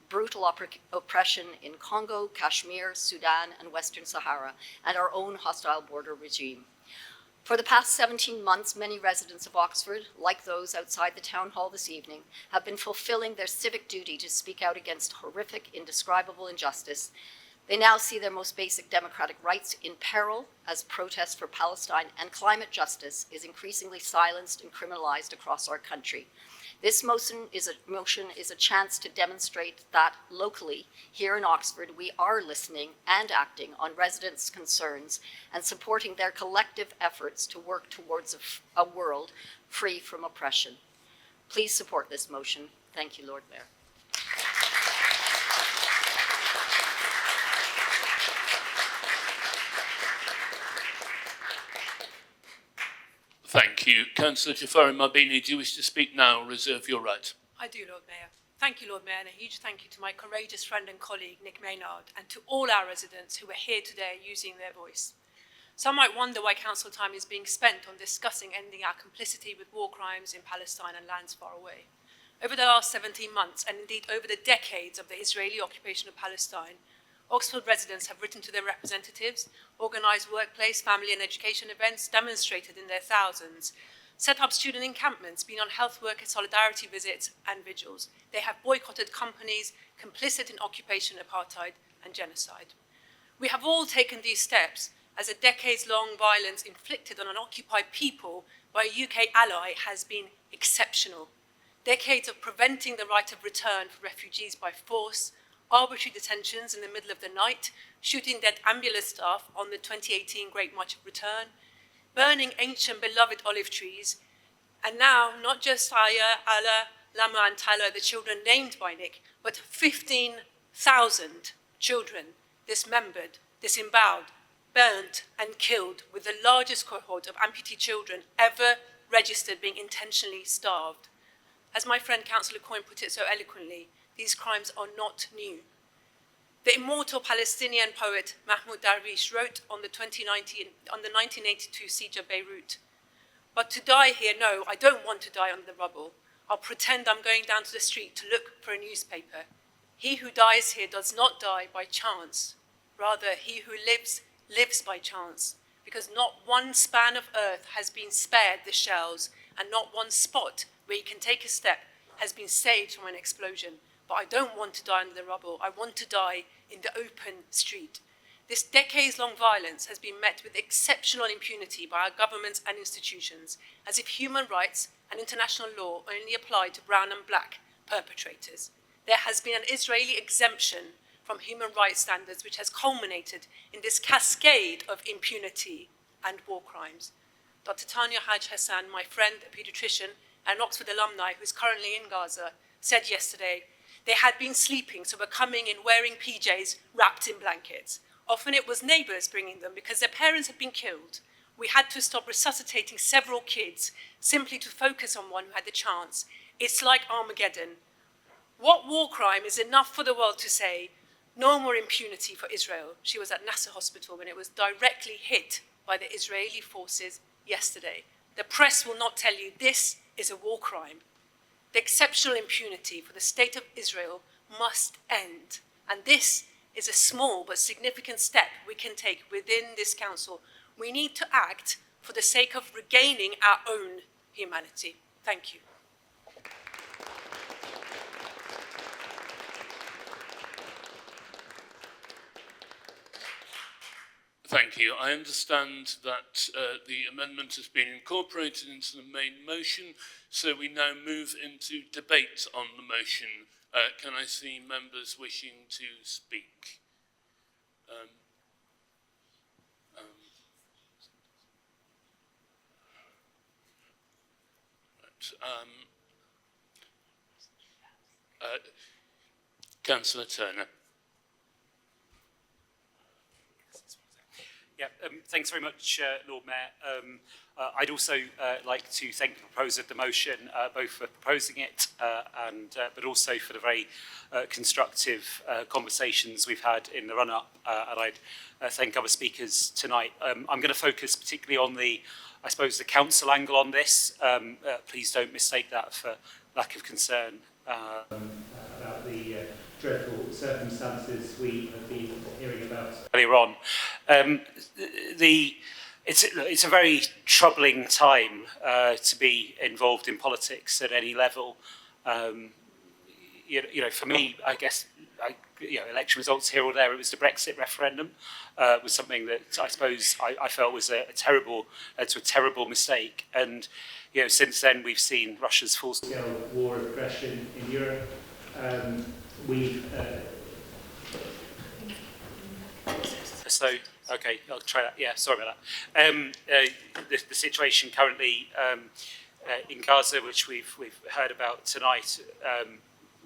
brutal oppression in Congo, Kashmir, Sudan, and Western Sahara, and our own hostile border regime. For the past 17 months, many residents of Oxford, like those outside the town hall this evening, have been fulfilling their civic duty to speak out against horrific, indescribable injustice. They now see their most basic democratic rights in peril as protest for Palestine and climate justice is increasingly silenced and criminalized across our country. This motion is a chance to demonstrate that locally, here in Oxford, we are listening and acting on residents' concerns and supporting their collective efforts to work towards a world free from oppression. Please support this motion. Thank you, Lord Mayor. Thank you. Councillor Jafari Mabini, do you wish to speak now or reserve your right? I do, Lord Mayor. Thank you, Lord Mayor, and a huge thank you to my courageous friend and colleague, Nick Maynard, and to all our residents who are here today using their voice. Some might wonder why council time is being spent on discussing ending our complicity with war crimes in Palestine and lands far away. Over the last 17 months, and indeed over the decades of the Israeli occupation of Palestine, Oxford residents have written to their representatives, organised workplace, family and education events, demonstrated in their thousands, set up student encampments, been on health worker solidarity visits and vigils. They have boycotted companies complicit in occupation, apartheid and genocide. We have all taken these steps as a decades-long violence inflicted on an occupied people by a UK ally has been exceptional. Decades of preventing the right of return for refugees by force, arbitrary detentions in the middle of the night, shooting dead ambulance staff on the 2018 Great March of Return, burning ancient beloved olive trees, and now not just Aya, Ala, Lama and Tala, the children named by Nick, but 15,000 children dismembered, disemboweled, burnt and killed with the largest cohort of amputee children ever registered being intentionally starved. As my friend Councillor Coyne put it so eloquently, these crimes are not new. The immortal Palestinian poet Mahmoud Darwish wrote on the 1982 siege of Beirut, "But to die here, no, I don't want to die on the rubble. I'll pretend I'm going down to the street to look for a newspaper. He who dies here does not die by chance. Rather, he who lives, lives by chance, because not one span of earth has been spared the shells, and not one spot where you can take a step has been saved from an explosion. But I don't want to die under the rubble. I want to die in the open street." This decades-long violence has been met with exceptional impunity by our governments and institutions, as if human rights and international law only apply to brown and black perpetrators. There has been an Israeli exemption from human rights standards, which has culminated in this cascade of impunity and war crimes. Dr. Tanya Haj Hassan, my friend, a paediatrician, and an Oxford alumni who is currently in Gaza, said yesterday, they had been sleeping, so were coming in wearing PJs wrapped in blankets. Often it was neighbours bringing them because their parents had been killed. We had to stop resuscitating several kids simply to focus on one who had the chance. It's like Armageddon. What war crime is enough for the world to say, no more impunity for Israel? She was at Nasser Hospital when it was directly hit by the Israeli forces yesterday. The press will not tell you this is a war crime. The exceptional impunity for the state of Israel must end. And this is a small but significant step we can take within this council. We need to act for the sake of regaining our own humanity. Thank you. Thank you. I understand that the amendment has been incorporated into the main motion, so we now move into debate on the motion. Can I see members wishing to speak? Councillor Turner. Yeah, thanks very much, Lord Mayor. I'd also like to thank the proposer of the motion, both for proposing it but also for the very constructive conversations we've had in the run-up. And I'd thank other speakers tonight. I'm going to focus particularly on the council angle on this. Please don't mistake that for lack of concern about the dreadful circumstances we have been hearing about earlier on. It's a very troubling time to be involved in politics at any level. For me, I guess, election results here or there, it was the Brexit referendum, was something that I suppose I felt was a terrible mistake. And since then we've seen Russia's full-scale war of aggression in Europe. Okay, I'll try that. Yeah, sorry about that. The situation currently in Gaza, which we've heard about tonight,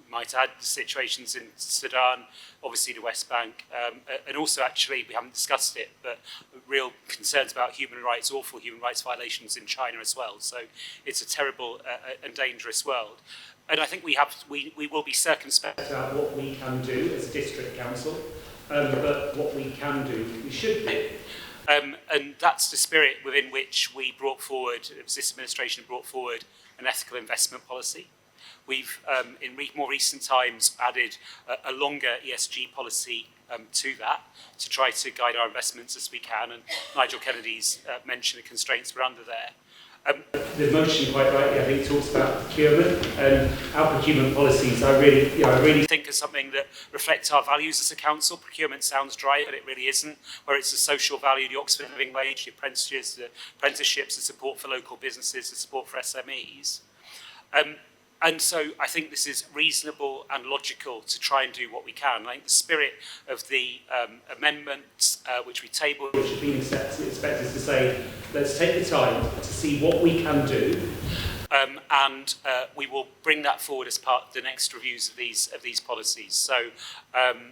might add situations in Sudan, obviously the West Bank, and also actually, we haven't discussed it, but real concerns about human rights, awful human rights violations in China as well. So it's a terrible and dangerous world. And I think we will be circumspect about what we can do as a district council, but what we can do, we should do. And that's the spirit within which we brought forward, this administration brought forward an ethical investment policy. We've, in more recent times, added a longer ESG policy to that to try to guide our investments as we can. And Nigel Kennedy's mentioned the constraints we're under there. The motion, quite rightly, I think, talks about procurement, and our procurement policies, I really think are something that reflects our values as a council. Procurement sounds dry, but it really isn't. Where it's a social value, the Oxford Living Wage, the apprenticeships, the support for local businesses, the support for SMEs. And so I think this is reasonable and logical to try and do what we can. I think the spirit of the amendments which we tabled, which have been accepted, expect us to say, let's take the time to see what we can do and and we will bring that forward as part of the next reviews of these policies. So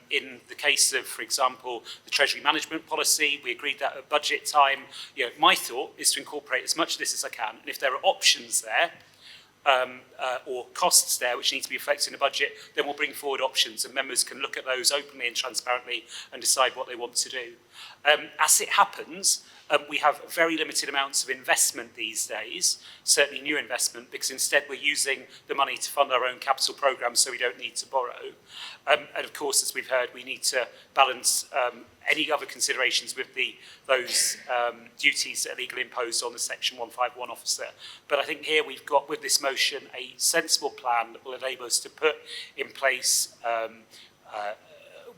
in the case of, for example, the Treasury Management Policy, we agreed that at budget time. My thought is to incorporate as much of this as I can, and if there are options there, or costs there which need to be reflected in the budget, then we'll bring forward options and members can look at those openly and transparently and decide what they want to do. As it happens, we have very limited amounts of investment these days, certainly new investment, because instead we're using the money to fund our own capital programmes so we don't need to borrow. And of course, as we've heard, we need to balance any other considerations with those duties that are legally imposed on the Section 151 officer. But I think here we've got, with this motion, a sensible plan that will enable us to put in place,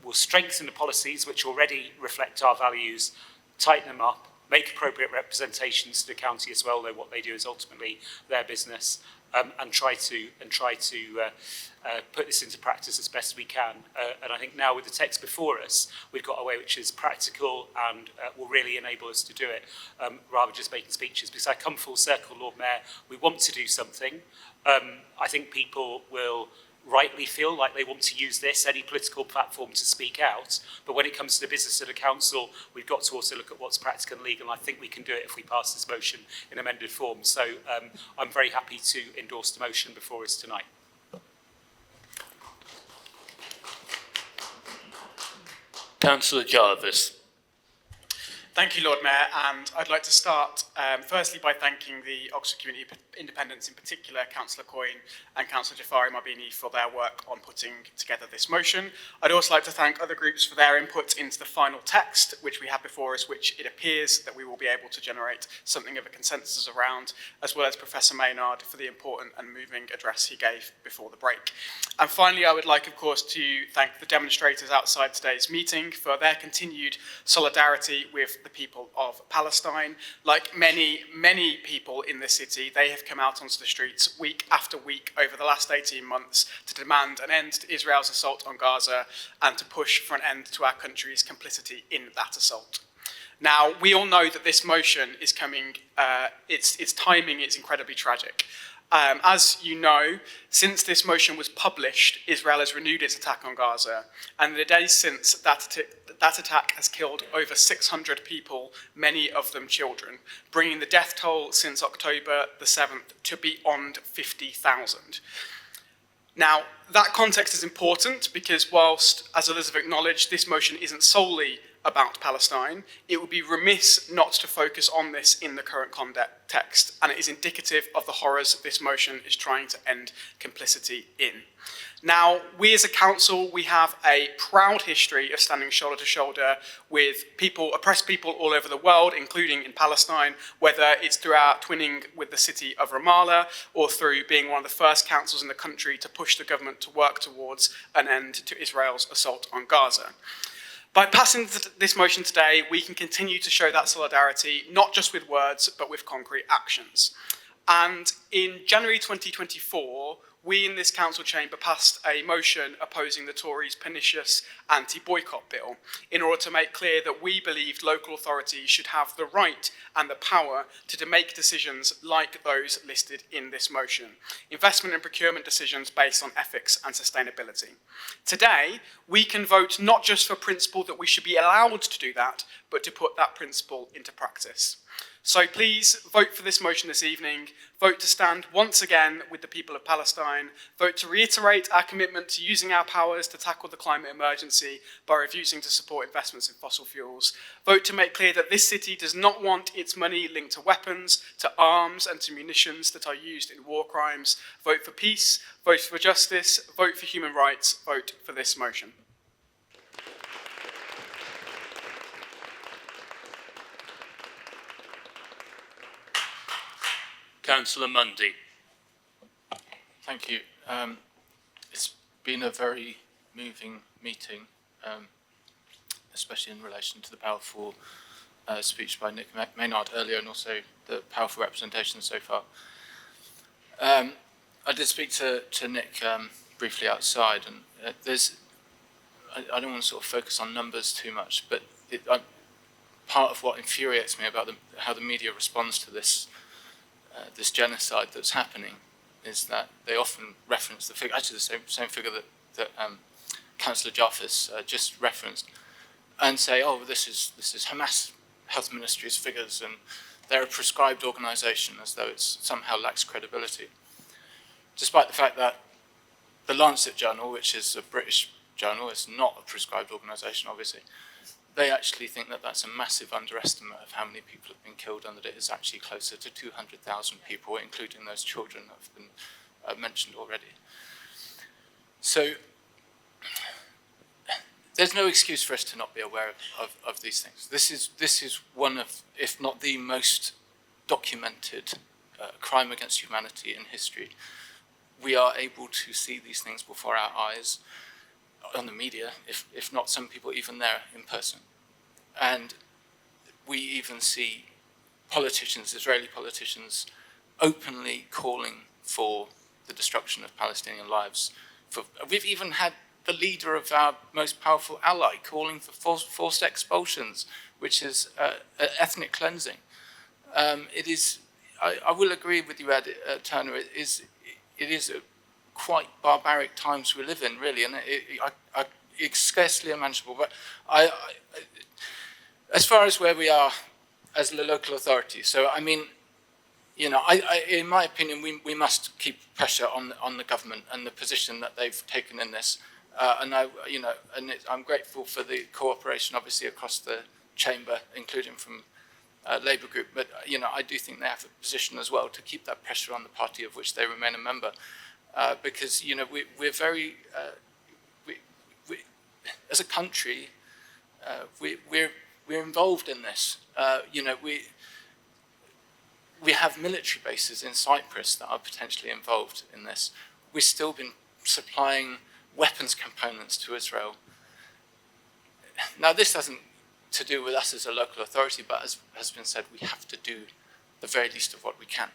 will strengthen the policies which already reflect our values, tighten them up, make appropriate representations to the county as well, though what they do is ultimately their business, and try to put this into practice as best we can. And I think now with the text before us, we've got a way which is practical and will really enable us to do it, rather than just making speeches. Because I come full circle, Lord Mayor, we want to do something. I think people will rightly feel like they want to use this, any political platform, to speak out. But when it comes to the business of the council, we've got to also look at what's practical and legal. And I think we can do it if we pass this motion in amended form. So I'm very happy to endorse the motion before us tonight. Councillor Jarvis. Thank you, Lord Mayor, and I'd like to start firstly by thanking the Oxford Community Independents, in particular Councillor Coyne and Councillor Jafari Mabini, for their work on putting together this motion. I'd also like to thank other groups for their input into the final text, which we have before us, which it appears that we will be able to generate something of a consensus around, as well as Professor Maynard for the important and moving address he gave before the break. And finally, I would like, of course, to thank the demonstrators outside today's meeting for their continued solidarity with the people of Palestine. Like many, many people in the city, they have come out onto the streets week after week over the last 18 months to demand an end to Israel's assault on Gaza and to push for an end to our country's complicity in that assault. Now, we all know that this motion is coming, its timing is incredibly tragic. As you know, since this motion was published, Israel has renewed its attack on Gaza, and the days since that attack has killed over 600 people, many of them children, bringing the death toll since October the 7th to beyond 50,000. Now, that context is important because whilst, as others have acknowledged, this motion isn't solely about Palestine, it would be remiss not to focus on this in the current context, and it is indicative of the horrors this motion is trying to end complicity in. Now, we as a council, we have a proud history of standing shoulder to shoulder with people, oppressed people all over the world, including in Palestine, whether it's through our twinning with the city of Ramallah or through being one of the first councils in the country to push the government to work towards an end to Israel's assault on Gaza. By passing this motion today, we can continue to show that solidarity, not just with words, but with concrete actions. And in January 2024, we in this council chamber passed a motion opposing the Tories' pernicious anti-boycott bill in order to make clear that we believed local authorities should have the right and the power to make decisions like those listed in this motion, investment and procurement decisions based on ethics and sustainability. Today, we can vote not just for principle that we should be allowed to do that, but to put that principle into practice. So please vote for this motion this evening, vote to stand once again with the people of Palestine, vote to reiterate our commitment to using our powers to tackle the climate emergency by refusing to support investments in fossil fuels, vote to make clear that this city does not want its money linked to weapons, to arms and to munitions that are used in war crimes, vote for peace, vote for justice, vote for human rights, vote for this motion. Councillor Mundy. Thank you. It's been a very moving meeting, especially in relation to the powerful speech by Nick Maynard earlier and also the powerful representation so far. I did speak to Nick briefly outside, and I don't want to sort of focus on numbers too much, but part of what infuriates me about how the media responds to this genocide that's happening is that they often reference the figure, actually the same figure that Councillor Jarvis just referenced, and say, oh, this is Hamas Health Ministry's figures, and they're a prescribed organisation, as though it somehow lacks credibility. Despite the fact that the Lancet Journal, which is a British journal, is not a prescribed organisation, obviously, they actually think that that's a massive underestimate of how many people have been killed, and that it is actually closer to 200,000 people, including those children that have been mentioned already. So there's no excuse for us to not be aware of these things. This is one of, if not the most documented crime against humanity in history. We are able to see these things before our eyes on the media, if not some people even there in person. And we even see politicians, Israeli politicians, openly calling for the destruction of Palestinian lives. We've even had the leader of our most powerful ally calling for forced expulsions, which is ethnic cleansing. It is, I will agree with you, Turner, it is a quite barbaric times we live in, really, and it's scarcely unmanageable. But as far as where we are as the local authority, so I mean, you know, in my opinion, we must keep pressure on the government and the position that they've taken in this. And I'm grateful for the cooperation, obviously, across the chamber, including from Labour Group. But you know, I do think they have a position as well to keep that pressure on the party of which they remain a member, because you know we're very, as a country, we're involved in this. You know, we have military bases in Cyprus that are potentially involved in this. We've still been supplying weapons components to Israel. Now, this doesn't to do with us as a local authority, but as has been said, we have to do the very least of what we can.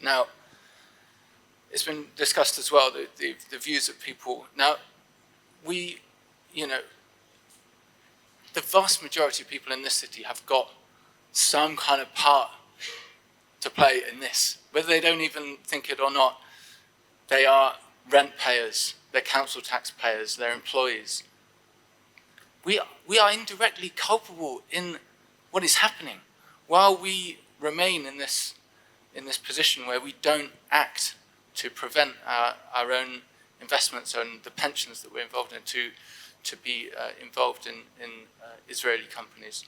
Now, it's been discussed as well, the views of people. Now, you know, the vast majority of people in this city have got some kind of part to play in this. Whether they don't even think it or not, they are rent payers, they're council tax payers, they're employees. We are indirectly culpable in what is happening. While we remain in this position where we don't act to prevent our own investments and the pensions that we're involved in to be involved in Israeli companies.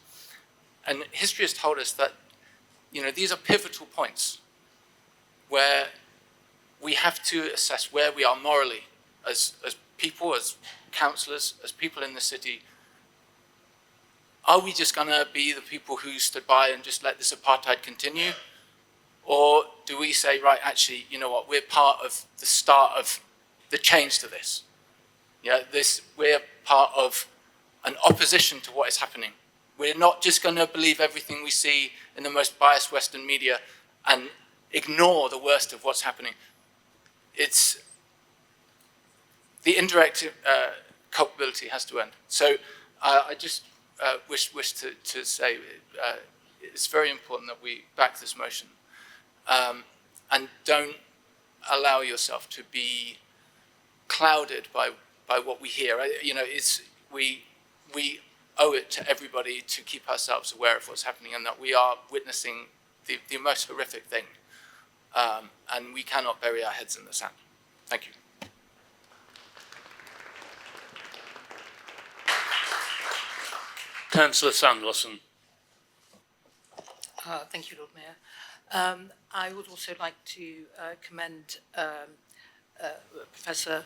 And history has told us that, you know, these are pivotal points where we have to assess where we are morally as people, as councillors, as people in the city. Are we just going to be the people who stood by and just let this apartheid continue? Or do we say, right, actually, you know what, we're part of the start of the change to this. Yeah, we're part of an opposition to what is happening. We're not just going to believe everything we see in the most biased Western media and ignore the worst of what's happening. It's the indirect culpability has to end. So I just wish to say it's very important that we back this motion and don't allow yourself to be clouded by what we hear. You know, we owe it to everybody to keep ourselves aware of what's happening, and that we are witnessing the most horrific thing, and we cannot bury our heads in the sand. Thank you. Councillor Sanderson. Thank you, Lord Mayor. I would also like to commend Professor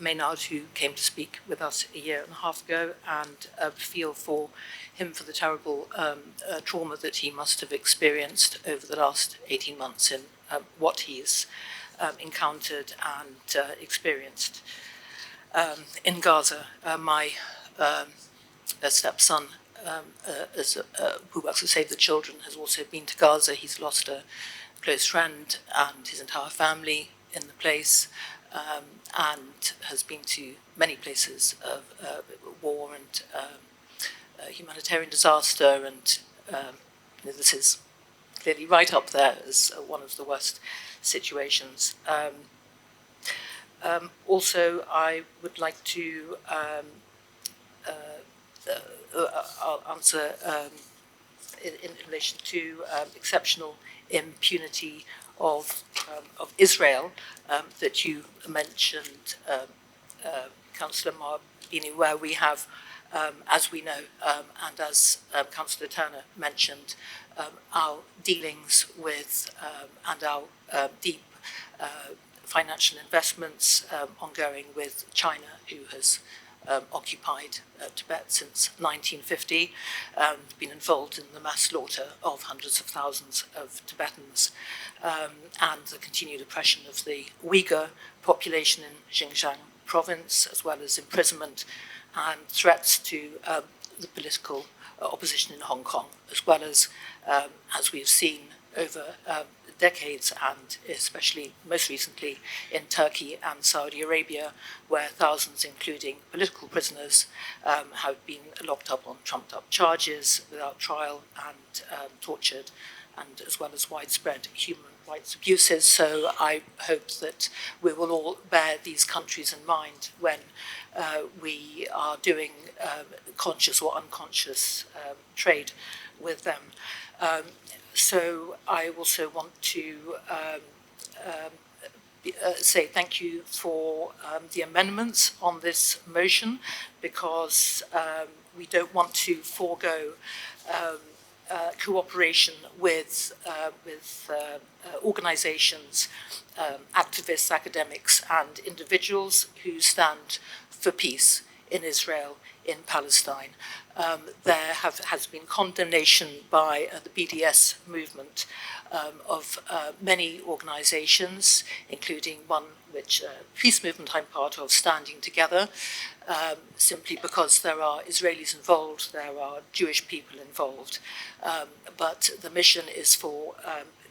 Maynard, who came to speak with us a year and a half ago, and feel for him for the terrible trauma that he must have experienced over the last 18 months in what he's encountered and experienced. In Gaza, my stepson, who works to Save the Children, has also been to Gaza. He's lost a close friend and his entire family in the place, and has been to many places of war and humanitarian disaster, and this is clearly right up there as one of the worst situations. Also, I would like to I'll answer in relation to exceptional impunity of Israel that you mentioned, Councillor Marbini, where we have, as we know, and as Councillor Turner mentioned, our dealings with and our deep financial investments ongoing with China, who has occupied Tibet since 1950, been involved in the mass slaughter of hundreds of thousands of Tibetans, and the continued oppression of the Uyghur population in Xinjiang province, as well as imprisonment and threats to the political opposition in Hong Kong, as well as we've seen over decades, and especially most recently in Turkey and Saudi Arabia, where thousands, including political prisoners, have been locked up on trumped-up charges without trial and tortured, and as well as widespread human rights abuses. So I hope that we will all bear these countries in mind when we are doing conscious or unconscious trade with them. So I also want to say thank you for the amendments on this motion, because we don't want to forego cooperation with organisations, activists, academics and individuals who stand for peace in Israel, in Palestine. There has been condemnation by the BDS movement of many organisations, including one which peace movement I'm part of, Standing Together, simply because there are Israelis involved, there are Jewish people involved, but the mission is for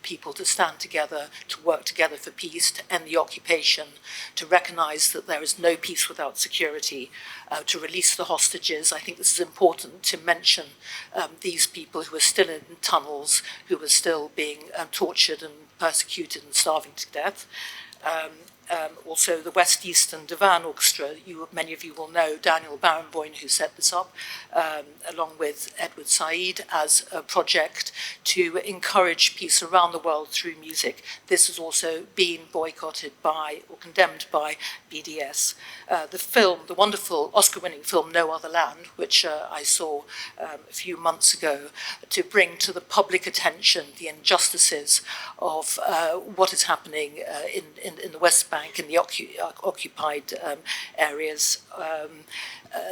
people to stand together, to work together for peace, to end the occupation, to recognise that there is no peace without security, to release the hostages. I think this is important to mention these people who are still in tunnels, who are still being tortured and persecuted and starving to death. Also the West Eastern Divan Orchestra, many of you will know Daniel Barenboim, who set this up, along with Edward Said, as a project to encourage peace around the world through music. This has also been boycotted by or condemned by BDS. The film, the wonderful Oscar-winning film No Other Land, which I saw a few months ago, to bring to the public attention the injustices of what is happening in the West Bank, in the occupied areas.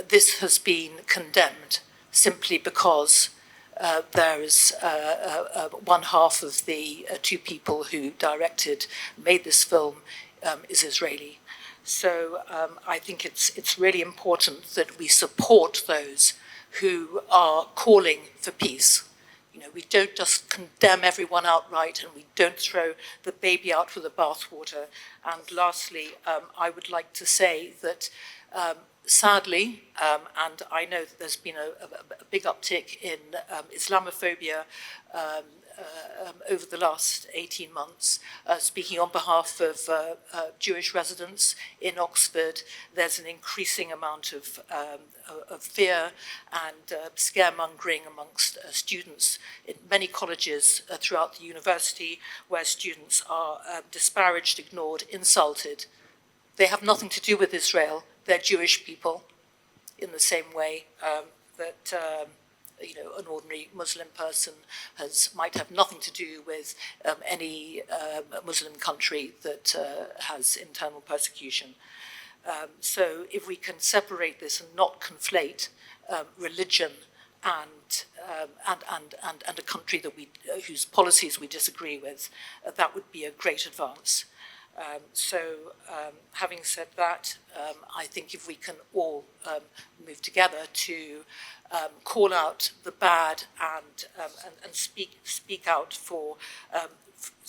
This has been condemned simply because there is one half of the two people who made this film is Israeli. So I think it's really important that we support those who are calling for peace. You know, we don't just condemn everyone outright, and we don't throw the baby out with the bathwater. And lastly, I would like to say that sadly, and I know that there's been a big uptick in Islamophobia over the last 18 months. Speaking on behalf of Jewish residents in Oxford, there's an increasing amount of fear and scaremongering amongst students in many colleges throughout the university, where students are disparaged, ignored, insulted. They have nothing to do with Israel. They're Jewish people, in the same way that an ordinary Muslim person might have nothing to do with any Muslim country that has internal persecution. So if we can separate this and not conflate religion and a country that whose policies we disagree with, that would be a great advance. Having said that, I think if we can all move together to call out the bad and speak out for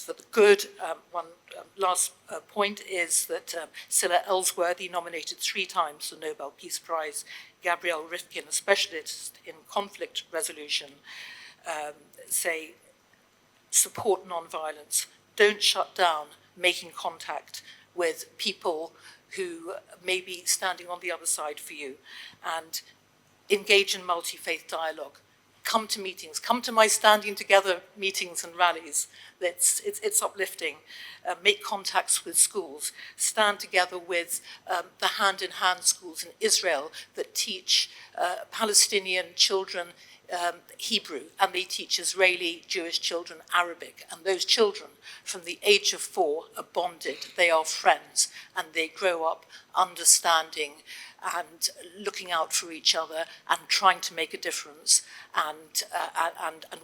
the good. One last point is that Scilla Ellsworthy, nominated 3 times for the Nobel Peace Prize, Gabrielle Rifkin, a specialist in conflict resolution, say support non-violence. Don't shut down making contact with people who may be standing on the other side for you, and engage in multi-faith dialogue. Come to meetings, come to my standing together meetings and rallies. It's uplifting. Make contacts with schools. Stand together with the hand-in-hand schools in Israel that teach Palestinian children Hebrew, and they teach Israeli Jewish children Arabic. And those children, from the age of 4, are bonded. They are friends, and they grow up understanding and looking out for each other and trying to make a difference and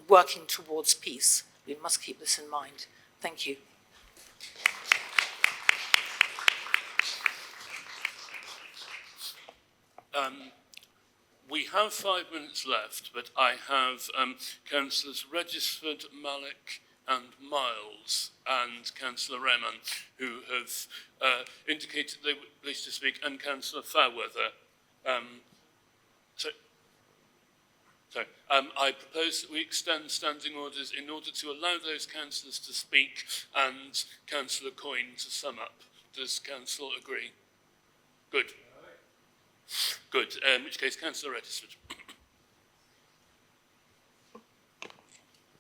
working towards peace. We must keep this in mind. Thank you. We have 5 minutes left, but I have Councillors Regisford, Malik and Miles and Councillor Rehman, who have indicated they wish to speak, and Councillor Fairweather. I propose that we extend standing orders in order to allow those councillors to speak and Councillor Coyne to sum up. Does Council agree? Good. Good. In which case, Councillor Regisford.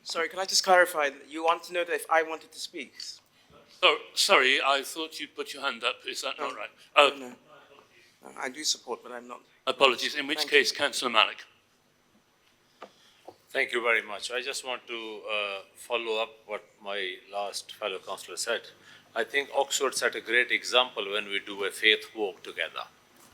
Sorry, can I just clarify? You want to know that if I wanted to speak? Oh, sorry, I thought you'd put your hand up. Is that not right? No. I do support, but I'm not. Apologies. In which case, Councillor Malik. Thank you very much. I just want to follow up what my last fellow councillor said. I think Oxford set a great example when we do a faith walk together.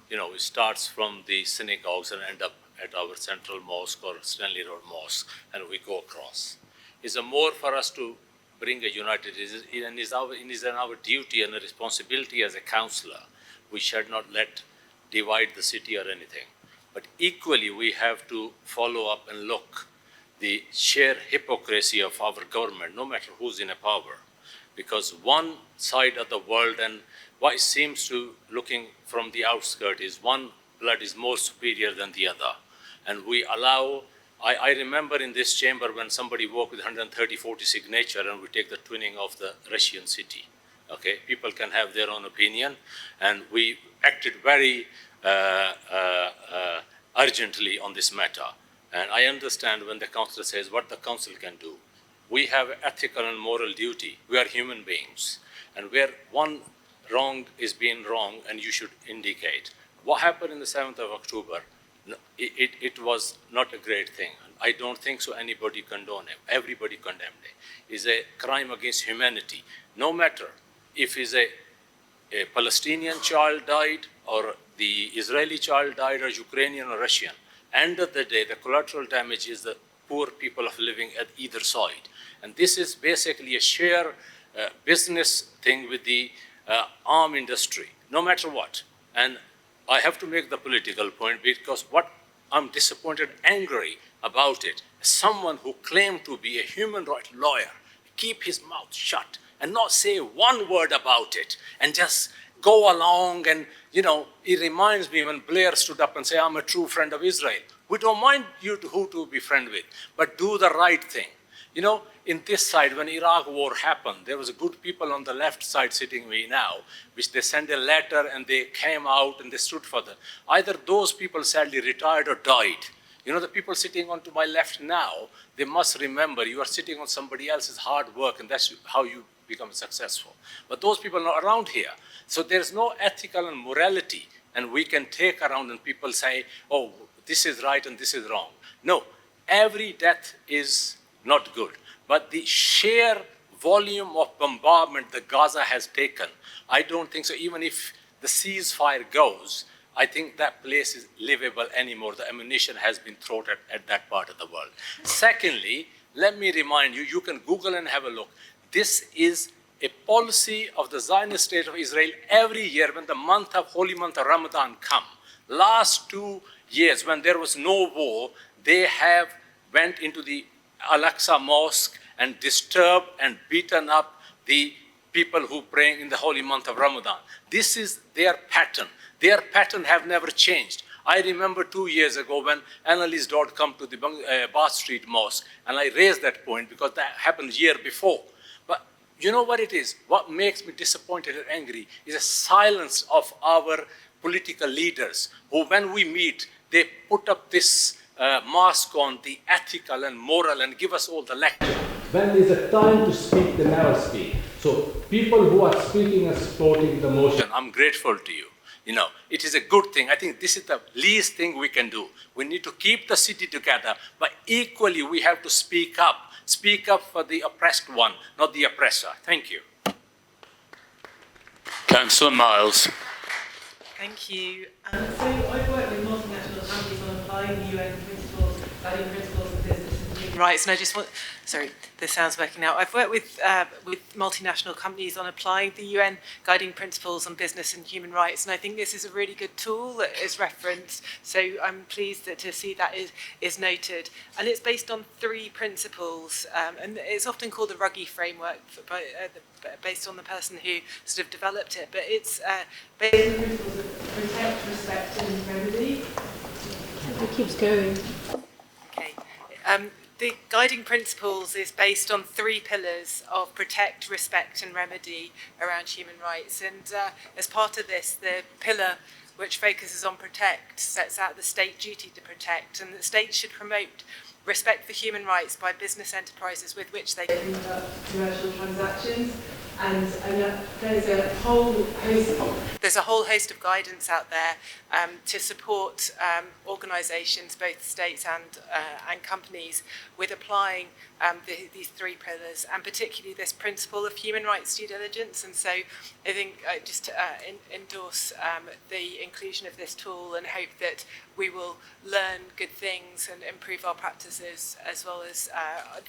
You know, it starts from the synagogues and end up at our central mosque or Stanley Road Mosque, and we go across. It's a more for us to bring a united, and is our duty and a responsibility as a councillor. We should not let divide the city or anything. But equally, we have to follow up and look the sheer hypocrisy of our government, no matter who's in a power. Because one side of the world, and what seems to, looking from the outskirts, is one blood is more superior than the other. And we allow, I remember in this chamber when somebody walked with 130-40 signature and we take the twinning of the Russian city. Okay, people can have their own opinion, and we acted very urgently on this matter. And I understand when the councillor says what the council can do. We have ethical and moral duty. We are human beings. And where one wrong is being wrong, and you should indicate. What happened in the 7th of October, it was not a great thing. I don't think so anybody condoned it. Everybody condemned it. It's a crime against humanity. No matter if it's a Palestinian child died, or the Israeli child died, or Ukrainian or Russian. End of the day, the collateral damage is the poor people of living at either side. And this is basically a sheer business thing with the arm industry, no matter what. And I have to make the political point, because what I'm disappointed, angry about it, someone who claimed to be a human rights lawyer, keep his mouth shut and not say one word about it, and just go along. And, you know, it reminds me when Blair stood up and said, I'm a true friend of Israel. We don't mind who to be friend with, but do the right thing. You know, in this side, when Iraq war happened, there was good people on the left side sitting me now, which they sent a letter and they came out and they stood for them. Either those people sadly retired or died. You know, the people sitting on to my left now, they must remember you are sitting on somebody else's hard work, and that's how you become successful. But those people are not around here. So there's no ethical and morality, and we can take around and people say, oh, this is right and this is wrong. No, every death is not good. But the sheer volume of bombardment that Gaza has taken, I don't think so. Even if the ceasefire goes, I think that place is livable anymore. The ammunition has been thrown at that part of the world. Secondly, let me remind you, you can Google and have a look. This is a policy of the Zionist state of Israel every year when the holy month of Ramadan come. Last 2 years, when there was no war, they have went into the Al-Aqsa Mosque and disturbed and beaten up the people who pray in the holy month of Ramadan. This is their pattern. Their pattern have never changed. I remember 2 years ago when Annalise Dodd come to the Bath Street Mosque, and I raised that point because that happened year before. But you know what it is? What makes me disappointed and angry is a silence of our political leaders who, when we meet, they put up this mask on, the ethical and moral, and give us all the lecture. When there is a time to speak, they never speak. So people who are speaking and supporting the motion. I'm grateful to you. You know, it is a good thing. I think this is the least thing we can do. We need to keep the city together, but equally we have to speak up. Speak up for the oppressed one, not the oppressor. Thank you. Councillor Miles. Thank you. So I've worked with multinational companies on applying the UN principles, guiding principles of business and human rights, and I just want, sorry, the sound's working now. I've worked with multinational companies on applying the UN guiding principles on business and human rights, and I think this is a really good tool that is referenced, so I'm pleased to see that is noted. And it's based on 3 principles, and it's often called the Ruggie framework based on the person who sort of developed it, but it's based on the principles of protect, respect and remedy. It keeps going. Okay. The guiding principles is based on 3 pillars of protect, respect and remedy around human rights. And as part of this, the pillar which focuses on protect sets out the state duty to protect, and the state should promote respect for human rights by business enterprises with which they conduct commercial transactions. And there's a whole host of guidance out there to support organisations, both states and companies, with applying these 3 pillars, and particularly this principle of human rights due diligence. And so I think just to endorse the inclusion of this tool and hope that we will learn good things and improve our practices, as well as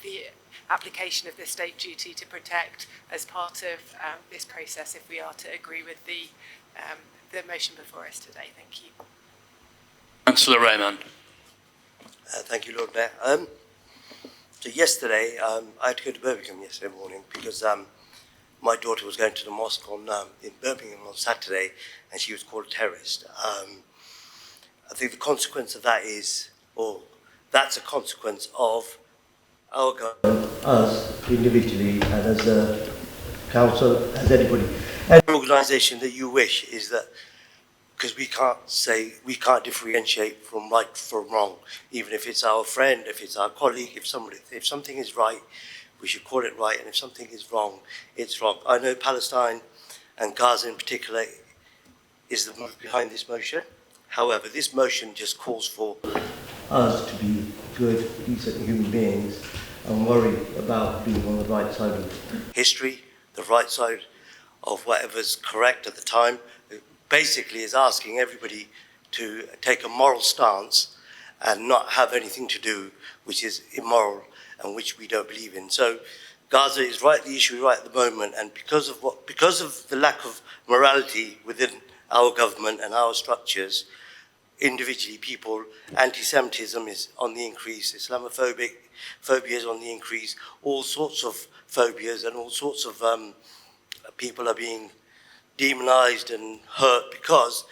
the application of the state duty to protect as part of this process, if we are to agree with the motion before us today. Thank you. Councillor Raymond. Thank you, Lord Mayor. So yesterday, I had to go to Birmingham yesterday morning because my daughter was going to the mosque in Birmingham on Saturday, and she was called a terrorist. I think the consequence of that is, or that's a consequence of our government, us individually, and as a council, as anybody, any organisation that you wish, is that because we can't differentiate from right from wrong, even if it's our friend, if it's our colleague, if something is right, we should call it right, and if something is wrong, it's wrong. I know Palestine and Gaza in particular is the move behind this motion. However, this motion just calls for us to be good, decent human beings and worry about being on the right side of history, the right side of whatever's correct at the time. It basically is asking everybody to take a moral stance and not have anything to do which is immoral and which we don't believe in. So Gaza is the issue right at the moment, and because of the lack of morality within our government and our structures, individually people, anti-Semitism is on the increase, Islamophobia is on the increase, all sorts of phobias and all sorts of people are being demonized and hurt because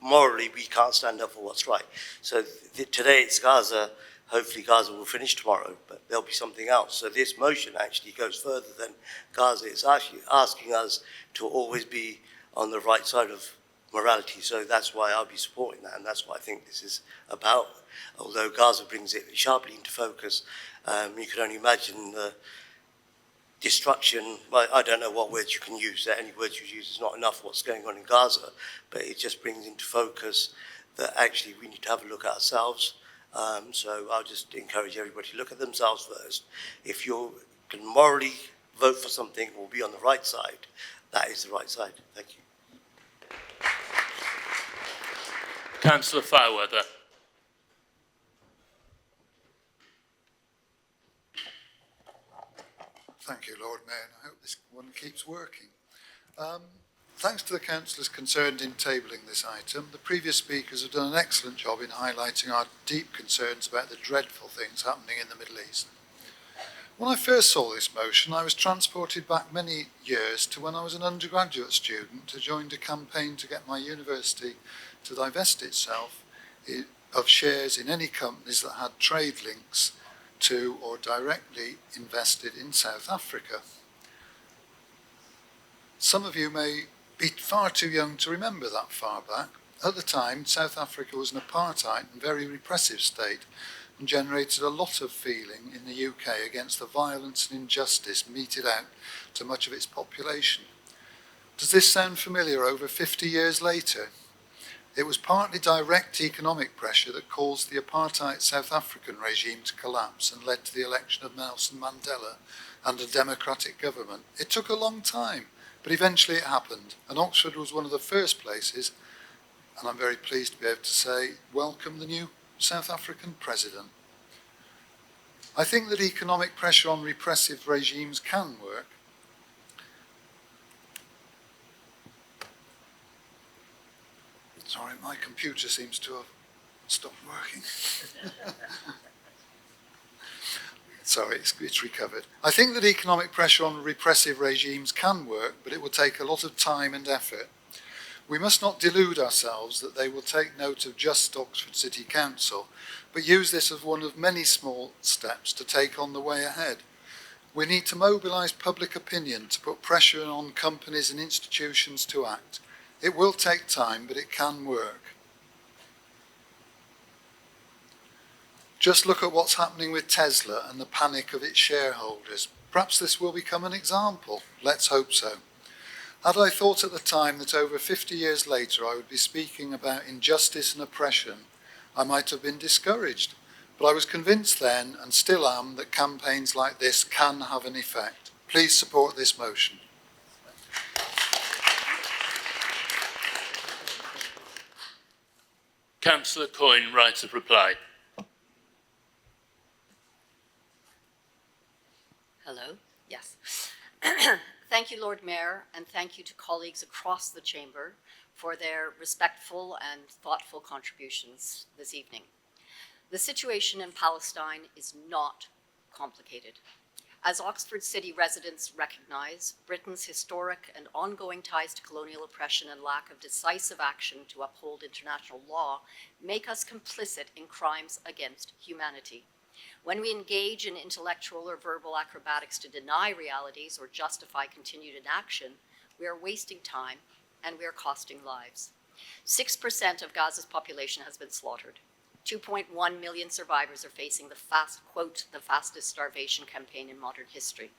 morally we can't stand up for what's right. So today it's Gaza. Hopefully Gaza will finish tomorrow, but there'll be something else. So this motion actually goes further than Gaza. It's actually asking us to always be on the right side of morality. So that's why I'll be supporting that, and that's what I think this is about. Although Gaza brings it sharply into focus, you can only imagine the destruction. I don't know what words you can use. Any words you use is not enough what's going on in Gaza, but it just brings into focus that actually we need to have a look at ourselves. So I'll just encourage everybody to look at themselves first. If you can morally vote for something or be on the right side, that is the right side. Thank you. Councillor Fairweather. Thank you, Lord Mayor, and I hope this one keeps working. Thanks to the councillors concerned in tabling this item, the previous speakers have done an excellent job in highlighting our deep concerns about the dreadful things happening in the Middle East. When I first saw this motion, I was transported back many years to when I was an undergraduate student who joined a campaign to get my university to divest itself of shares in any companies that had trade links to or directly invested in South Africa. Some of you may be far too young to remember that far back. At the time, South Africa was an apartheid and very repressive state and generated a lot of feeling in the UK against the violence and injustice meted out to much of its population. Does this sound familiar over 50 years later? It was partly direct economic pressure that caused the apartheid South African regime to collapse and led to the election of Nelson Mandela and a democratic government. It took a long time, but eventually it happened, and Oxford was one of the first places, and I'm very pleased to be able to say, welcome the new South African president. I think that economic pressure on repressive regimes can work. Sorry, my computer seems to have stopped working. Sorry, it's recovered. I think that economic pressure on repressive regimes can work, but it will take a lot of time and effort. We must not delude ourselves that they will take note of just Oxford City Council, but use this as one of many small steps to take on the way ahead. We need to mobilise public opinion to put pressure on companies and institutions to act. It will take time, but it can work. Just look at what's happening with Tesla and the panic of its shareholders. Perhaps this will become an example. Let's hope so. Had I thought at the time that over 50 years later I would be speaking about injustice and oppression, I might have been discouraged. But I was convinced then, and still am, that campaigns like this can have an effect. Please support this motion. Councillor Coyne, right of reply. Hello? Yes. Thank you, Lord Mayor, and thank you to colleagues across the Chamber for their respectful and thoughtful contributions this evening. The situation in Palestine is not complicated. As Oxford City residents recognise, Britain's historic and ongoing ties to colonial oppression and lack of decisive action to uphold international law make us complicit in crimes against humanity. When we engage in intellectual or verbal acrobatics to deny realities or justify continued inaction, we are wasting time and we are costing lives. 6% of Gaza's population has been slaughtered. 2.1 million survivors are facing the fastest starvation campaign in modern history.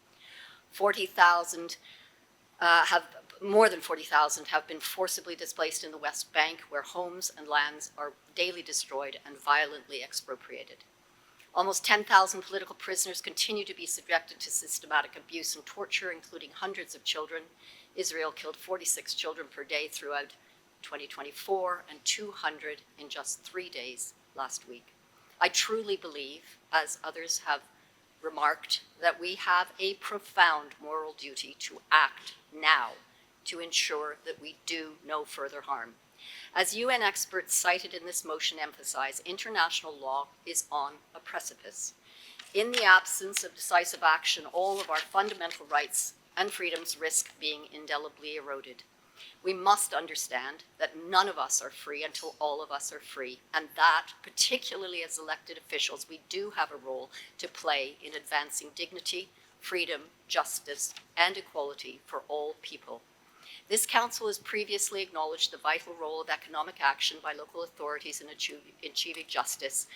More than 40,000 have been forcibly displaced in the West Bank, where homes and lands are daily destroyed and violently expropriated. Almost 10,000 political prisoners continue to be subjected to systematic abuse and torture, including hundreds of children. Israel killed 46 children per day throughout 2024 and 200 in just 3 days last week. I truly believe, as others have remarked, that we have a profound moral duty to act now to ensure that we do no further harm. As UN experts cited in this motion emphasize, international law is on a precipice. In the absence of decisive action, all of our fundamental rights and freedoms risk being indelibly eroded. We must understand that none of us are free until all of us are free, and that, particularly as elected officials, we do have a role to play in advancing dignity, freedom, justice, and equality for all people. This Council has previously acknowledged the vital role of economic action by local authorities in achieving justice,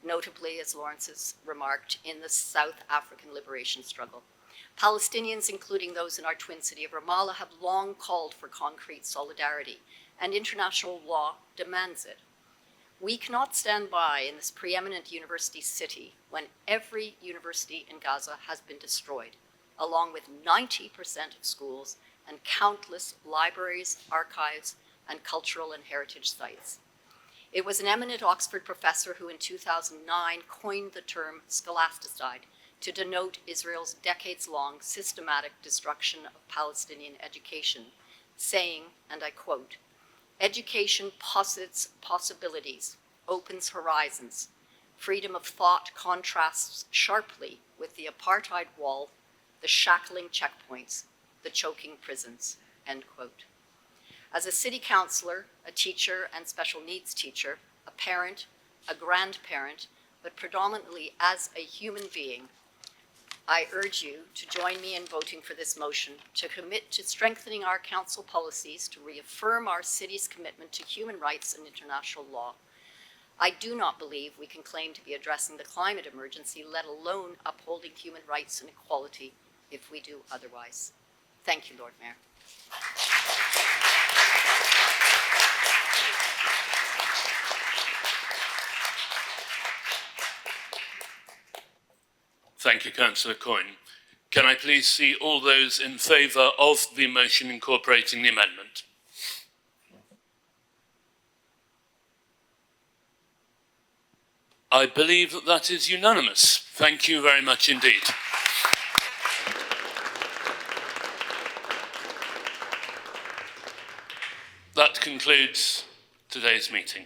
notably, as Lawrence has remarked, in the South African liberation struggle. Palestinians, including those in our twin city of Ramallah, have long called for concrete solidarity, and international law demands it. We cannot stand by in this preeminent university city when every university in Gaza has been destroyed, along with 90% of schools and countless libraries, archives, and cultural and heritage sites. It was an eminent Oxford professor who in 2009 coined the term scholasticide to denote Israel's decades-long systematic destruction of Palestinian education, saying, and I quote, "Education posits possibilities, opens horizons. Freedom of thought contrasts sharply with the apartheid wall, the shackling checkpoints, the choking prisons," end quote. As a city councillor, a teacher and special needs teacher, a parent, a grandparent, but predominantly as a human being, I urge you to join me in voting for this motion to commit to strengthening our council policies to reaffirm our city's commitment to human rights and international law. I do not believe we can claim to be addressing the climate emergency, let alone upholding human rights and equality, if we do otherwise. Thank you, Lord Mayor. Thank you, Councillor Coyne. Can I please see all those in favour of the motion incorporating the amendment? I believe that that is unanimous. Thank you very much indeed. That concludes today's meeting.